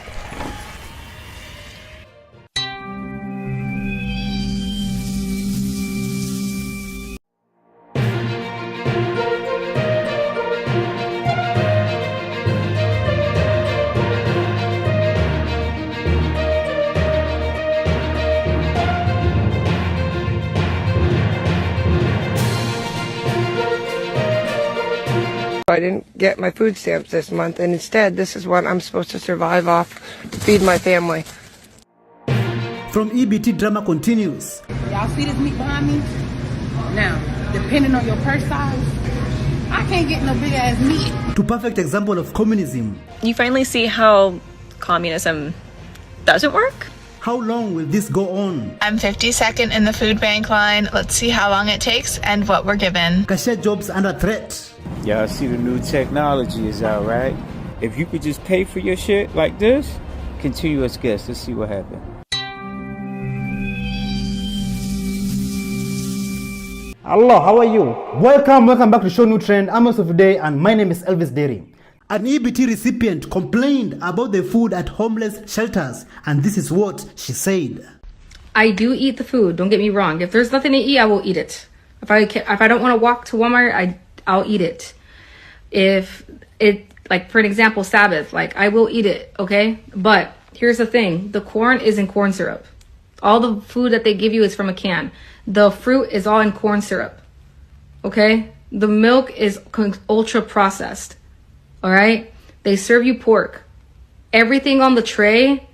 I didn't get my food stamps this month, and instead this is what I'm supposed to survive off to feed my family. From EBT, drama continues. Y'all see this meat behind me? Now, depending on your purse size, I can't get no big ass meat. To perfect example of communism. You finally see how communism doesn't work. How long will this go on? I'm 52nd in the food bank line. Let's see how long it takes and what we're given. Cashier jobs under threat. Y'all see the new technology is out, right? If you could just pay for your shit like this, continuous guess. Let's see what happens. Hello, how are you? Welcome back to Show New Trend. I'm host of today, and my name is Elvis Derry. An EBT recipient complained about the food at homeless shelters, and this is what she said. I do eat the food, don't get me wrong. If there's nothing to eat, I will eat it. If I don't want to walk to Walmart, I'll eat it. If it, like for an example, Sabbath, like I will eat it, okay? But here's the thing, the corn is in corn syrup. All the food that they give you is from a can. The fruit is all in corn syrup, okay? The milk is ultra processed, all right? They serve you pork. Everything on the tray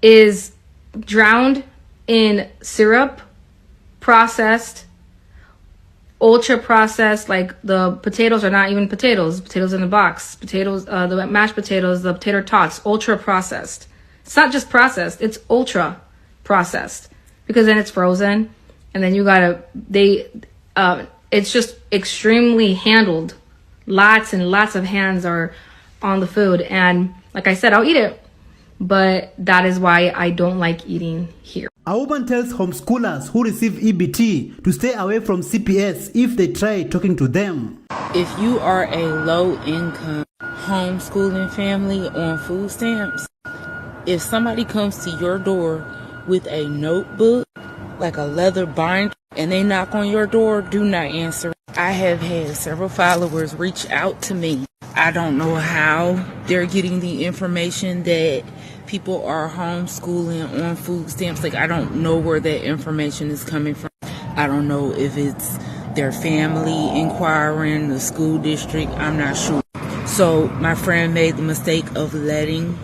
is drowned in syrup, processed, ultra processed. Like the potatoes are not even potatoes. Potatoes in the box. Potatoes, the mashed potatoes, the potato tots, ultra processed. It's not just processed, it's ultra processed because then it's frozen and then you gotta, it's just extremely handled. Lots and lots of hands are on the food. And like I said, I'll eat it, but that is why I don't like eating here. A woman tells homeschoolers who receive EBT to stay away from CPS if they try talking to them. If you are a low-income homeschooling family on food stamps, if somebody comes to your door with a notebook, like a leather binder, and they knock on your door, do not answer. I have had several followers reach out to me. I don't know how they're getting the information that people are homeschooling on food stamps. Like, I don't know where that information is coming from. I don't know if it's their family inquiring, the school district, I'm not sure. So my friend made the mistake of letting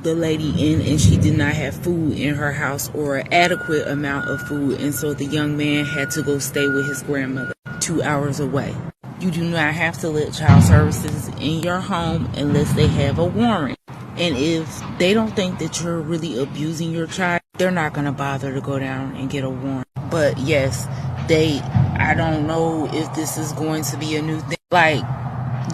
the lady in, and she did not have food in her house or an adequate amount of food, and so the young man had to go stay with his grandmother 2 hours away. You do not have to let child services in your home unless they have a warrant. And if they don't think that you're really abusing your child, they're not going to bother to go down and get a warrant. But yes, I don't know if this is going to be a new thing. Like,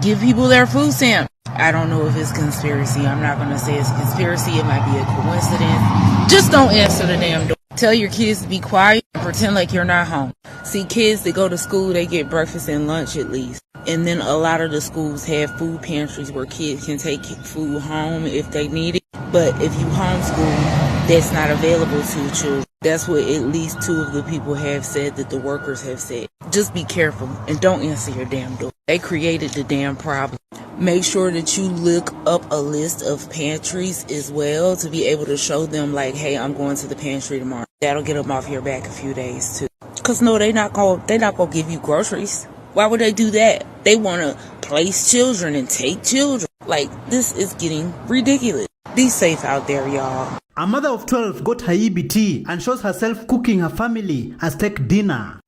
give people their food stamp. I don't know if it's conspiracy. I'm not going to say it's conspiracy. It might be a coincidence. Just don't answer the damn door. Tell your kids to be quiet and pretend like you're not home. See, kids that go to school, they get breakfast and lunch at least. And then a lot of the schools have food pantries where kids can take food home if they need it. But if you homeschool, that's not available to children. That's what at least 2 of the people have said, that the workers have said. Just be careful and don't answer your damn door. They created the damn problem. Make sure that you look up a list of pantries as well to be able to show them, like, hey, I'm going to the pantry tomorrow. That'll get them off your back a few days too. Cause no, they're not gonna give you groceries. Why would they do that? They want to place children and take children. Like, this is getting ridiculous. Be safe out there, y'all. A mother of 12 got her EBT and shows herself cooking her family a steak dinner.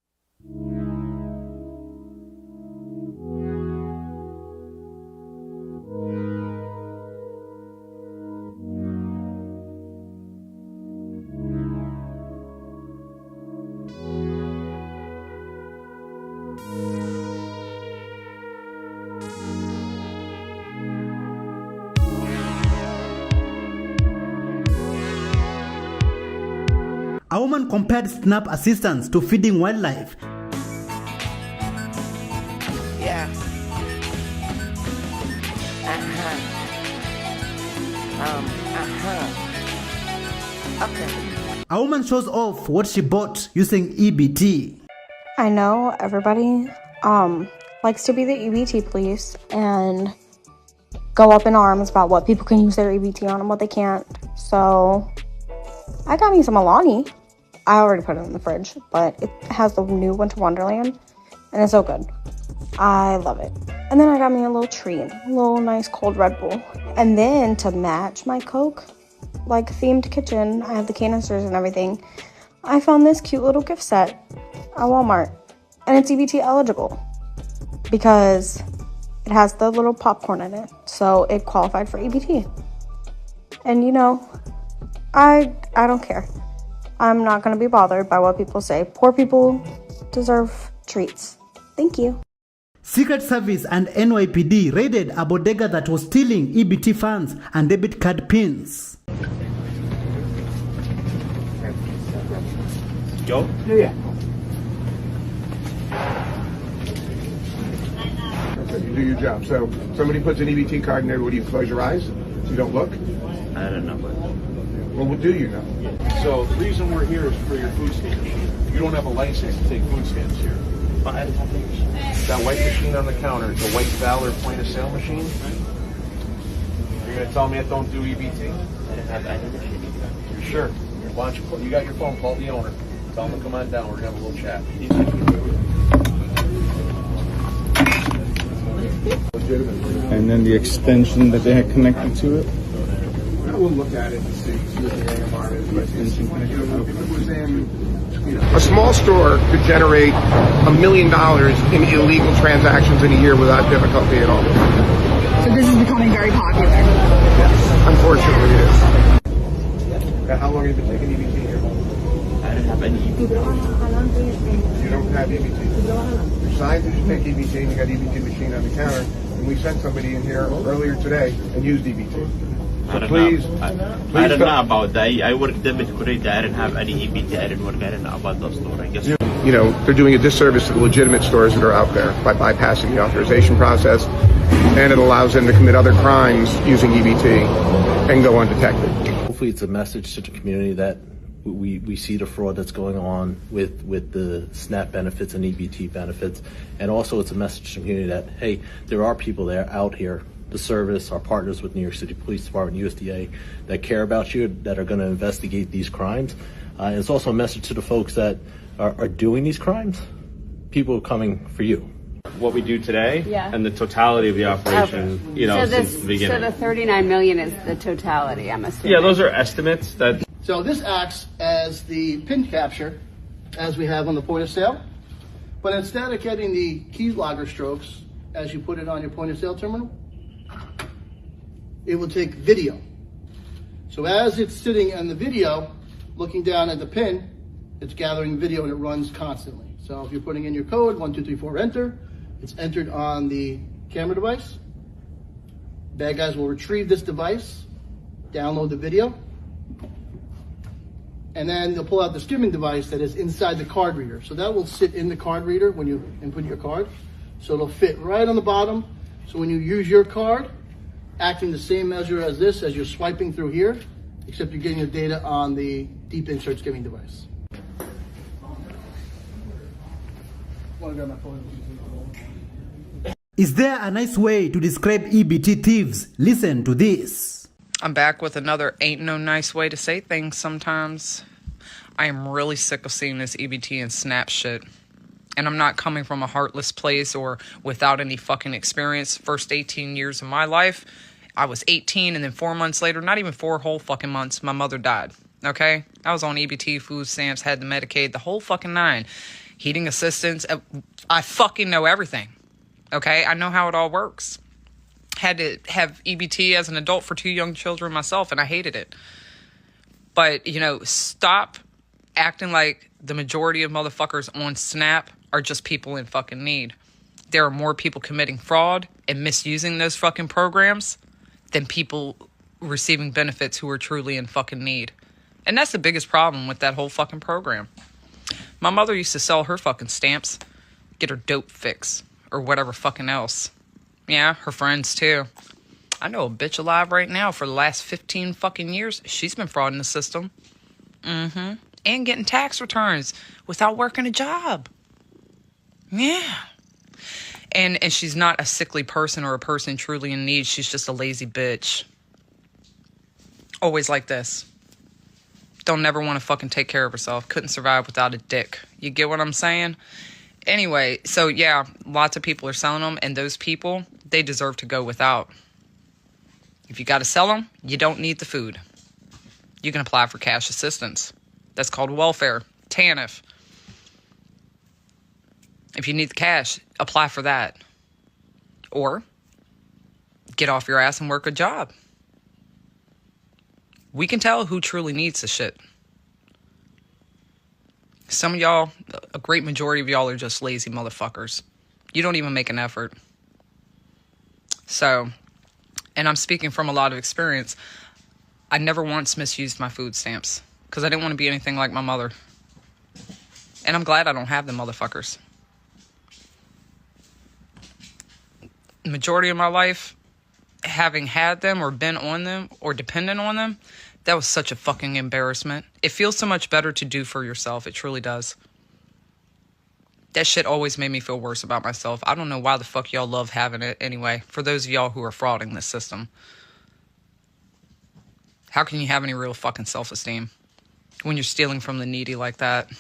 A woman compared SNAP assistance to feeding wildlife. Yeah. Okay. A woman shows off what she bought using EBT. I know everybody likes to be the EBT police and go up in arms about what people can use their EBT on and what they can't. So I got me some Alani. I already put it in the fridge, but it has the new Winter Wonderland, and it's so good. I love it. And then I got me a little treat, a little nice cold Red Bull. And then to match my Coke, like themed kitchen, I have the canisters and everything. I found this cute little gift set at Walmart, and it's EBT eligible because it has the little popcorn in it, so it qualified for EBT. And you know, I don't care. I'm not going to be bothered by what people say. Poor people deserve treats. Thank you. Secret Service and NYPD raided a bodega that was stealing EBT funds and debit card pins. Go? Yeah. You do your job. So somebody puts an EBT card in there, what do you close your eyes? So you don't look? I don't know. Well, what do you know? So the reason we're here is for your food stamps. You don't have a license to take food stamps here. That white machine on the counter, it's a white Valor point of sale machine. You're going to tell me I don't do EBT? I don't have any machine. You're sure? Why don't you got your phone, call the owner. Tell him to come on down, we're going to have a little chat. And then the extension that they had connected to it? We'll look at it and see what the AMR is. But if it was in, a small store could generate $1 million in illegal transactions in a year without difficulty at all. So this is becoming very popular. Yes, unfortunately it is. How long have you been taking EBT here? I don't have any EBT. You don't have EBT? You're signed to just take EBT and you got EBT machine on the counter. And we sent somebody in here earlier today and used EBT. So please I don't know about that. I work debit credit. I didn't have any EBT. I didn't know about the store. I guess. You know, they're doing a disservice to the legitimate stores that are out there by bypassing the authorization process, and it allows them to commit other crimes using EBT and go undetected. Hopefully it's a message to the community that we see the fraud that's going on with the SNAP benefits and EBT benefits, and also it's a message to the community that, hey, there are people there out here, the service, our partners with New York City Police Department, USDA, that care about you, that are going to investigate these crimes. It's also a message to the folks that are doing these crimes. People are coming for you. What we do today, Yeah. and the totality of the operation, since the beginning. So the 39 million is the totality, I'm assuming. Yeah, those are estimates that. So this acts as the pin capture, as we have on the point of sale, but instead of getting the keys logger strokes as you put it on your point of sale terminal, it will take video. So as it's sitting in the video, looking down at the pin, it's gathering video and it runs constantly. So if you're putting in your code, 1234 enter, it's entered on the camera device. Bad guys will retrieve this device, download the video, and then they'll pull out the skimming device that is inside the card reader. So that will sit in the card reader when you input your card. So it'll fit right on the bottom. So when you use your card, acting the same measure as this, as you're swiping through here, except you're getting the data on the deep insert skimming device. Is there a nice way to describe EBT thieves? Listen to this. I'm back with another ain't no nice way to say things sometimes. I am really sick of seeing this EBT and SNAP shit. And I'm not coming from a heartless place or without any fucking experience. First 18 years of my life, I was 18 and then 4 months later, not even 4 whole fucking months, my mother died. Okay? I was on EBT, food stamps, had the Medicaid, the whole fucking nine. Heating assistance. I fucking know everything. Okay? I know how it all works. Had to have EBT as an adult for 2 young children myself, and I hated it. But, you know, stop acting like the majority of motherfuckers on SNAP are just people in fucking need. There are more people committing fraud and misusing those fucking programs than people receiving benefits who are truly in fucking need. And that's the biggest problem with that whole fucking program. My mother used to sell her fucking stamps, get her dope fix, or whatever fucking else. Yeah, her friends too. I know a bitch alive right now for the last 15 fucking years. She's been frauding the system. Mm-hmm. And getting tax returns without working a job. Yeah. And she's not a sickly person or a person truly in need. She's just a lazy bitch. Always like this. Don't never want to fucking take care of herself. Couldn't survive without a dick. You get what I'm saying? Anyway, so yeah, lots of people are selling them, and those people, they deserve to go without. If you got to sell them, you don't need the food. You can apply for cash assistance. That's called welfare, TANF. If you need the cash, apply for that. Or get off your ass and work a job. We can tell who truly needs the shit. Some of y'all, a great majority of y'all are just lazy motherfuckers. You don't even make an effort. So, and I'm speaking from a lot of experience, I never once misused my food stamps because I didn't want to be anything like my mother. And I'm glad I don't have them motherfuckers. The majority of my life, having had them or been on them or dependent on them, that was such a fucking embarrassment. It feels so much better to do for yourself. It truly does. That shit always made me feel worse about myself. I don't know why the fuck y'all love having it anyway. For those of y'all who are frauding this system. How can you have any real fucking self-esteem when you're stealing from the needy like that?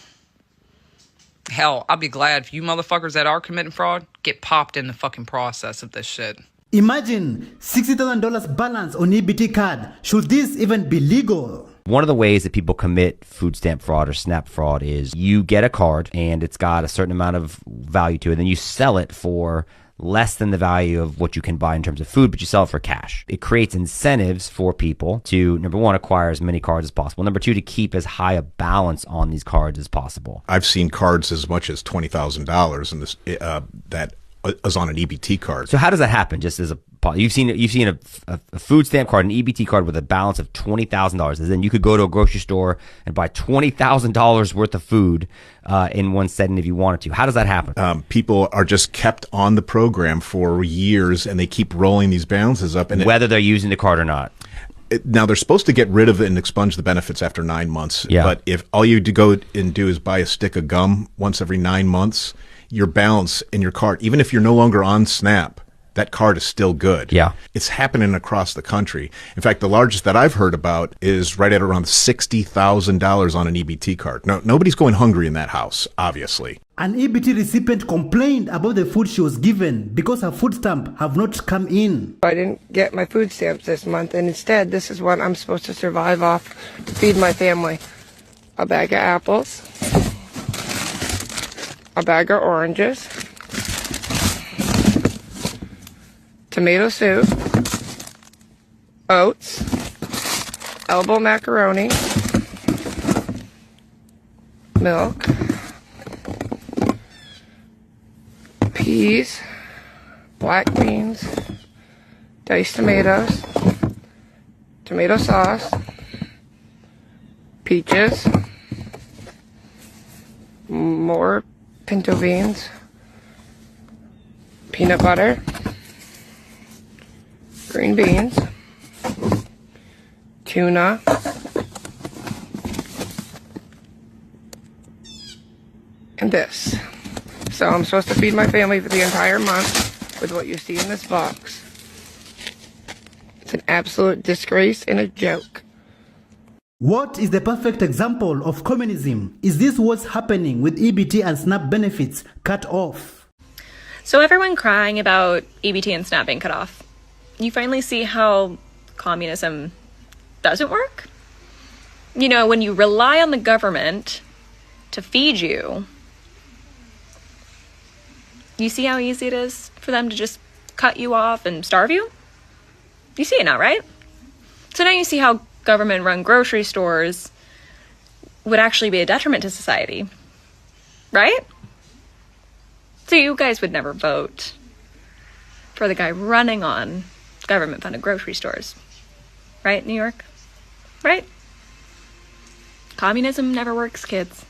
Hell, I'll be glad if you motherfuckers that are committing fraud get popped in the fucking process of this shit. Imagine $60,000 balance on EBT card. Should this even be legal? One of the ways that people commit food stamp fraud or SNAP fraud is you get a card and it's got a certain amount of value to it, and then you sell it for less than the value of what you can buy in terms of food, but you sell it for cash. It creates incentives for people to, number one, acquire as many cards as possible. Number two, to keep as high a balance on these cards as possible. I've seen cards as much as $20,000 in this that is on an EBT card. So how does that happen? Just as you've seen a food stamp card, an EBT card with a balance of $20,000, and then you could go to a grocery store and buy $20,000 worth of food in one setting if you wanted to. How does that happen? People are just kept on the program for years, and they keep rolling these balances up, and whether they're using the card or not. Now, they're supposed to get rid of it and expunge the benefits after 9 months. Yeah. But if all you go and do is buy a stick of gum once every 9 months, your balance in your card, even if you're no longer on SNAP, that card is still good. Yeah. It's happening across the country. In fact, the largest that I've heard about is right at around $60,000 on an EBT card. No, nobody's going hungry in that house, obviously. An EBT recipient complained about the food she was given because her food stamp have not come in. I didn't get my food stamps this month, and instead, this is what I'm supposed to survive off to feed my family. A bag of apples, a bag of oranges, tomato soup, oats, elbow macaroni, milk, peas, black beans, diced tomatoes, tomato sauce, peaches, more pinto beans, peanut butter, green beans, tuna, and this. So I'm supposed to feed my family for the entire month with what you see in this box. It's an absolute disgrace and a joke. What is the perfect example of communism? Is this what's happening with EBT and SNAP benefits cut off? So everyone crying about EBT and SNAP being cut off. You finally see how communism doesn't work? You know, when you rely on the government to feed you, you see how easy it is for them to just cut you off and starve you? You see it now, right? So now you see how government-run grocery stores would actually be a detriment to society, right? So you guys would never vote for the guy running on government-funded grocery stores, right, New York? Right? Communism never works, kids.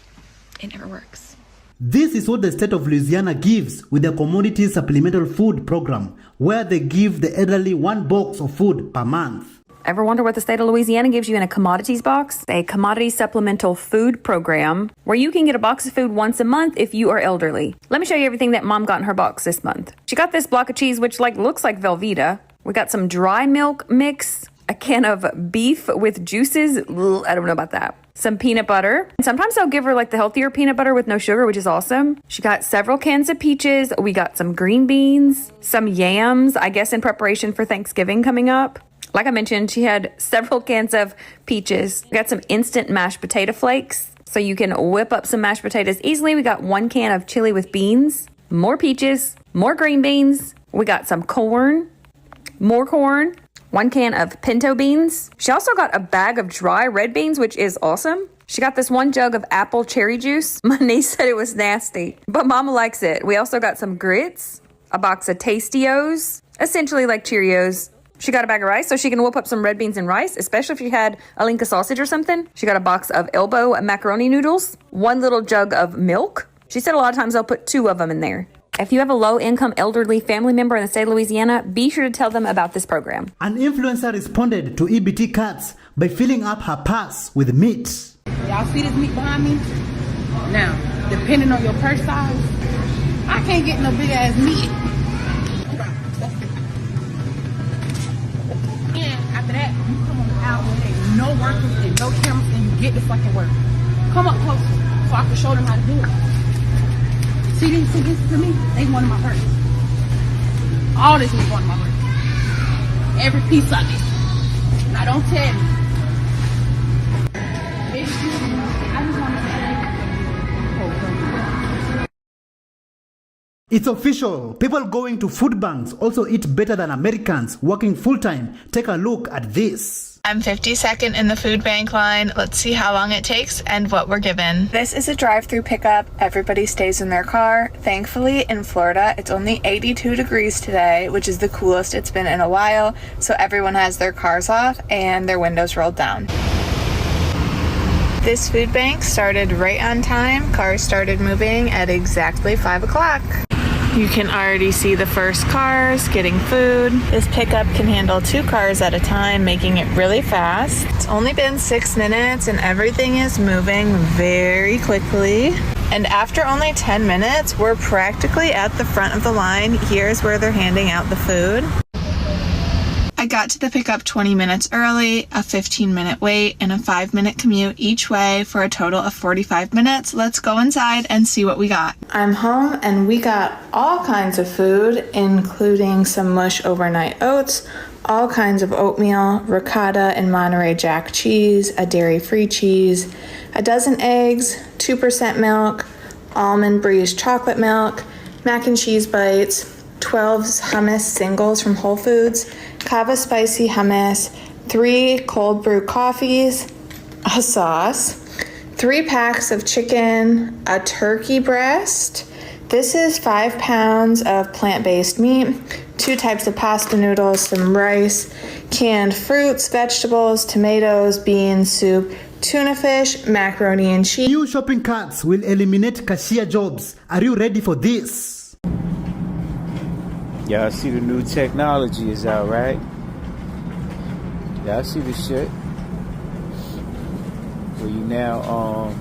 It never works. This is what the state of Louisiana gives with the Commodity Supplemental Food Program, where they give the elderly one box of food per month. Ever wonder what the state of Louisiana gives you in a commodities box? A commodity supplemental food program where you can get a box of food once a month if you are elderly. Let me show you everything that Mom got in her box this month. She got this block of cheese, which looks like Velveeta. We got some dry milk mix, a can of beef with juices. Ugh, I don't know about that. Some peanut butter. And sometimes I'll give her the healthier peanut butter with no sugar, which is awesome. She got several cans of peaches. We got some green beans, some yams, I guess in preparation for Thanksgiving coming up. Like I mentioned, she had several cans of peaches. We got some instant mashed potato flakes, so you can whip up some mashed potatoes easily. We got one can of chili with beans, more peaches, more green beans. We got some corn, more corn, one can of pinto beans. She also got a bag of dry red beans, which is awesome. She got this one jug of apple cherry juice. My niece said it was nasty, but Mama likes it. We also got some grits, a box of Tastios, essentially like Cheerios. She got a bag of rice so she can whip up some red beans and rice, especially if she had a link of sausage or something. She got a box of elbow macaroni noodles, one little jug of milk. She said a lot of times they'll put 2 of them in there. If you have a low-income elderly family member in the state of Louisiana, be sure to tell them about this program. An influencer responded to EBT cuts by filling up her purse with meat. Y'all see this meat behind me? Now, depending on your purse size, I can't get no big-ass meat. After that, you come on the album, there's no workers and no cameras, and you get the fucking work. Come up closer so I can show them how to do it. See this to me? They one of my purse. All this is one of my purse. Every piece of it. Now don't tell me. I just want to say. It's official. People going to food banks also eat better than Americans working full-time. Take a look at this. I'm 52nd in the food bank line. Let's see how long it takes and what we're given. This is a drive-through pickup. Everybody stays in their car. Thankfully, in Florida, it's only 82 degrees today, which is the coolest it's been in a while. So everyone has their cars off and their windows rolled down. This food bank started right on time. Cars started moving at exactly 5 o'clock. You can already see the first cars getting food. This pickup can handle 2 cars at a time, making it really fast. It's only been 6 minutes and everything is moving very quickly. And after only 10 minutes, we're practically at the front of the line. Here's where they're handing out the food. I got to the pickup 20 minutes early, a 15-minute wait, and a 5-minute commute each way for a total of 45 minutes. Let's go inside and see what we got. I'm home and we got all kinds of food, including some mush overnight oats, all kinds of oatmeal, ricotta and Monterey Jack cheese, a dairy-free cheese, a dozen eggs, 2% milk, almond breeze chocolate milk, mac and cheese bites, 12 hummus singles from Whole Foods, Kava spicy hummus, 3 cold brew coffees, a sauce, 3 packs of chicken, a turkey breast. This is 5 pounds of plant-based meat, 2 types of pasta noodles, some rice, canned fruits, vegetables, tomatoes, beans, soup, tuna fish, macaroni and cheese. New shopping carts will eliminate cashier jobs. Are you ready for this? Y'all see the new technology is out, right? Y'all see the shit? Where you now,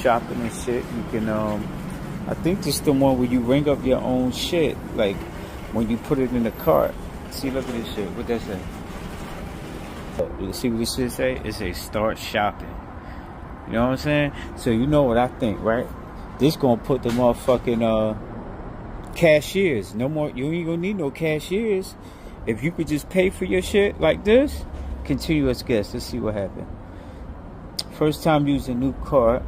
shopping and shit. You can, I think this is the one where you ring up your own shit. Like, when you put it in the cart. See, look at this shit. What that say? See what this shit say? It say start shopping. You know what I'm saying? So you know what I think, right? This gonna put the motherfucking cashiers. No more. You ain't gonna need no cashiers. If you could just pay for your shit like this. Continuous guess. Let's see what happened. First time using new cart.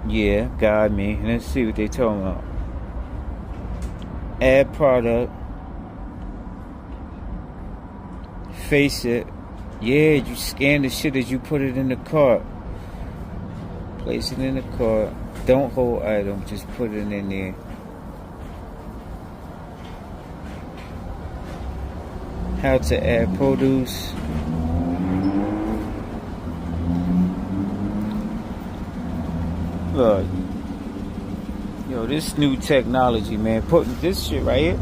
Yeah, got me. Let's see what they talking about. Add product. Face it. Yeah, you scan the shit as you put it in the cart. Place it in the cart. Don't hold item, just put it in there. How to add produce. Look. Yo, this new technology, man. Putting this shit right here.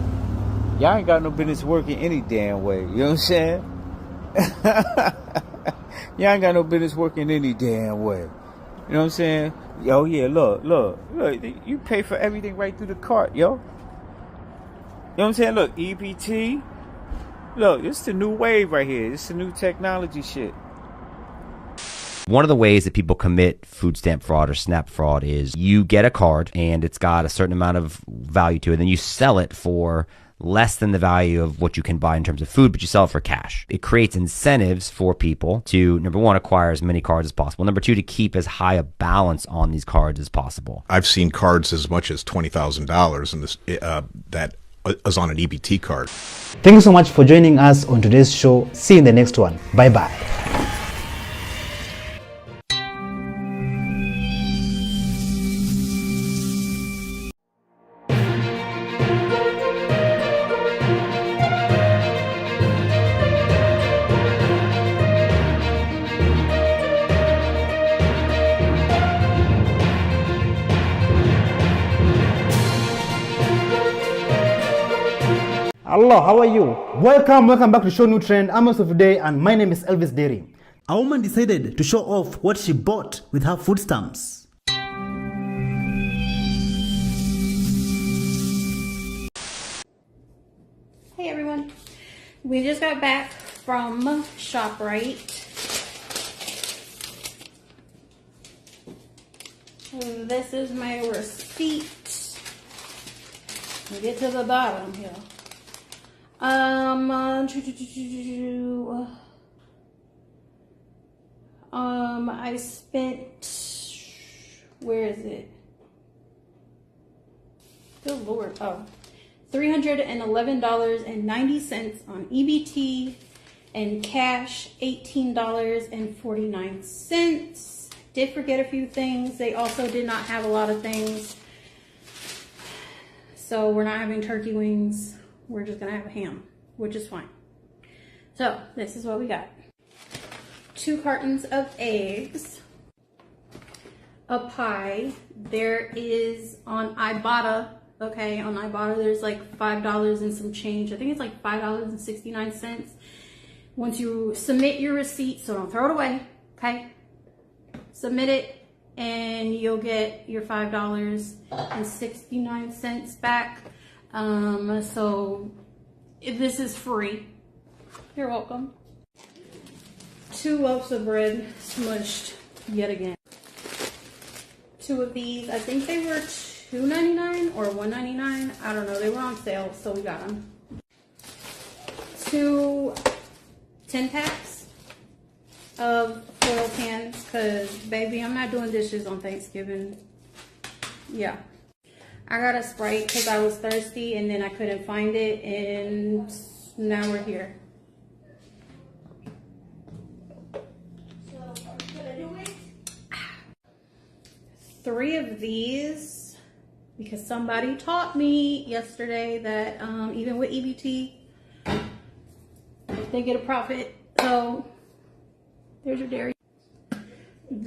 Y'all ain't got no business working any damn way. You know what I'm saying? Y'all ain't got no business working any damn way. You know what I'm saying? Yo, yeah, look. You pay for everything right through the cart, yo. You know what I'm saying? Look, EBT. Look, this is the new wave right here. This is the new technology shit. One of the ways that people commit food stamp fraud or SNAP fraud is you get a card and it's got a certain amount of value to it, and then you sell it for less than the value of what you can buy in terms of food, but you sell it for cash. It creates incentives for people to, number one, acquire as many cards as possible. Number two, to keep as high a balance on these cards as possible. I've seen cards as much as $20,000 in this that is on an EBT card. Thank you so much for joining us on today's show. See you in the next one. Bye-bye. Hello, how are you? Welcome back to Show New Trend. I'm also today, and my name is Elvis Derry. A woman decided to show off what she bought with her food stamps. Hey everyone, we just got back from ShopRite. This is my receipt. We'll get to the bottom here. I spent, where is it? Good Lord. Oh, $311.90 on EBT and cash $18.49. Did forget a few things. They also did not have a lot of things. So we're not having turkey wings. We're just gonna have a ham, which is fine. So this is what we got. 2 cartons of eggs, a pie. There is on Ibotta, okay, on Ibotta there's like $5 and some change. I think it's like $5.69. Once you submit your receipt, so don't throw it away, okay? Submit it and you'll get your $5.69 back. So if this is free, you're welcome. 2 loaves of bread smushed yet again. 2 of these, I think they were $2.99 or $1.99. I don't know. They were on sale, so we got them. 2 10-packs of foil pans, because baby, I'm not doing dishes on Thanksgiving. Yeah. I got a Sprite because I was thirsty and then I couldn't find it, and now we're here. So I'm gonna do it. 3 of these, because somebody taught me yesterday that even with EBT, they get a profit. So there's your dairy.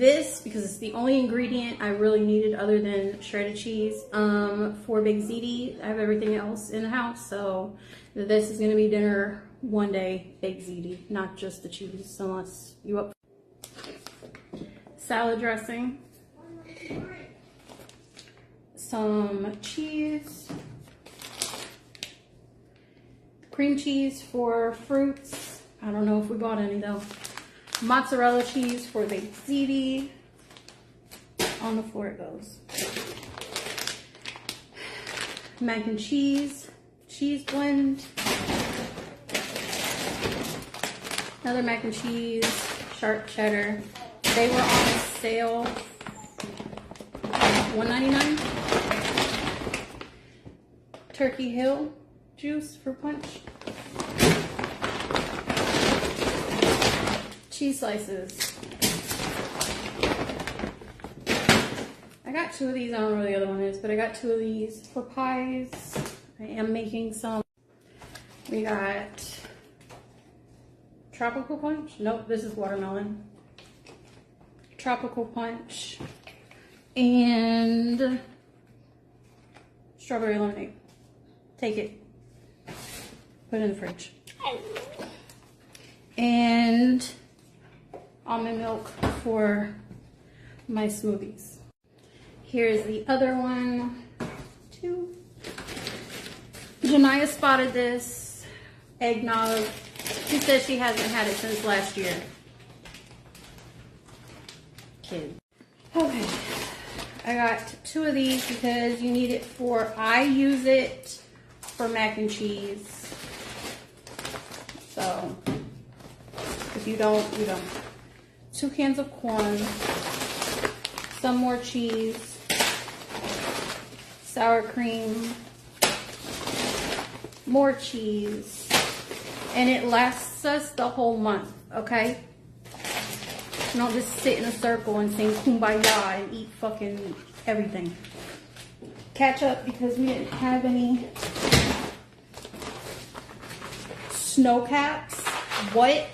this because it's the only ingredient I really needed other than shredded cheese for baked ziti. I have everything else in the house, so this is gonna be dinner one day, baked ziti, not just the cheese, unless you up. Salad dressing, some cheese, cream cheese for fruits. I don't know if we bought any though. Mozzarella cheese for baked ziti. On the floor it goes. Mac and cheese, cheese blend. Another mac and cheese, sharp cheddar. They were on sale, $1.99. Turkey Hill juice for punch. Cheese slices. I got 2 of these. I don't know where the other one is, but I got 2 of these for pies. I am making some. We got tropical punch. Nope, this is watermelon. Tropical punch and strawberry lemonade. Take it. Put it in the fridge. And almond milk for my smoothies. Here's the other one. 2. Janiyah spotted this eggnog. She says she hasn't had it since last year. Kid. Okay. I got 2 of these because you need it for, I use it for mac and cheese. So, if you don't, you don't. 2 cans of corn, some more cheese, sour cream, more cheese, and it lasts us the whole month, okay? Don't just sit in a circle and sing kumbaya and eat fucking everything. Ketchup, because we didn't have any snow caps. What?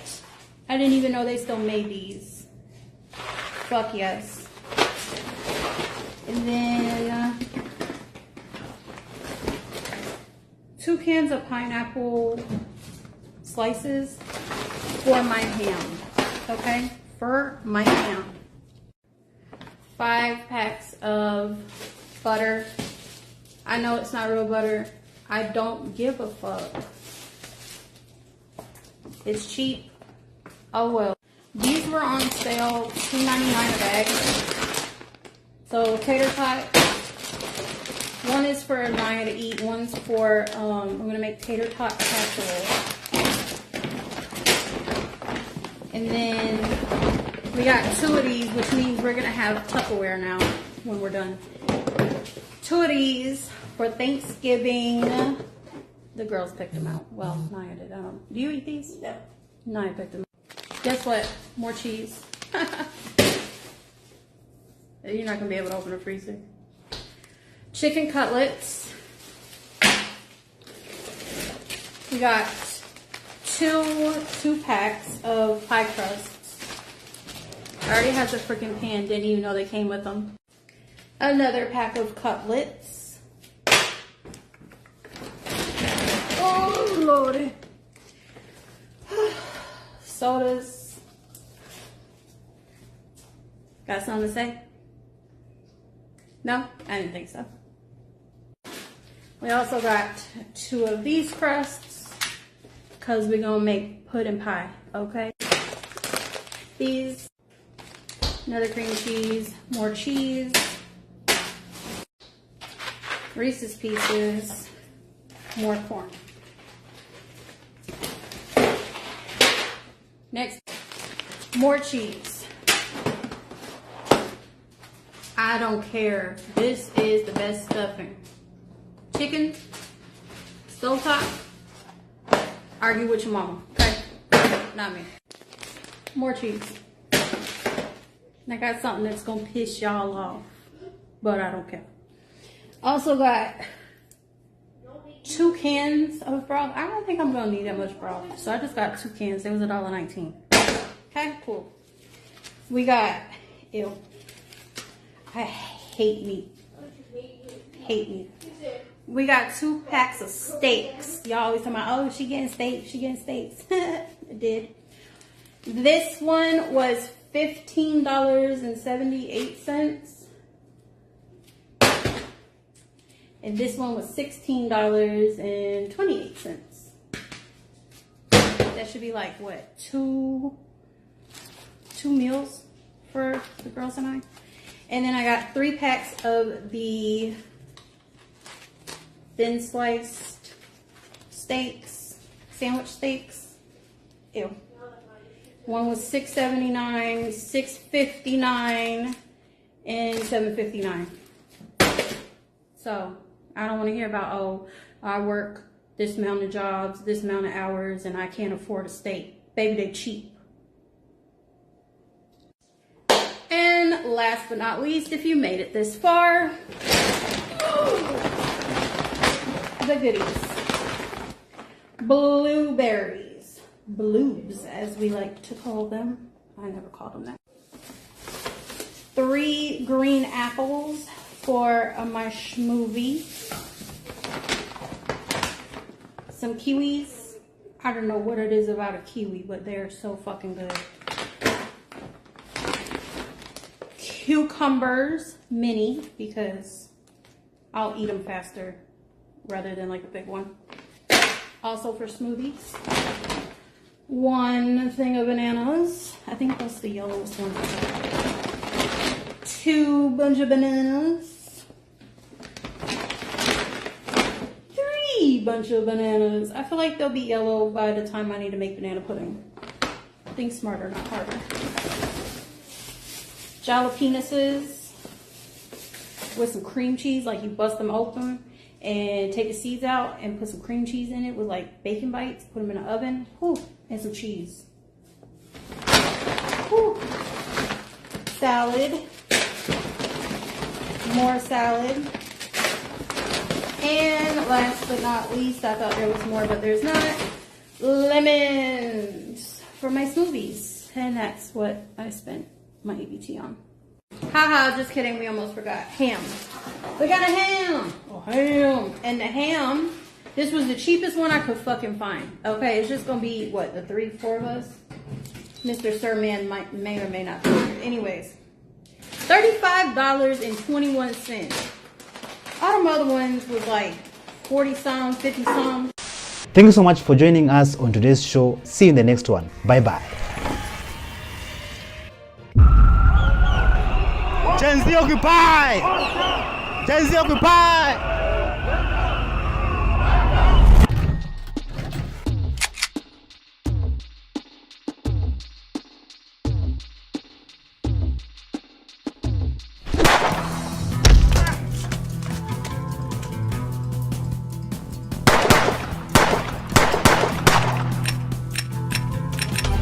I didn't even know they still made these. Fuck yes. And then 2 cans of pineapple slices for my ham, okay? For my ham. 5 packs of butter. I know it's not real butter. I don't give a fuck. It's cheap. Oh well. These were on sale, $2.99 a bag. So tater tot. One is for Naya to eat. One's for I'm gonna make tater tot casserole. And then we got 2 of these, which means we're gonna have Tupperware now when we're done. 2 of these for Thanksgiving. The girls picked them out. Well, Naya did. Do you eat these? No. Naya picked them out. Guess what? More cheese. You're not gonna be able to open a freezer. Chicken cutlets. We got two packs of pie crusts. I already have the freaking pan. Didn't even know they came with them. Another pack of cutlets. Oh Lordy. Sodas. Got something to say? No? I didn't think so. We also got 2 of these crusts because we're gonna make pudding pie, okay? These, another cream cheese, more cheese, Reese's Pieces, more corn. Next, more cheese. I don't care. This is the best stuffing. Chicken, stovetop. Argue with your mama, okay? Not me. More cheese. And I got something that's gonna piss y'all off, but I don't care. Also got 2 cans of broth. I don't think I'm gonna need that much broth, so I just got 2 cans. It was $1.19. Okay, cool. We got Ew. I hate meat. Hate meat. We got 2 packs of steaks. Y'all always talking about, oh, she getting steaks, she getting steaks. I did. This one was $15.78. And this one was $16.28. That should be like, what, two meals for the girls and I. And then I got 3 packs of the thin sliced steaks, sandwich steaks. Ew. One was $6.79, $6.59, and $7.59. So I don't want to hear about, oh, I work this amount of jobs, this amount of hours, and I can't afford a steak. Baby, they cheap. And last but not least, if you made it this far, the goodies. Blueberries. Bloobs, as we like to call them. I never called them that. 3 green apples for my schmovie. Some kiwis. I don't know what it is about a kiwi, but they're so fucking good. Cucumbers, mini, because I'll eat them faster rather than like a big one. Also for smoothies. 1 thing of bananas. I think that's the yellowest one. 2 bunch of bananas. 3 bunch of bananas. I feel like they'll be yellow by the time I need to make banana pudding. Think smarter, not harder. Jalapenos with some cream cheese, like you bust them open and take the seeds out and put some cream cheese in it with like bacon bites, put them in the oven, whew, and some cheese. Whew. Salad, more salad, and last but not least, I thought there was more, but there's not, lemons for my smoothies, and that's what I spent my EBT on. Haha, just kidding, we almost forgot. Ham. We got a ham. Oh, ham. And the ham, this was the cheapest one I could fucking find. Okay, it's just gonna be, what, the 3-4 of us? Mr. Sirman may or may not be here. Anyways, $35.21. All them other ones was like 40 some, 50 some. Thank you so much for joining us on today's show. See you in the next one. Bye bye. Gen Z occupy! Gen Z occupy!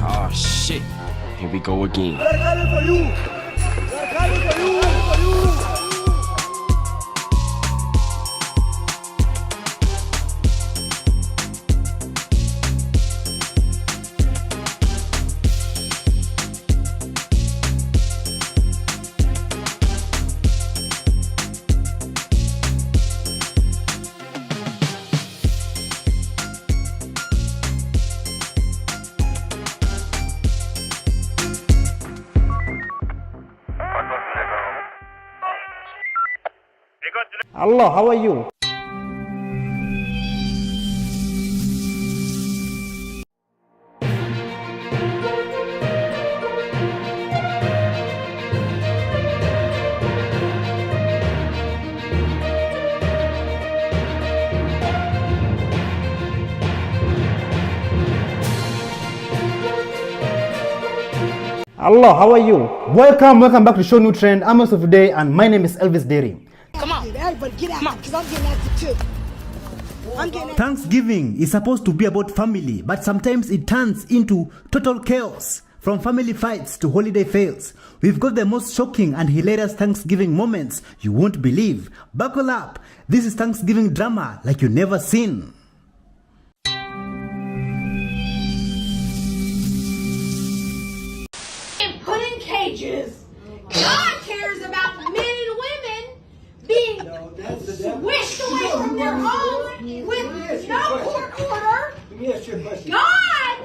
Oh shit. Here we go again. Hello, how are you? Hello, how are you? Welcome back to Show New Trend. I'm host of today, and my name is Elvis Dairy. Come on, everybody get out, because I'm getting active too. Thanksgiving is supposed to be about family, but sometimes it turns into total chaos. From family fights to holiday fails, we've got the most shocking and hilarious Thanksgiving moments you won't believe. Buckle up, this is Thanksgiving drama like you've never seen. And put in cages, whisked away from their home with no court order. God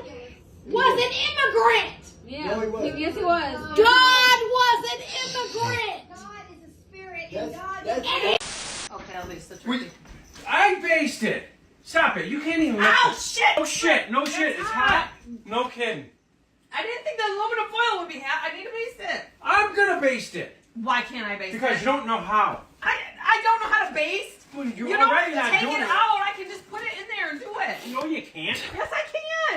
was an immigrant. Yeah. No, he wasn't. Yes, he was. God was an immigrant. God is a spirit, and God Okay, I'll baste the turkey. I based it. Stop it. You can't even. Ow, shit! No shit. No shit. It's hot. No kidding. I didn't think the aluminum foil would be hot. I need to baste it. I'm gonna baste it. Why can't I baste it? Because you don't know how. I don't know how to baste. Well, you you're don't already have to not take doing it it. out. I can just put it in there and do it. No, you can't. Yes, I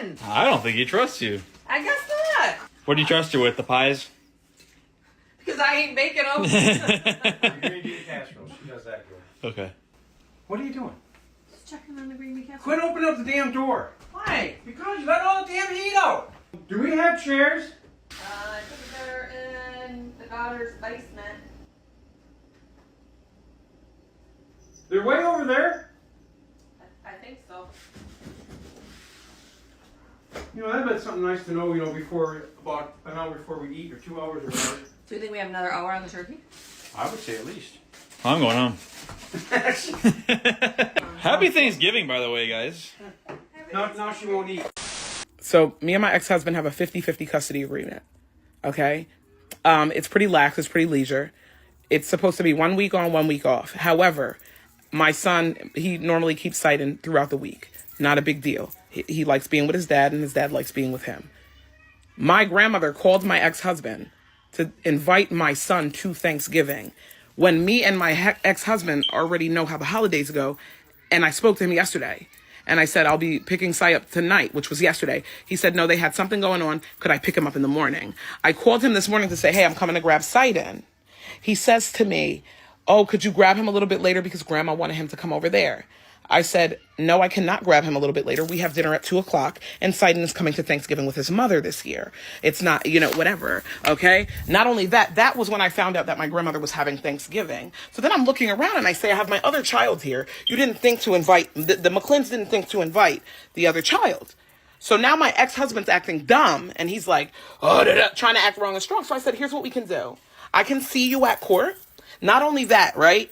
can. I don't think he trusts you. I guess not. What do you trust her with? The pies? Because I ain't baking them. Green bean casserole. She does that good. Okay. What are you doing? Just checking on the green bean casserole. Quit opening up the damn door. Why? Because you let all the damn heat out. Do we have chairs? I think they're in the daughter's basement. They're way over there. I think so. You know, that'd be something nice to know, before, about an hour before we eat, or 2 hours or whatever. Do you think we have another hour on the turkey? I would say at least. I'm going home. Happy Thanksgiving, by the way, guys. Now she won't eat. So me and my ex-husband have a 50-50 custody agreement. Okay? It's pretty lax. It's pretty leisure. It's supposed to be 1 week on, 1 week off. However, my son, he normally keeps sighting throughout the week. Not a big deal. He likes being with his dad, and his dad likes being with him. My grandmother called my ex-husband to invite my son to Thanksgiving when me and my ex-husband already know how the holidays go. And I spoke to him yesterday. And I said, I'll be picking Sai up tonight, which was yesterday. He said, no, they had something going on. Could I pick him up in the morning? I called him this morning to say, hey, I'm coming to grab Sai in. He says to me, oh, could you grab him a little bit later because Grandma wanted him to come over there? I said, no, I cannot grab him a little bit later. We have dinner at 2:00, and Sidon is coming to Thanksgiving with his mother this year. It's not, whatever, okay? Not only that, that was when I found out that my grandmother was having Thanksgiving. So then I'm looking around, and I say, I have my other child here. You didn't think to invite, the McClins didn't think to invite the other child. So now my ex-husband's acting dumb, and he's like, trying to act wrong and strong. So I said, here's what we can do. I can see you at court. Not only that, right?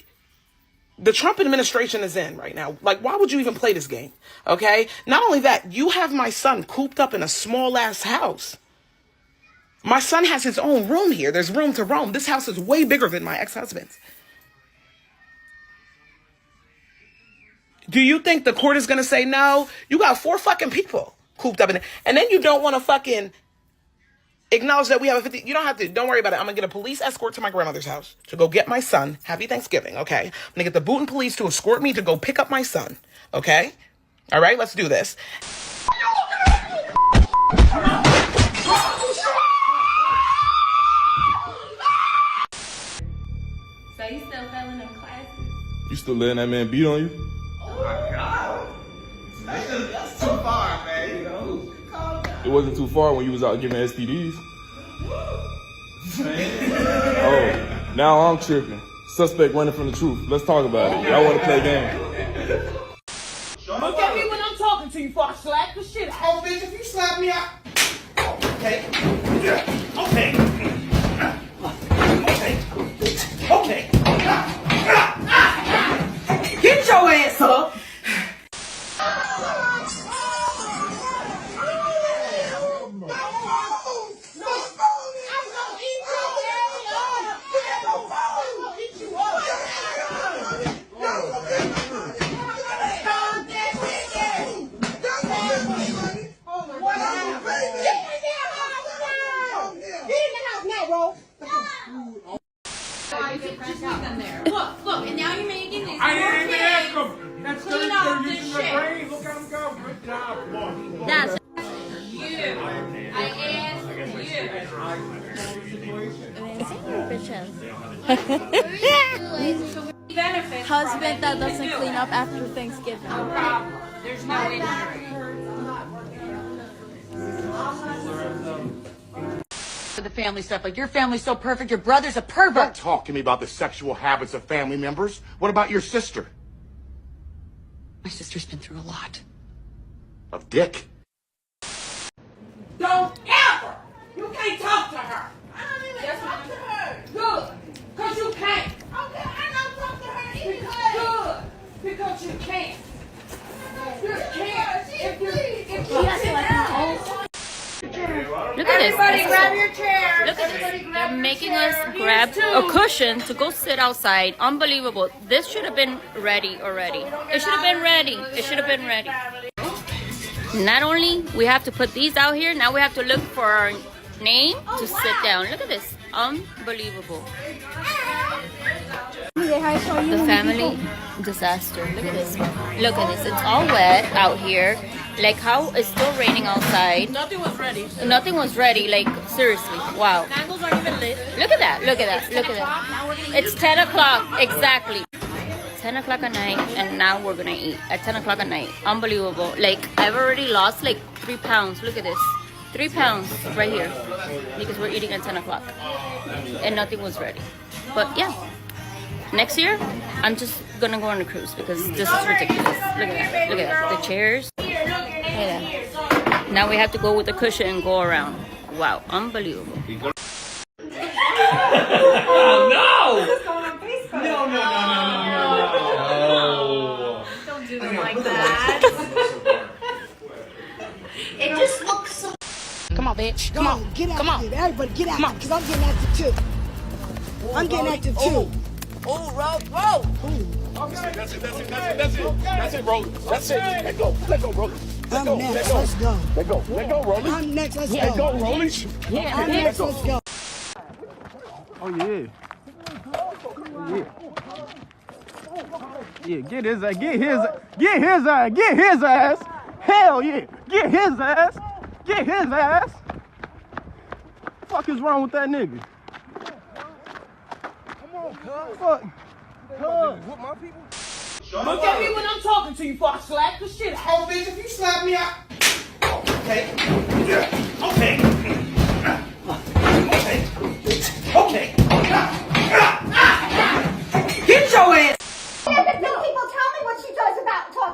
The Trump administration is in right now. Like, why would you even play this game? Okay? Not only that, you have my son cooped up in a small-ass house. My son has his own room here. There's room to roam. This house is way bigger than my ex-husband's. Do you think the court is going to say no? You got 4 fucking people cooped up in it. And then you don't want to fucking acknowledge that we have a 50. You don't have to. Don't worry about it. I'm going to get a police escort to my grandmother's house to go get my son. Happy Thanksgiving, okay? I'm going to get the Booton police to escort me to go pick up my son, okay? All right, let's do this. So you still failing them classes? You still letting that man beat on you? Oh my God. That's too far, man. It wasn't too far when you was out giving STDs. Oh, now I'm tripping. Suspect running from the truth. Let's talk about it. Y'all want to play a game? Look at me when I'm talking to you before I slap the shit out. Oh, bitch, if you slap me out. Okay. Okay. Okay. Get your ass up. Look, and now you're making this. I didn't even ask him. That's Clean off this using shit. the brain. Look at him go. Good job. Come on. That's you. I asked you. Husband that doesn't clean up after Thanksgiving. No problem. There's no injury. The family stuff, like your family's so perfect, your brother's a pervert. Don't talk to me about the sexual habits of family members. What about your sister? My sister's been through a lot. Of dick. Don't ever. You can't talk to her. I don't even talk to her. Good. Because you can't. Okay, I don't talk to her either. Good. this. Everybody grab your chair. Look at this. They're making us grab a cushion to go sit outside. Unbelievable. This should have been ready already. It should have been ready. It should have been ready. Not only we have to put these out here, now we have to look for our name to sit down. Look at this. Unbelievable. The family disaster. Look at this. Look at this. It's all wet out here. Like how it's still raining outside. Nothing was ready. Nothing was ready. Like seriously. Wow. Candles aren't even lit. Look at that. Look at that. Look at that. It's 10 o'clock. Exactly. 10 o'clock at night, and now we're gonna eat at 10 o'clock at night. Unbelievable. Like I've already lost like 3 pounds. Look at this. 3 pounds right here because we're eating at 10 o'clock and nothing was ready. But yeah, next year I'm just gonna go on a cruise because this is ridiculous. Look at that. Look at that. The chairs. Look at that. Now we have to go with the cushion and go around. Wow, unbelievable. Oh, no! This is going on Facebook. No. Don't do them like that. It just looks so. Come on, bitch. Come on. Get out here. Everybody get out because I'm getting active too. I'm getting active too. Oh, roll. That's it, bro. That's it. Let go, bro. I'm next. Let's go. Let go, Rolly. I'm next. Let's go. Let go, Rolly. I'm next. Let's go. Oh yeah. Yeah, get his ass. Hell yeah, get his ass. Fuck is wrong with that nigga? Come on, cuz. Fuck. What my people? Look at me when I'm talking to you before I slap the shit out. Oh, bitch, if you slap me out. Okay. Get your ass. People tell me what she talks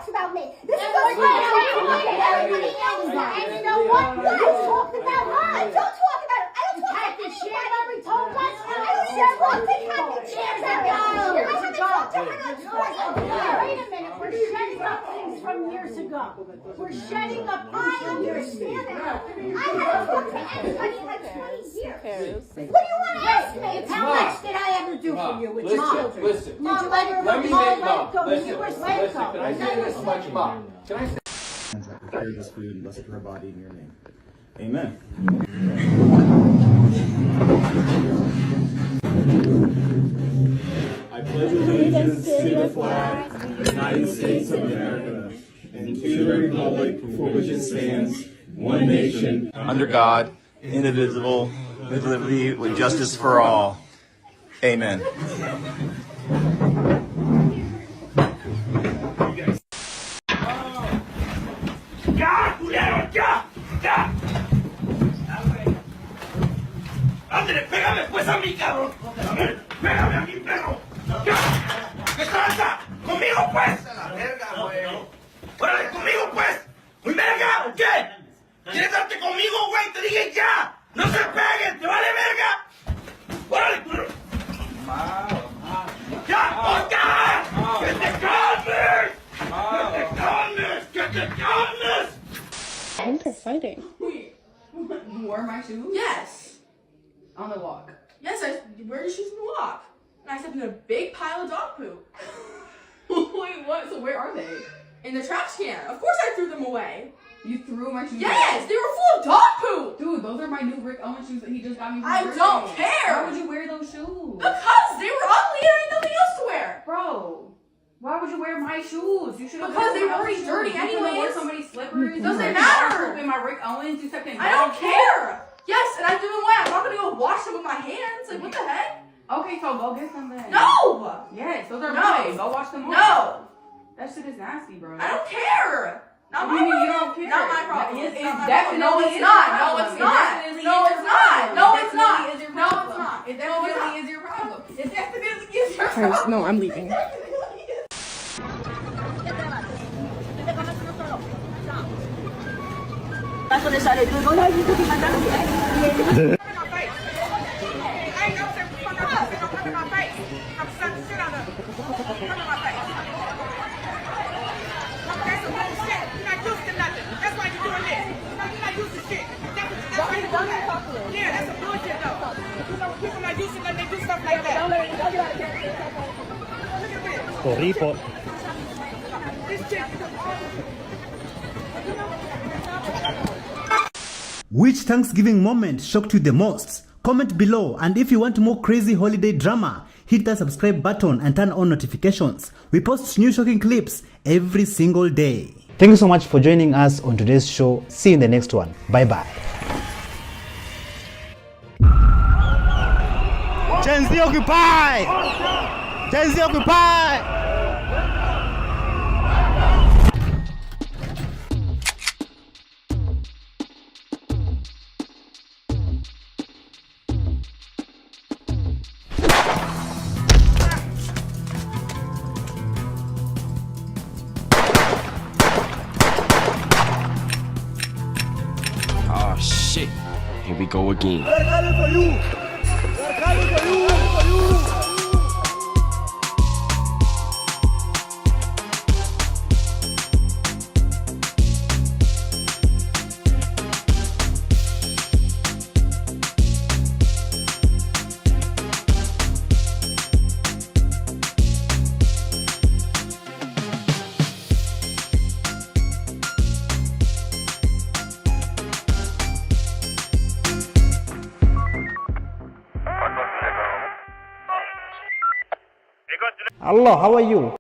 about me. This is what everybody knows that. And you know what? I talk about her. I don't talk about her. I don't talk about this shit. Every told us. I don't talk to Kathy Chairs out here. I haven't talked to her on Wait a minute. We're shedding up things from years ago. We're shedding up. I understand that. I haven't talked to anybody in like 20 years. What do you want to ask me? How much did I ever do for you with your children? Listen. Did you ever Let me make you were psycho. Can I say this much, Mom? Can I say? Prepare this food and bless her body in your name. Amen. I pledge allegiance to the flag of the United States of America and to the republic for which it stands, one nation, under God, indivisible, with liberty, with justice for all. Amen. ¡Ya! ¡Ándale, pégame pues a mí, cabrón! A ver, pégame a mi perro. ¡Ya! ¿Qué tranza? ¡Conmigo pues! ¡La verga, güey! ¡Órale, conmigo pues! ¡Muy verga! ¿O qué? ¿Quieres darte conmigo, güey? ¡Te dije ya! ¡No se peguen! ¡Te vale verga! ¡Órale, culo! ¡Ya! ¡Oiga! ¡Que te calmes! ¡Que te calmes! ¡Que te calmes! I think they're fighting. Wait, you wore my shoes? Yes. On the walk. Yes, I wear your shoes on the walk. And I stepped in a big pile of dog poop. Wait, what? So where are they? In the trash can. Of course I threw them away. You threw my shoes away? Yes, they were full of dog poop. Dude, those are my new Rick Owens shoes that he just got me from I don't care. Why would you wear those shoes? Because they were ugly and I had nothing else to wear. Bro. Why would you wear my shoes? You should have. Because they were already dirty anyways. You wear somebody's slippers. Doesn't matter. In my Rick Owens, you stepped in. I don't care. Yes, and I threw them away. I'm not gonna go wash them with my hands. Like what the heck? Okay, so go get some then. No. Yes, those are mine. Go wash them. No. That shit is nasty, bro. I don't care. Not my problem. You don't care. Not my problem. It's definitely no, it's not. No, it's not. No, it's not. No, it's not. No, it's not. It definitely is your problem. It definitely is your problem. No, I'm leaving. That's why you're doing this. You're not used to shit. That's why you're doing that. Which Thanksgiving moment shocked you the most? Comment below, and if you want more crazy holiday drama, hit the subscribe button and turn on notifications. We post new shocking clips every single day. Thank you so much for joining us on today's show. See you in the next one. Bye bye. Gen Z occupied! Gen Z occupied! Oh shit. Here we go again. Hello, how are you?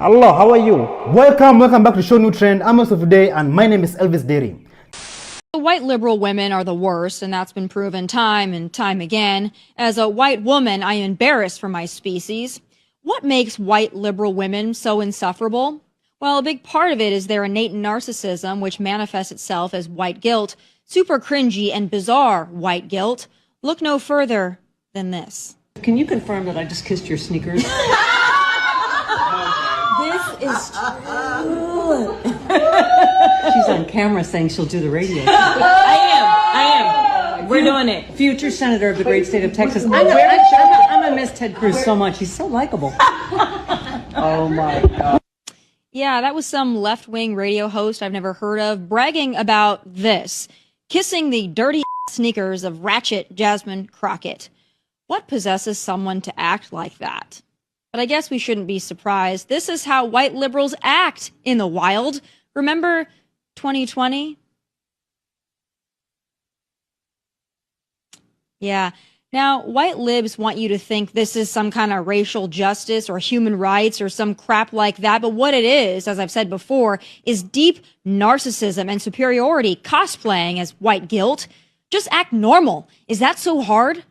Hello, how are you? Welcome back to Show New Trend. I'm host of today, and my name is Elvis Dairy. The white liberal women are the worst, and that's been proven time and time again. As a white woman, I am embarrassed for my species. What makes white liberal women so insufferable? Well, a big part of it is their innate narcissism, which manifests itself as white guilt, super cringy and bizarre white guilt. Look no further than this. Can you confirm that I just kissed your sneakers? This is true. She's on camera saying she'll do the radio. I am. We're doing it. Future senator of the great state of Texas. I'm gonna miss Ted Cruz so much. He's so likable. Oh my God. Yeah, that was some left-wing radio host I've never heard of bragging about this. Kissing the dirty sneakers of ratchet Jasmine Crockett. What possesses someone to act like that? But I guess we shouldn't be surprised. This is how white liberals act in the wild. Remember 2020? Yeah. Now, white libs want you to think this is some kind of racial justice or human rights or some crap like that. But what it is, as I've said before, is deep narcissism and superiority cosplaying as white guilt. Just act normal. Is that so hard?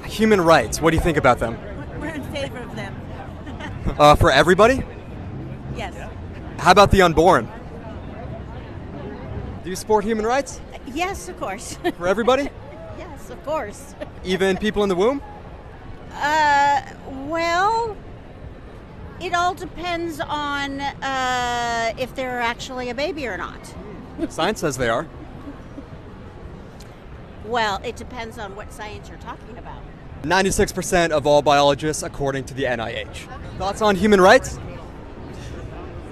Human rights, what do you think about them? We're in favor of them. For everybody? Yes. How about the unborn? Do you support human rights? Yes, of course. For everybody? Yes, of course. Even people in the womb? Well, it all depends on if they're actually a baby or not. Science says they are. Well, it depends on what science you're talking about. 96% of all biologists, according to the NIH. Thoughts on human rights?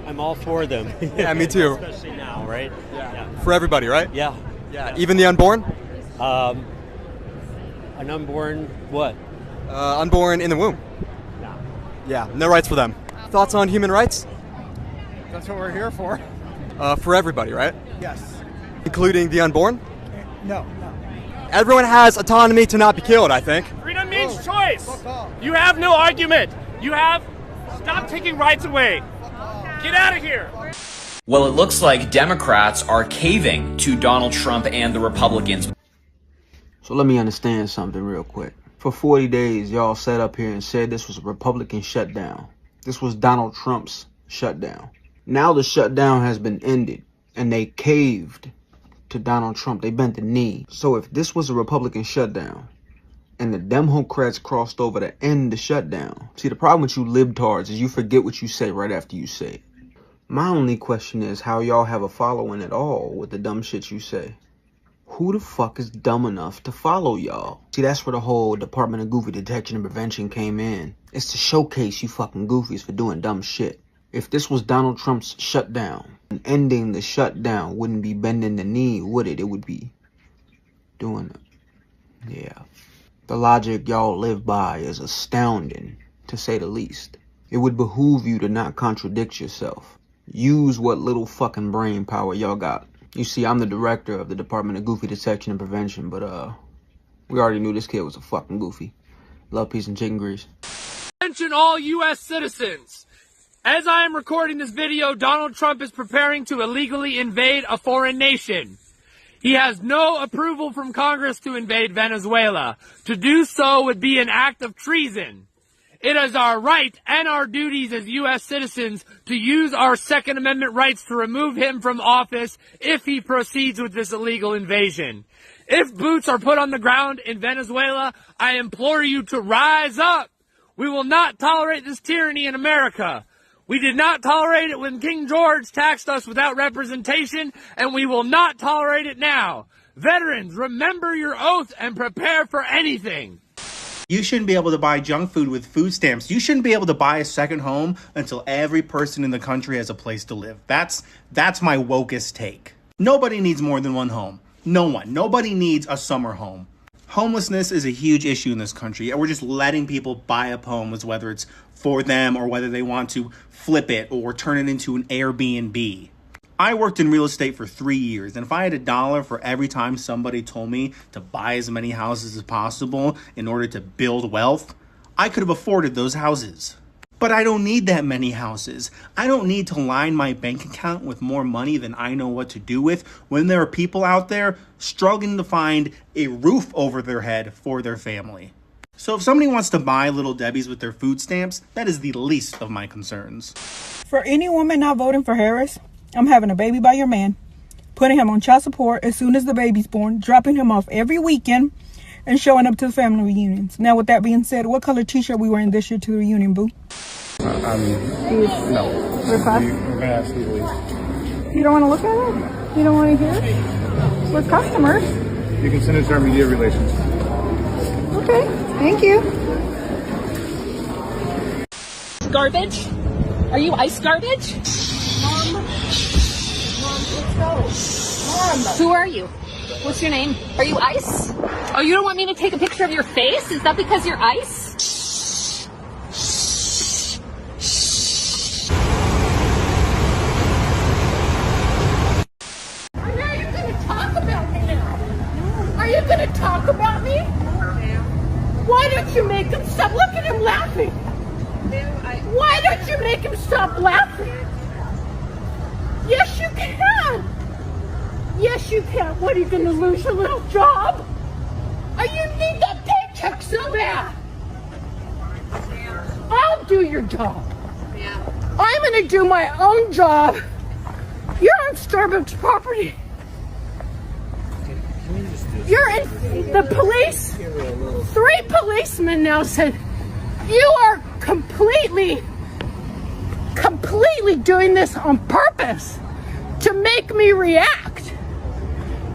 I'm all for them. Yeah, me too. Especially now, right? Yeah. For everybody, right? Yeah. Yeah. Even the unborn? An unborn what? Unborn in the womb. No. Yeah, no rights for them. Thoughts on human rights? That's what we're here for. For everybody, right? Yes. Including the unborn? No. Everyone has autonomy to not be killed, I think. Freedom means choice. You have no argument. Stop taking rights away. Get out of here. Well, it looks like Democrats are caving to Donald Trump and the Republicans. So let me understand something real quick. For 40 days, y'all sat up here and said this was a Republican shutdown. This was Donald Trump's shutdown. Now the shutdown has been ended, and they caved to Donald Trump. They bent the knee. So if this was a Republican shutdown, and the Democrats crossed over to end the shutdown. See, the problem with you libtards is you forget what you say right after you say it. My only question is how y'all have a following at all with the dumb shit you say. Who the fuck is dumb enough to follow y'all? See, that's where the whole Department of Goofy Detection and Prevention came in. It's to showcase you fucking goofies for doing dumb shit. If this was Donald Trump's shutdown, and ending the shutdown wouldn't be bending the knee, would it? It would be doing it. Yeah. The logic y'all live by is astounding, to say the least. It would behoove you to not contradict yourself. Use what little fucking brain power y'all got. You see, I'm the director of the Department of Goofy Detection and Prevention, but we already knew this kid was a fucking goofy. Love, peace, and chicken grease. Attention all U.S. citizens. As I am recording this video, Donald Trump is preparing to illegally invade a foreign nation. He has no approval from Congress to invade Venezuela. To do so would be an act of treason. It is our right and our duties as U.S. citizens to use our Second Amendment rights to remove him from office if he proceeds with this illegal invasion. If boots are put on the ground in Venezuela, I implore you to rise up. We will not tolerate this tyranny in America. We did not tolerate it when King George taxed us without representation, and we will not tolerate it now. Veterans, remember your oath and prepare for anything. You shouldn't be able to buy junk food with food stamps. You shouldn't be able to buy a second home until every person in the country has a place to live. That's my wokest take. Nobody needs more than one home. No one. Nobody needs a summer home. Homelessness is a huge issue in this country, and we're just letting people buy up homes, whether it's for them or whether they want to flip it or turn it into an Airbnb. I worked in real estate for 3 years, and if I had $1 for every time somebody told me to buy as many houses as possible in order to build wealth, I could have afforded those houses. But I don't need that many houses. I don't need to line my bank account with more money than I know what to do with when there are people out there struggling to find a roof over their head for their family. So if somebody wants to buy Little Debbie's with their food stamps, that is the least of my concerns. For any woman not voting for Harris, I'm having a baby by your man, putting him on child support as soon as the baby's born, dropping him off every weekend, and showing up to the family reunions. Now, with that being said, what color t-shirt we wearing this year to the reunion, boo? No. We're fine. We're gonna ask you to leave. You don't want to look at it? You don't want to hear it? We're customers. You can send it to our media relations. Okay, thank you. Garbage? Are you ice garbage? Mom, let's go. Mom. Who are you? What's your name? Are you ice? Oh, you don't want me to take a picture of your face? Is that because you're ice? Are you going to talk about me now? Are you going to talk about me? Why don't you make him stop? Look at him laughing. Why don't you make him stop laughing? Yes, you can. Yes, you can. What, are you going to lose your little job? Or you need that paycheck so bad? I'll do your job. I'm going to do my own job. You're on Starbucks property. You're in the police. 3 policemen now said you are completely doing this on purpose to make me react.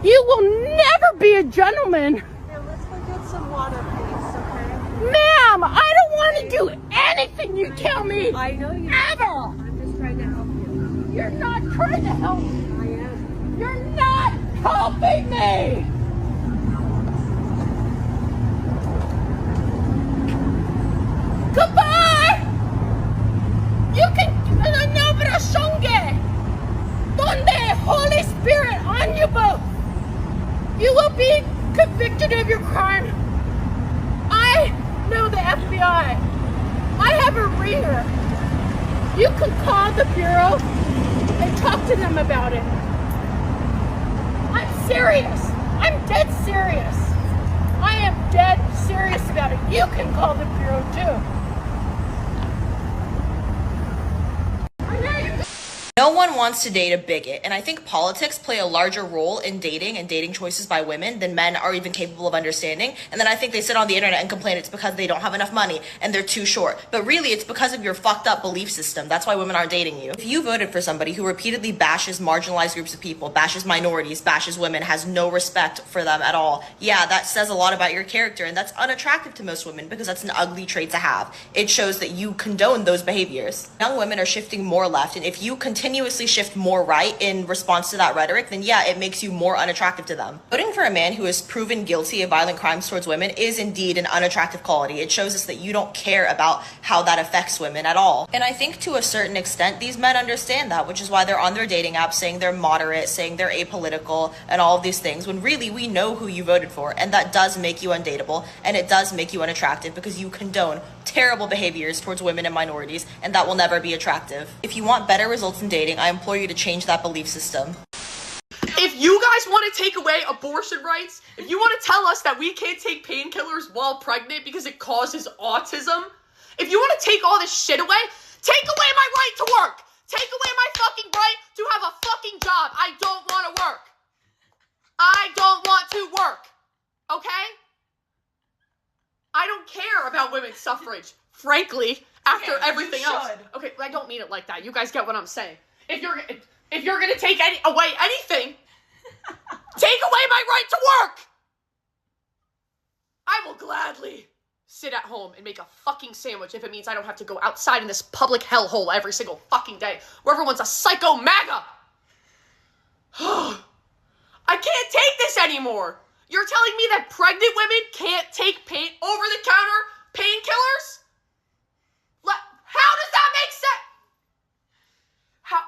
You will never be a gentleman. Here, let's go get some water, please, okay? Ma'am, I don't want to do anything you tell me. I know you. Ever. I'm just trying to help you. You're not trying to help me. I am. You're not helping me. Goodbye. You can Donde Holy Spirit on you both. You will be convicted here. You can call the Bureau and talk to them about it. I'm serious. I'm dead serious. I am dead serious about it. You can call the Bureau too. No one wants to date a bigot, and I think politics play a larger role in dating and dating choices by women than men are even capable of understanding. And then I think they sit on the internet and complain it's because they don't have enough money and they're too short. But really, it's because of your fucked up belief system. That's why women aren't dating you. If you voted for somebody who repeatedly bashes marginalized groups of people, bashes minorities, bashes women, has no respect for them at all, yeah, that says a lot about your character, and that's unattractive to most women because that's an ugly trait to have. It shows that you condone those behaviors. Young women are shifting more left, and if you continuously shift more right in response to that rhetoric, then yeah, it makes you more unattractive to them. Voting for a man who is proven guilty of violent crimes towards women is indeed an unattractive quality. It shows us that you don't care about how that affects women at all. And I think to a certain extent, these men understand that, which is why they're on their dating apps saying they're moderate, saying they're apolitical, and all of these things, when really we know who you voted for, and that does make you undateable, and it does make you unattractive because you condone terrible behaviors towards women and minorities, and that will never be attractive. If you want better results in dating, I implore you to change that belief system. If you guys want to take away abortion rights, if you want to tell us that we can't take painkillers while pregnant because it causes autism, if you want to take all this shit away, take away my right to work. Take away my fucking right to have a fucking job. I don't want to work. I don't want to work. Okay? I don't care about women's suffrage, frankly, after everything else. Okay, I don't mean it like that. You guys get what I'm saying. If you're gonna take away anything, take away my right to work. I will gladly sit at home and make a fucking sandwich if it means I don't have to go outside in this public hellhole every single fucking day where everyone's a psycho MAGA. I can't take this anymore. You're telling me that pregnant women can't take over-the-counter painkillers? How does that make sense? How?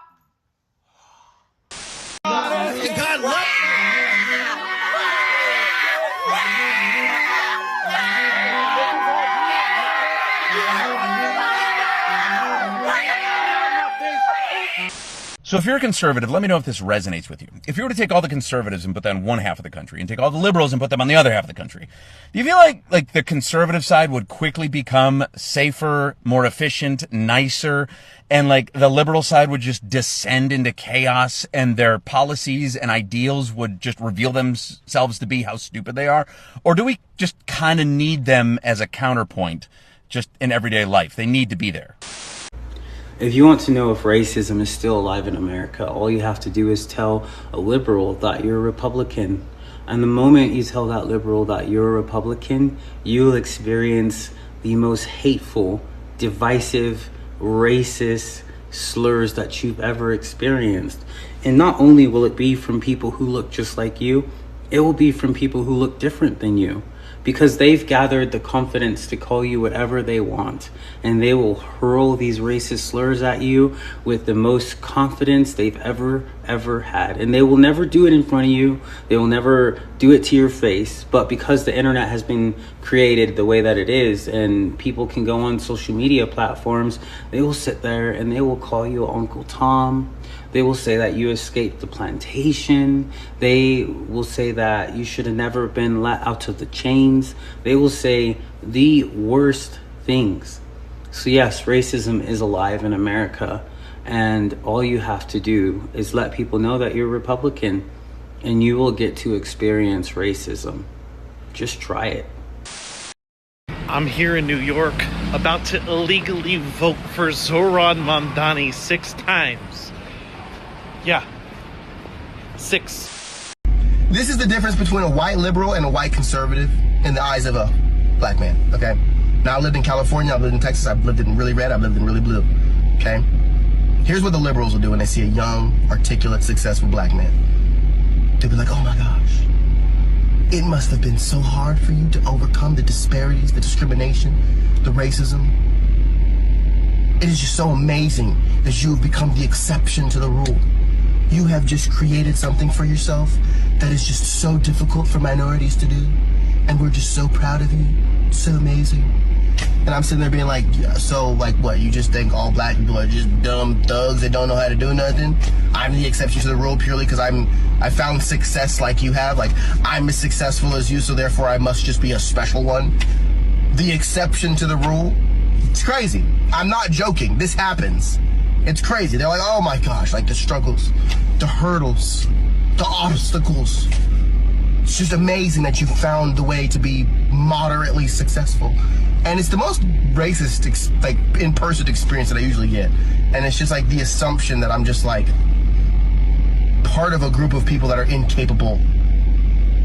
So if you're a conservative, let me know if this resonates with you. If you were to take all the conservatives and put them on one half of the country and take all the liberals and put them on the other half of the country, do you feel like the conservative side would quickly become safer, more efficient, nicer, and like the liberal side would just descend into chaos and their policies and ideals would just reveal themselves to be how stupid they are? Or do we just kind of need them as a counterpoint just in everyday life? They need to be there. If you want to know if racism is still alive in America, all you have to do is tell a liberal that you're a Republican. And the moment you tell that liberal that you're a Republican, you'll experience the most hateful, divisive, racist slurs that you've ever experienced. And not only will it be from people who look just like you, it will be from people who look different than you. Because they've gathered the confidence to call you whatever they want. And they will hurl these racist slurs at you with the most confidence they've ever had. And they will never do it in front of you. They will never do it to your face. But because the internet has been created the way that it is, and people can go on social media platforms, they will sit there and they will call you Uncle Tom. They will say that you escaped the plantation. They will say that you should have never been let out of the chains. They will say the worst things. So yes, racism is alive in America. And all you have to do is let people know that you're Republican and you will get to experience racism. Just try it. I'm here in New York about to illegally vote for Zoran Mamdani 6 times. Yeah, 6. This is the difference between a white liberal and a white conservative in the eyes of a black man, okay? Now, I lived in California, I've lived in Texas, I've lived in really red, I've lived in really blue, okay? Here's what the liberals will do when they see a young, articulate, successful black man. They'll be like, oh my gosh, it must have been so hard for you to overcome the disparities, the discrimination, the racism. It is just so amazing that you have become the exception to the rule. You have just created something for yourself that is just so difficult for minorities to do. And we're just so proud of you. It's so amazing. And I'm sitting there being like, so like what, you just think all black people are just dumb thugs that don't know how to do nothing? I'm the exception to the rule purely because I found success like you have. Like, I'm as successful as you, so therefore I must just be a special one. The exception to the rule? It's crazy. I'm not joking. This happens. It's crazy. They're like, oh my gosh, like the struggles, the hurdles, the obstacles. It's just amazing that you found the way to be moderately successful. And it's the most racist, like, in-person experience that I usually get. And it's just like the assumption that I'm just like part of a group of people that are incapable,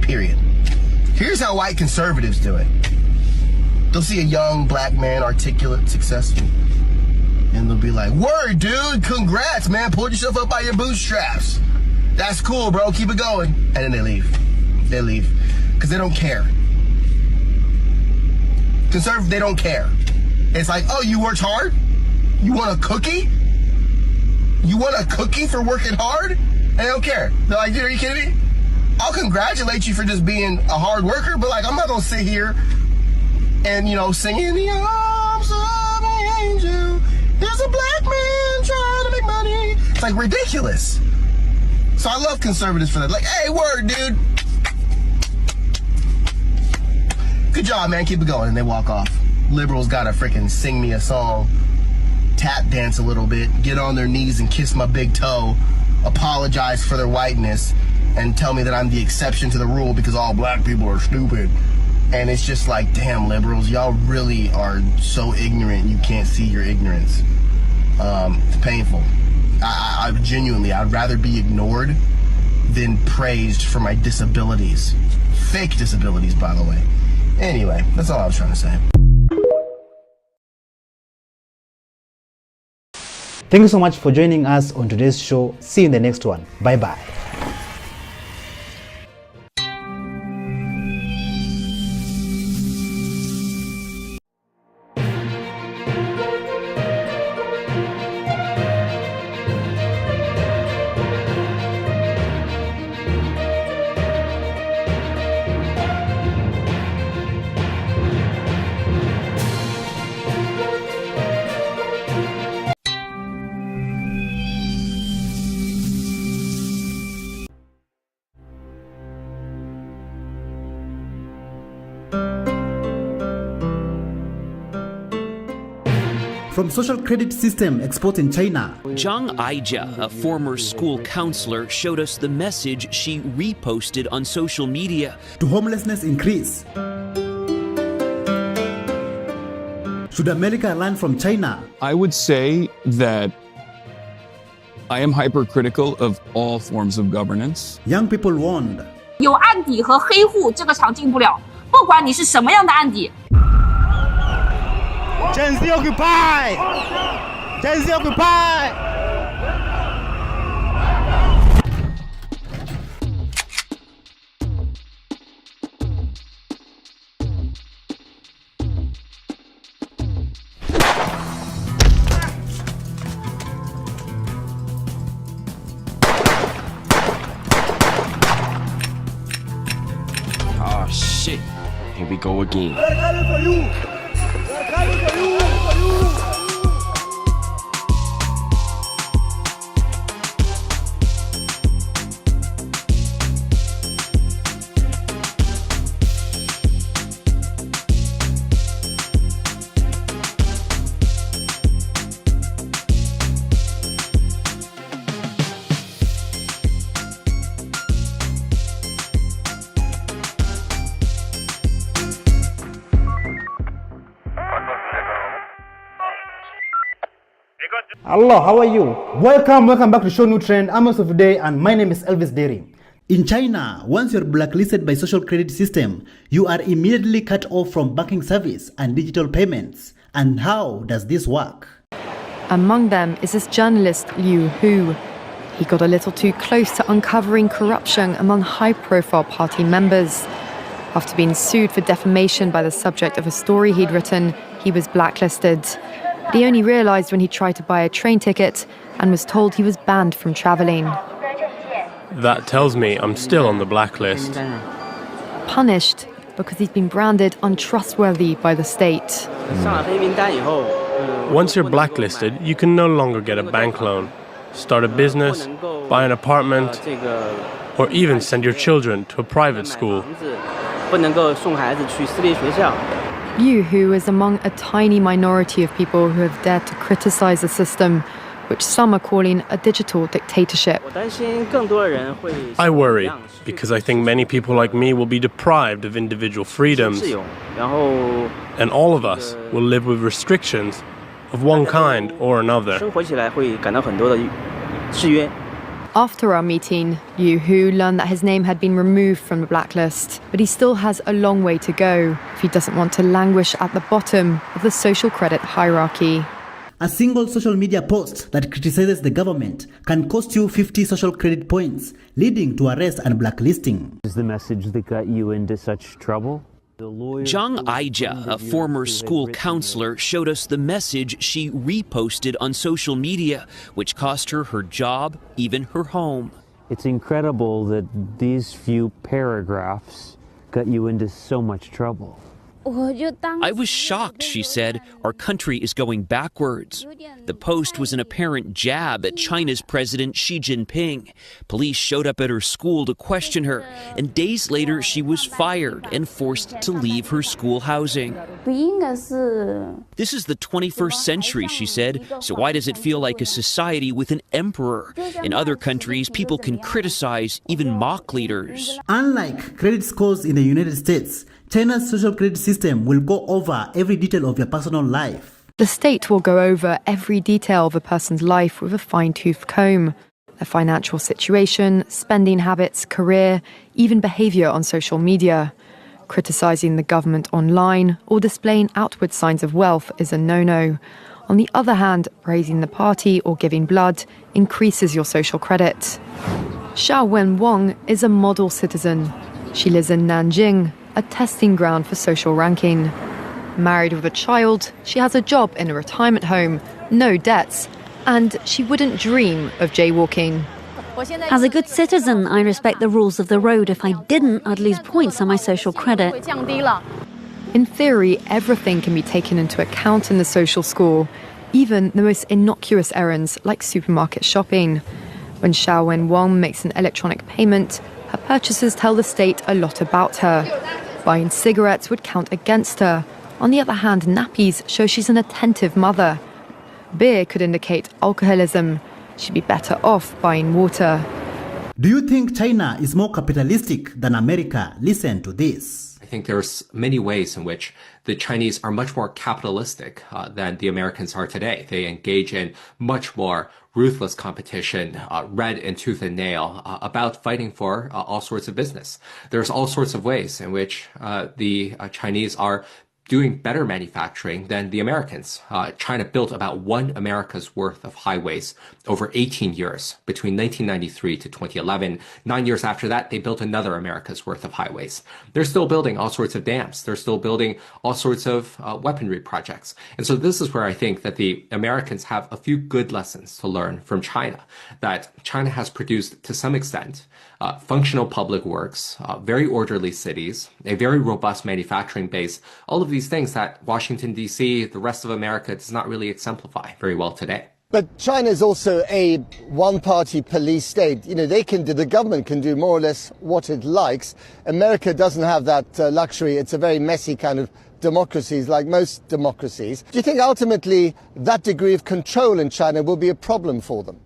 period. Here's how white conservatives do it. They'll see a young black man, articulate, successful, and they'll be like, word, dude, congrats, man, pulled yourself up by your bootstraps. That's cool, bro, keep it going. And then they leave. They leave, because they don't care. Conservative, they don't care. It's like, oh, you worked hard? You want a cookie? You want a cookie for working hard? And they don't care. They're like, dude, are you kidding me? I'll congratulate you for just being a hard worker, but like, I'm not gonna sit here and, you know, sing in the arms of an angel. There's a black man trying to make money. It's like ridiculous. So I love conservatives for that. Like, hey, word, dude. Good job, man. Keep it going. And they walk off. Liberals gotta freaking sing me a song, tap dance a little bit, get on their knees and kiss my big toe, apologize for their whiteness, and tell me that I'm the exception to the rule because all black people are stupid. And it's just like, damn, liberals, y'all really are so ignorant you can't see your ignorance. It's painful. I genuinely, I'd rather be ignored than praised for my disabilities. Fake disabilities, by the way. Anyway, that's all I was trying to say. Thank you so much for joining us on today's show. See you in the next one. Bye-bye. From social credit system exported in China. Zhang Aijia, a former school counselor, showed us the message she reposted on social media. To homelessness increase. Should America learn from China? I would say that I am hypercritical of all forms of governance. Young people warned. 有案底和黑户，这个场进不了，不管你是什么样的案底。Gen Z occupy! Gen Z occupy! Oh shit. Here we go again. We're coming for you! We're coming for you! Hello, how are you? Welcome back to Show New Trend. I'm host of today and my name is Elvis Derry. In China, once you're blacklisted by social credit system, you are immediately cut off from banking service and digital payments. And how does this work? Among them is this journalist Liu Hu. He got a little too close to uncovering corruption among high-profile party members. After being sued for defamation by the subject of a story he'd written, he was blacklisted. But he only realized when he tried to buy a train ticket and was told he was banned from traveling. That tells me I'm still on the blacklist. Punished, because he's been branded untrustworthy by the state. Once you're blacklisted, you can no longer get a bank loan, start a business, buy an apartment, or even send your children to a private school. Liu Hu is among a tiny minority of people who have dared to criticize the system, which some are calling a digital dictatorship. I worry, because I think many people like me will be deprived of individual freedoms, and all of us will live with restrictions of one kind or another. After our meeting, Liu Hu learned that his name had been removed from the blacklist, but he still has a long way to go if he doesn't want to languish at the bottom of the social credit hierarchy. A single social media post that criticizes the government can cost you 50 social credit points, leading to arrest and blacklisting. Is the message that got you into such trouble? Zhang Aijia, a former school counselor, showed us the message she reposted on social media, which cost her her job, even her home. It's incredible that these few paragraphs got you into so much trouble. I was shocked, she said. Our country is going backwards. The post was an apparent jab at China's President Xi Jinping. Police showed up at her school to question her, and days later she was fired and forced to leave her school housing. This is the 21st century, she said, so why does it feel like a society with an emperor? In other countries, people can criticize, even mock leaders. Unlike credit scores in the United States, China's social credit system will go over every detail of your personal life. The state will go over every detail of a person's life with a fine-tooth comb. Their financial situation, spending habits, career, even behavior on social media. Criticizing the government online or displaying outward signs of wealth is a no-no. On the other hand, praising the party or giving blood increases your social credit. Xiaowen Wang is a model citizen. She lives in Nanjing, a testing ground for social ranking. Married with a child, she has a job in a retirement home, no debts, and she wouldn't dream of jaywalking. As a good citizen, I respect the rules of the road. If I didn't, I'd lose points on my social credit. In theory, everything can be taken into account in the social score, even the most innocuous errands like supermarket shopping. When Xiaowen Wang makes an electronic payment, her purchases tell the state a lot about her. Buying cigarettes would count against her. On the other hand, nappies show she's an attentive mother. Beer could indicate alcoholism. She'd be better off buying water. Do you think China is more capitalistic than America? Listen to this. I think there's many ways in which the Chinese are much more capitalistic than the Americans are today. They engage in much more ruthless competition, red and tooth and nail, about fighting for all sorts of business. There's all sorts of ways in which the Chinese are doing better manufacturing than the Americans. China built about one America's worth of highways over 18 years, between 1993 to 2011. 9 years after that, they built another America's worth of highways. They're still building all sorts of dams. They're still building all sorts of weaponry projects. And so this is where I think that the Americans have a few good lessons to learn from China, that China has produced, to some extent, functional public works, very orderly cities, a very robust manufacturing base, all of these things that Washington, D.C., the rest of America does not really exemplify very well today. But China is also a one-party police state. You know, the government can do more or less what it likes. America doesn't have that luxury. It's a very messy kind of democracy, like most democracies. Do you think ultimately that degree of control in China will be a problem for them?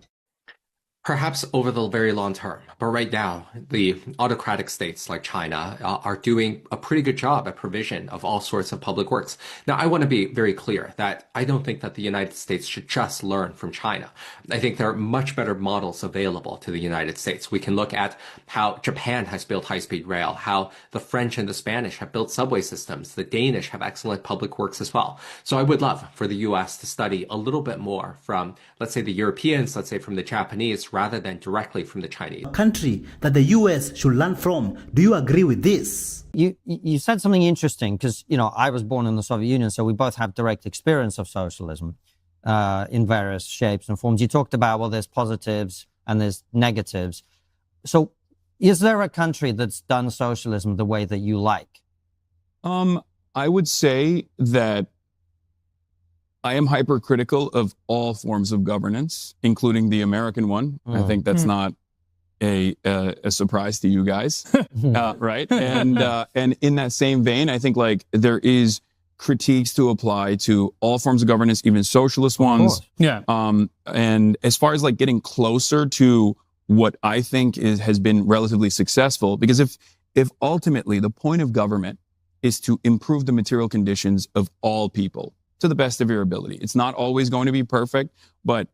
Perhaps over the very long term. But right now, the autocratic states like China are doing a pretty good job at provision of all sorts of public works. Now, I want to be very clear that I don't think that the United States should just learn from China. I think there are much better models available to the United States. We can look at how Japan has built high-speed rail, how the French and the Spanish have built subway systems. The Danish have excellent public works as well. So I would love for the U.S. to study a little bit more from, let's say, the Europeans, let's say from the Japanese, rather than directly from the Chinese. Country that the US should learn from. Do you agree with this? You said something interesting because, you know, I was born in the Soviet Union, so we both have direct experience of socialism in various shapes and forms. You talked about, well, there's positives and there's negatives. So is there a country that's done socialism the way that you like? I would say that I am hypercritical of all forms of governance, including the American one. I think that's not a surprise to you guys, right? And in that same vein, I think like there is critiques to apply to all forms of governance, even socialist ones. Yeah. And as far as like getting closer to what I think has been relatively successful, because if ultimately the point of government is to improve the material conditions of all people to the best of your ability, it's not always going to be perfect, but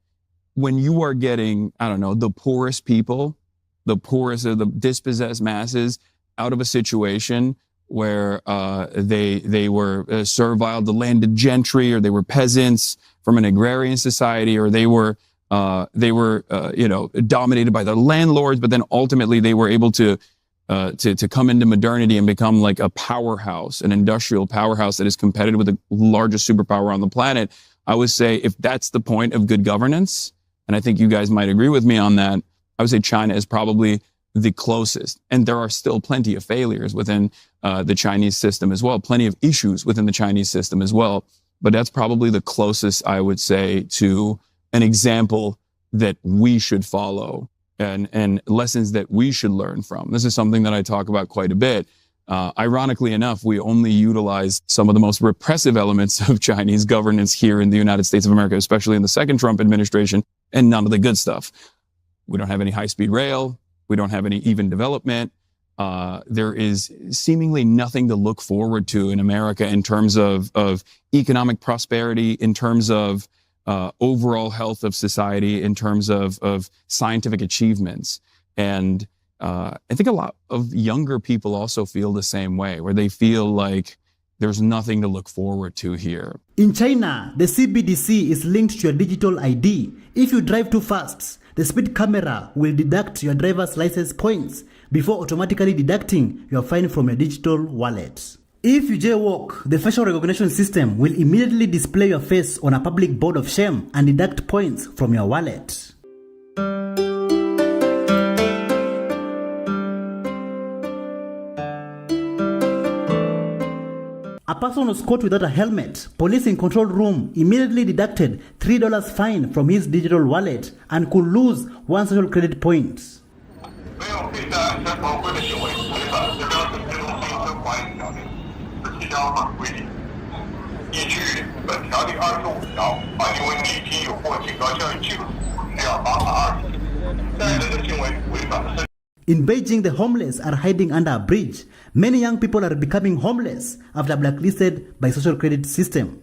when you are getting, I don't know, the poorest people, the poorest of the dispossessed masses out of a situation where they were servile to landed gentry, or they were peasants from an agrarian society, or they were dominated by their landlords, but then ultimately they were able to come into modernity and become like a powerhouse, an industrial powerhouse that is competitive with the largest superpower on the planet. I would say if that's the point of good governance, and I think you guys might agree with me on that, I would say China is probably the closest. And there are still plenty of failures within the Chinese system as well, plenty of issues within the Chinese system as well. But that's probably the closest, I would say, to an example that we should follow and lessons that we should learn from. This is something that I talk about quite a bit. Ironically enough, we only utilize some of the most repressive elements of Chinese governance here in the United States of America, especially in the second Trump administration, and none of the good stuff. We don't have any high-speed rail. We don't have any even development. There is seemingly nothing to look forward to in America in terms of economic prosperity, in terms of overall health of society, in terms of scientific achievements. And I think a lot of younger people also feel the same way, where they feel like there's nothing to look forward to here. In China, the CBDC is linked to your digital ID. If you drive too fast, the speed camera will deduct your driver's license points before automatically deducting your fine from your digital wallet. If you jaywalk, the facial recognition system will immediately display your face on a public board of shame and deduct points from your wallet. A person was caught without a helmet. Police in control room immediately deducted $3 fine from his digital wallet and could lose 1 social credit point. In Beijing, the homeless are hiding under a bridge. Many young people are becoming homeless after blacklisted by social credit system.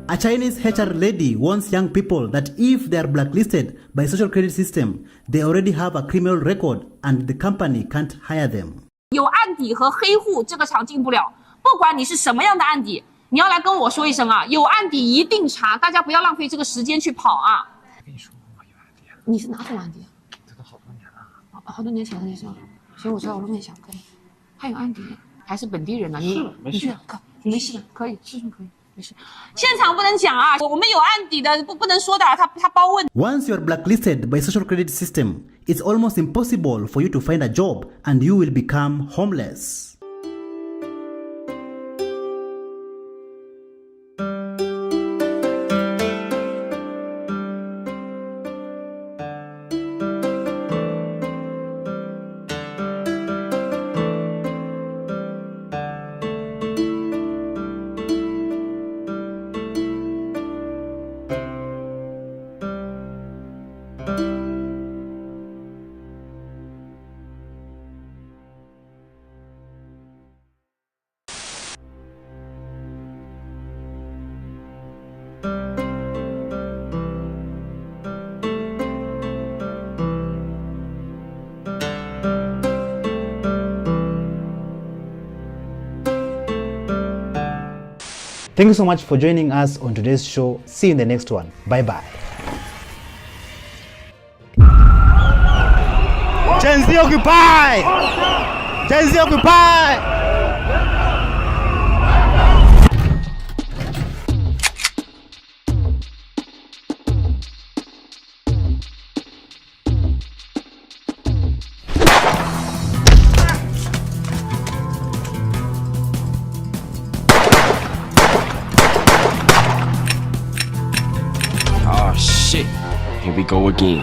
A Chinese HR lady warns young people that if they are blacklisted by social credit system, they already have a criminal record and the company can't hire them. 有案底和黑户这个厂进不了，不管你是什么样的案底，你要来跟我说一声啊，有案底一定查，大家不要浪费这个时间去跑啊。我跟你说，我有案底啊。你是哪种案底啊？这都好多年了。好多年前的那时候，所以我知道我后面想跟，还有案底，还是本地人呢。你去，你没事的，可以，事情可以。 现场不能讲啊，我们有案底的，不能说的，他包问。Once you are blacklisted by social credit system, it's almost impossible for you to find a job and you will become homeless. Thank you so much for joining us on today's show. See you in the next one. Bye bye. Gen Z occupy! Gen Z occupy! Oh shit. Here we go again.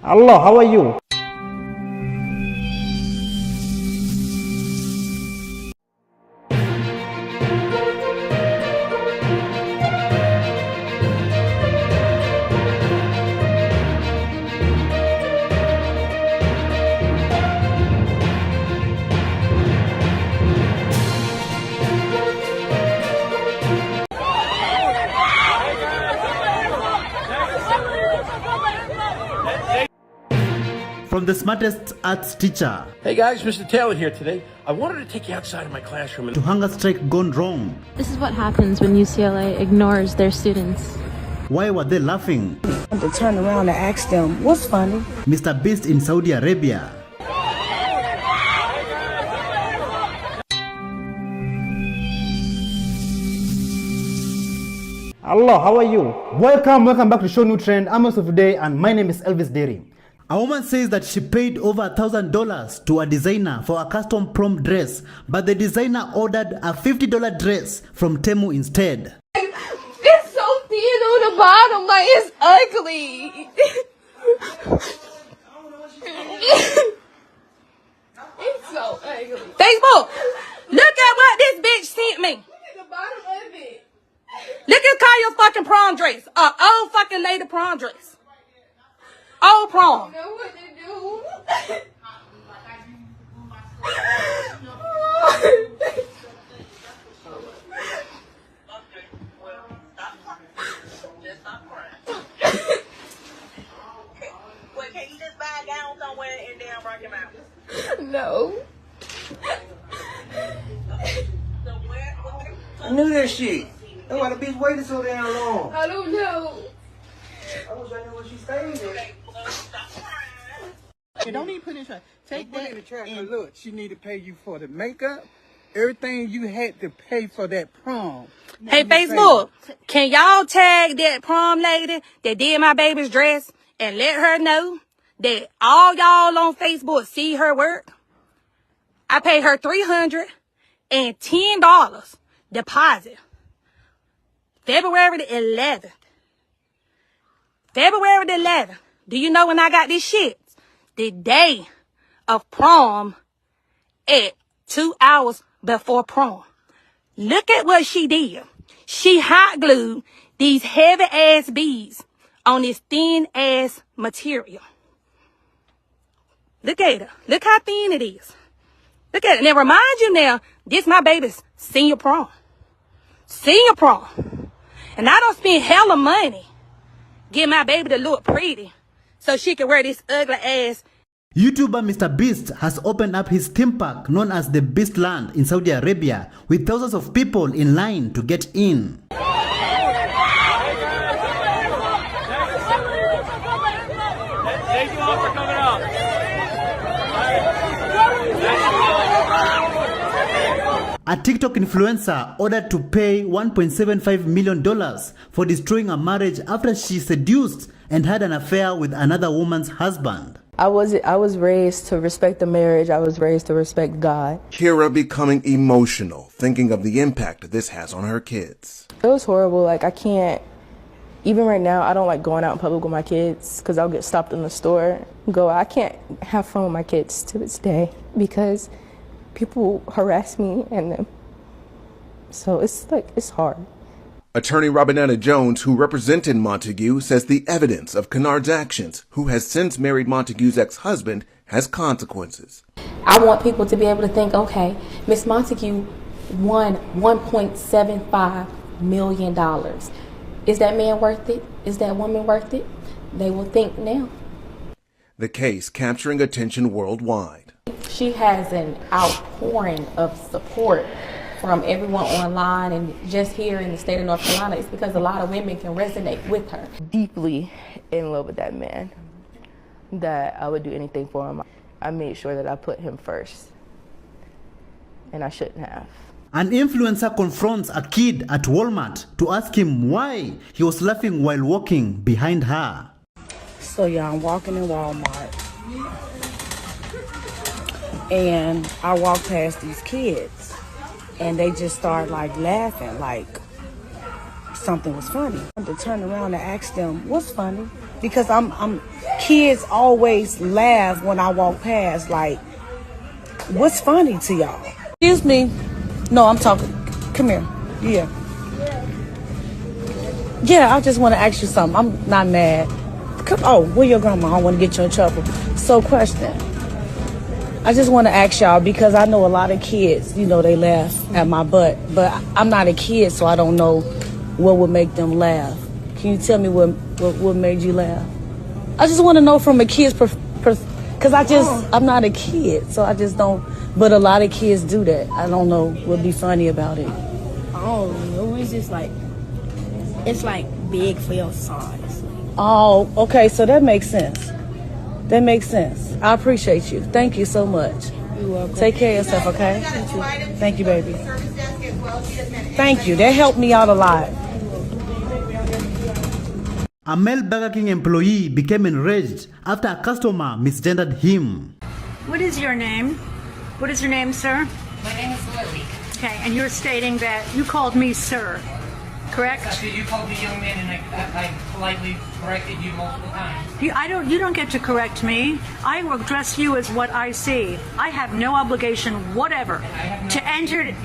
Allah, how are you? From the smartest arts teacher Hey guys, Mr. Taylor here today. I wanted to take you outside of my classroom to hunger strike gone wrong. This is what happens when UCLA ignores their students. Why were they laughing? To turn around and ask them, what's funny? Mr. Beast in Saudi Arabia. Allah, how are you? Welcome back to Show New Trend. I'm also today, and my name is Elvis Derry. A woman says that she paid over $1,000 to a designer for a custom prom dress, but the designer ordered a $50 dress from Temu instead. It's so thin on the bottom, like it's ugly. It's so ugly. Facebook, look at what this bitch sent me. Look at the bottom of it. Look at Kaya's fucking prom dress. Old fucking lady prom dress. Old prom. I don't know what to do. Well, can you just buy a gown somewhere and damn rock him out? No. I knew that shit. That's why the bitch waited so damn long. I don't know. I wish I knew where she stayed at. Don't even put it in the trash. Take that in the trash. And look, she need to pay you for the makeup, everything you had to pay for that prom. Hey, Facebook, can y'all tag that prom lady that did my baby's dress and let her know that all y'all on Facebook see her work? I paid her $310 deposit. February the 11th. February the 11th. Do you know when I got this shit? The day of prom at 2 hours before prom. Look at what she did. She hot glued these heavy ass beads on this thin ass material. Look at her. Look how thin it is. Look at it. Now remind you now, this my baby's senior prom. Senior prom. And I don't spend hella money getting my baby to look pretty so she can wear this ugly ass. YouTuber Mr. Beast has opened up his theme park known as the Beastland in Saudi Arabia with thousands of people in line to get in. Thank you all for coming out. A TikTok influencer ordered to pay $1.75 million for destroying a marriage after she seduced and had an affair with another woman's husband. I was raised to respect the marriage. I was raised to respect God. Kira becoming emotional, thinking of the impact this has on her kids. It was horrible. Like, I can't, even right now, I don't like going out in public with my kids because I'll get stopped in the store. I can't have fun with my kids to this day because people harass me and so it's hard. Attorney Robinetta Jones, who represented Montague, says the evidence of Kennard's actions, who has since married Montague's ex-husband, has consequences. I want people to be able to think, okay, Miss Montague won $1.75 million. Is that man worth it? Is that woman worth it? They will think now. The case capturing attention worldwide. She has an outpouring of support from everyone online and just here in the state of North Carolina. It's because a lot of women can resonate with her. Deeply in love with that man, that I would do anything for him. I made sure that I put him first, and I shouldn't have. An influencer confronts a kid at Walmart to ask him why he was laughing while walking behind her. So yeah, I'm walking in Walmart, and I walk past these kids, and they just start like laughing, like something was funny. I had to turn around and ask them, what's funny? Because kids always laugh when I walk past, like, what's funny to y'all? Excuse me. No, I'm talking. Come here. Yeah. Yeah, I just want to ask you something. I'm not mad. Come, oh, where your grandma? I don't want to get you in trouble. So, question. I just want to ask y'all, because I know a lot of kids, you know, they laugh at my butt, but I'm not a kid, so I don't know what would make them laugh. Can you tell me what made you laugh? I just want to know from a kid's because I'm not a kid, so I just don't. But a lot of kids do that. I don't know what would be funny about it. I don't know. It's just like, it's like big for your size. Oh, okay. So that makes sense. That makes sense. I appreciate you. Thank you so much. You're welcome. Take care of yourself, okay? Thank you, baby. Thank you. That helped me out a lot. A male Burger King employee became enraged after a customer misgendered him. What is your name? What is your name, sir? My name is Lily. Okay, and you're stating that you called me sir, correct? You called me young man, and I politely corrected you multiple times. You don't get to correct me. I will address you as what I see. I have no obligation whatever to enter.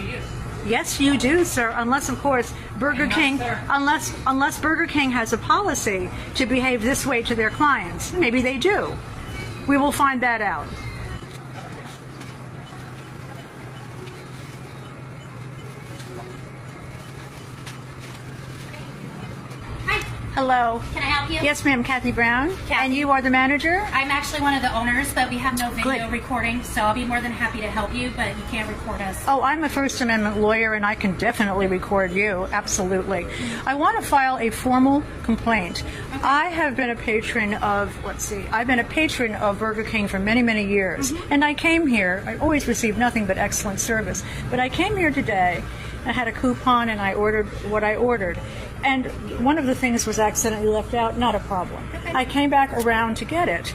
Yes, you do, sir. Unless, of course, Burger King, unless Burger King has a policy to behave this way to their clients. Maybe they do. We will find that out. Hello. Can I help you? Yes, ma'am, Kathy Brown. Kathy. And you are the manager? I'm actually one of the owners, but we have no video Good. recording, so I'll be more than happy to help you, but you can't record us. Oh, I'm a First Amendment lawyer, and I can definitely record you. Absolutely. I want to file a formal complaint. Okay. I have been a patron of, I've been a patron of Burger King for many, many years. Mm-hmm. And I came here, I always received nothing but excellent service. But I came here today, I had a coupon, and I ordered what I ordered. And one of the things was accidentally left out, not a problem. Okay. I came back around to get it,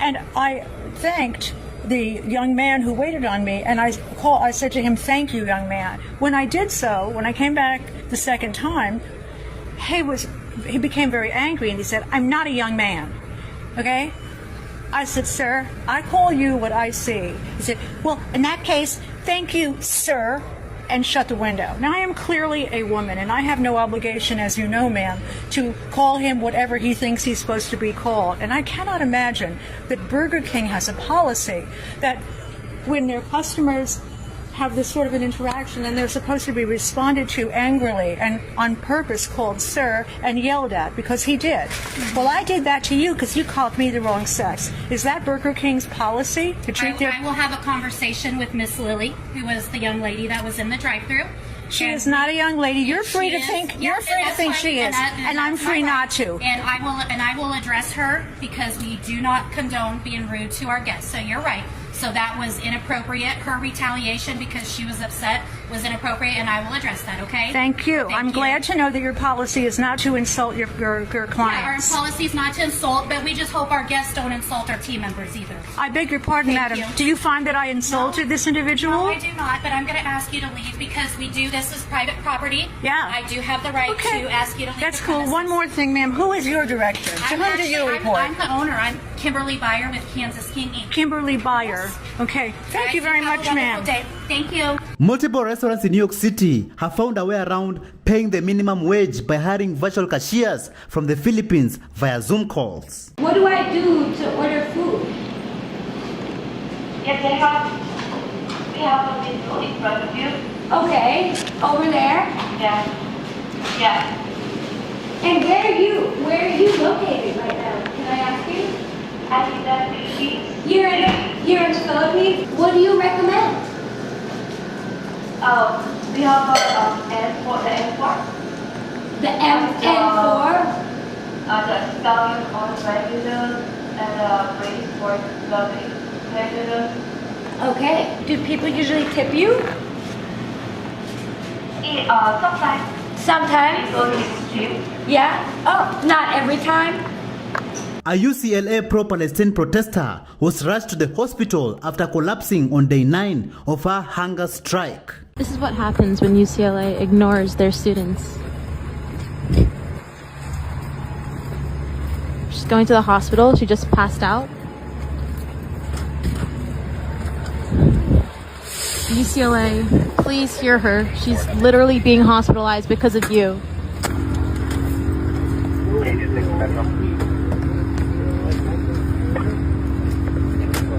and I thanked the young man who waited on me, and I said to him, thank you, young man. When I did so, when I came back the second time, he became very angry, and he said, I'm not a young man, okay? I said, sir, I call you what I see. He said, well, in that case, thank you, sir, and shut the window. Now, I am clearly a woman, and I have no obligation, as you know, ma'am, to call him whatever he thinks he's supposed to be called. And I cannot imagine that Burger King has a policy that when their customers have this sort of an interaction and they're supposed to be responded to angrily and on purpose called sir and yelled at, because he did. Well, I did that to you because you called me the wrong sex. Is that Burger King's policy to treat their... I will have a conversation with Miss Lily, who was the young lady that was in the drive-thru. She is not a young lady. You're free to think. You're free to think she is, and I'm free not to. And I will address her, because we do not condone being rude to our guests. So you're right. So that was inappropriate. Her retaliation because she was upset was inappropriate, and I will address that, okay? Thank you. I'm glad to know that your policy is not to insult your clients. Yeah, our policy is not to insult, but we just hope our guests don't insult our team members either. I beg your pardon, madam. Do you find that I insulted this individual? No, I do not, but I'm going to ask you to leave because we do this as private property. Yeah. I do have the right to ask you to leave. That's cool. One more thing, ma'am. Who is your director? To whom do you report? I'm the owner. Kimberly Byer with Kansas King Inc. Kimberly Byer. Okay. Thank you very much, ma'am. Thank you. Multiple restaurants in New York City have found a way around paying the minimum wage by hiring virtual cashiers from the Philippines via Zoom calls. What do I do to order food? Yes, we have a window in front of you. Okay, over there. Yeah. Yeah. And where are you located right now? Can I ask you? I think that Philippines. You're in the Philippines. What do you recommend? We have N4, the N4. The N4. The Italian on regular and the British for the regular. Okay. Do people usually tip you? Sometimes. Sometimes? Yeah? Oh, not every time? A UCLA pro-Palestine protester was rushed to the hospital after collapsing on day 9 of her hunger strike. This is what happens when UCLA ignores their students. She's going to the hospital. She just passed out. UCLA, please hear her. She's literally being hospitalized because of you.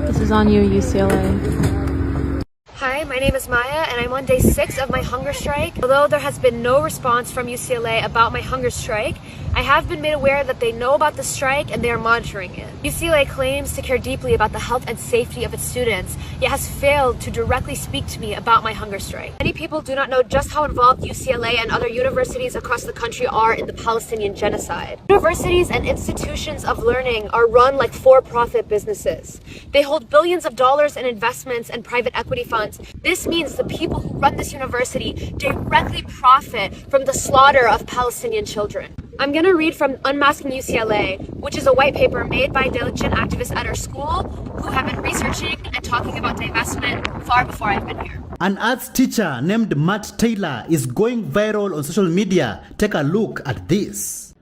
This is on you, UCLA. Hi, my name is Maya, and I'm on day 6 of my hunger strike. Although there has been no response from UCLA about my hunger strike, I have been made aware that they know about the strike and they are monitoring it. UCLA claims to care deeply about the health and safety of its students, yet has failed to directly speak to me about my hunger strike. Many people do not know just how involved UCLA and other universities across the country are in the Palestinian genocide. Universities and institutions of learning are run like for-profit businesses. They hold billions of dollars in investments and private equity funds. This means the people who run this university directly profit from the slaughter of Palestinian children. I'm going to read from Unmasking UCLA, which is a white paper made by diligent activists at our school who have been researching and talking about divestment far before I've been here. An arts teacher named Matt Taylor is going viral on social media. Take a look at this.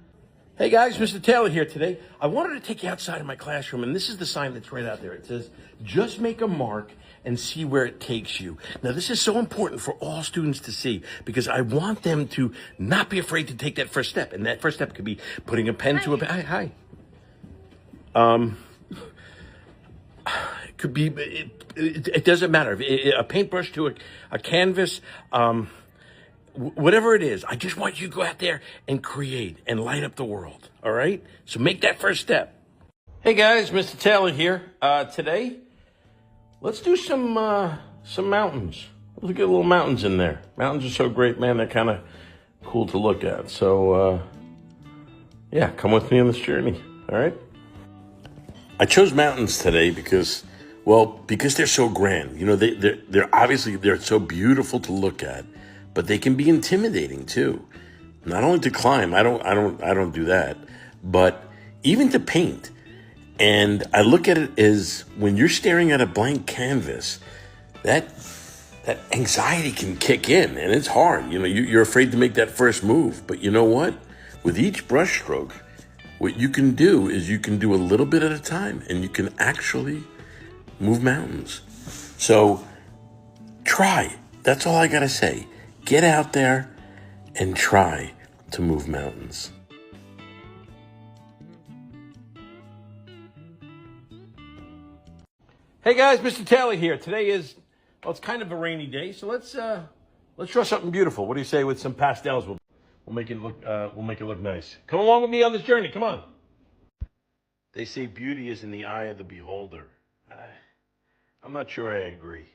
Hey guys, Mr. Taylor here today. I wanted to take you outside of my classroom, and this is the sign that's right out there. It says, just make a mark and see where it takes you. Now, this is so important for all students to see because I want them to not be afraid to take that first step. And that first step could be putting a pen to a pen. Hi. It could be, it doesn't matter. A paintbrush to a canvas, whatever it is. I just want you to go out there and create and light up the world. All right? So make that first step. Hey guys, Mr. Taylor here. Today, let's do some mountains. Look at little mountains in there. Mountains are so great, man. They're kind of cool to look at. So, yeah, come with me on this journey. All right? I chose mountains today because they're so grand. You know, they're obviously they're so beautiful to look at, but they can be intimidating too. Not only to climb, I don't do that, but even to paint. And I look at it as when you're staring at a blank canvas, that anxiety can kick in, and it's hard. You know, you're afraid to make that first move. But you know what? With each brush stroke, what you can do is you can do a little bit at a time, and you can actually move mountains. So try. That's all I gotta say. Get out there and try to move mountains. Hey guys, Mr. Taylor here. Today is, well, it's kind of a rainy day, so let's draw something beautiful. What do you say with some pastels? We'll make it look nice. Come along with me on this journey. Come on. They say beauty is in the eye of the beholder. I'm not sure I agree.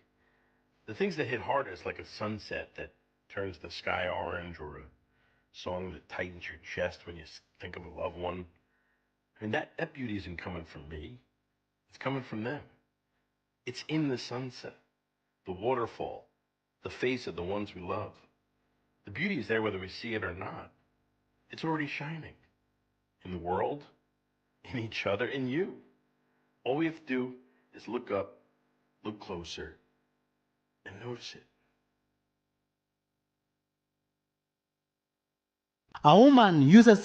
The things that hit hardest, like a sunset that turns the sky orange, or a song that tightens your chest when you think of a loved one. I mean, that beauty isn't coming from me. It's coming from them. It's in the sunset, the waterfall, the face of the ones we love. The beauty is there whether we see it or not. It's already shining. In the world, in each other, in you. All we have to do is look up, look closer, and notice it. A woman uses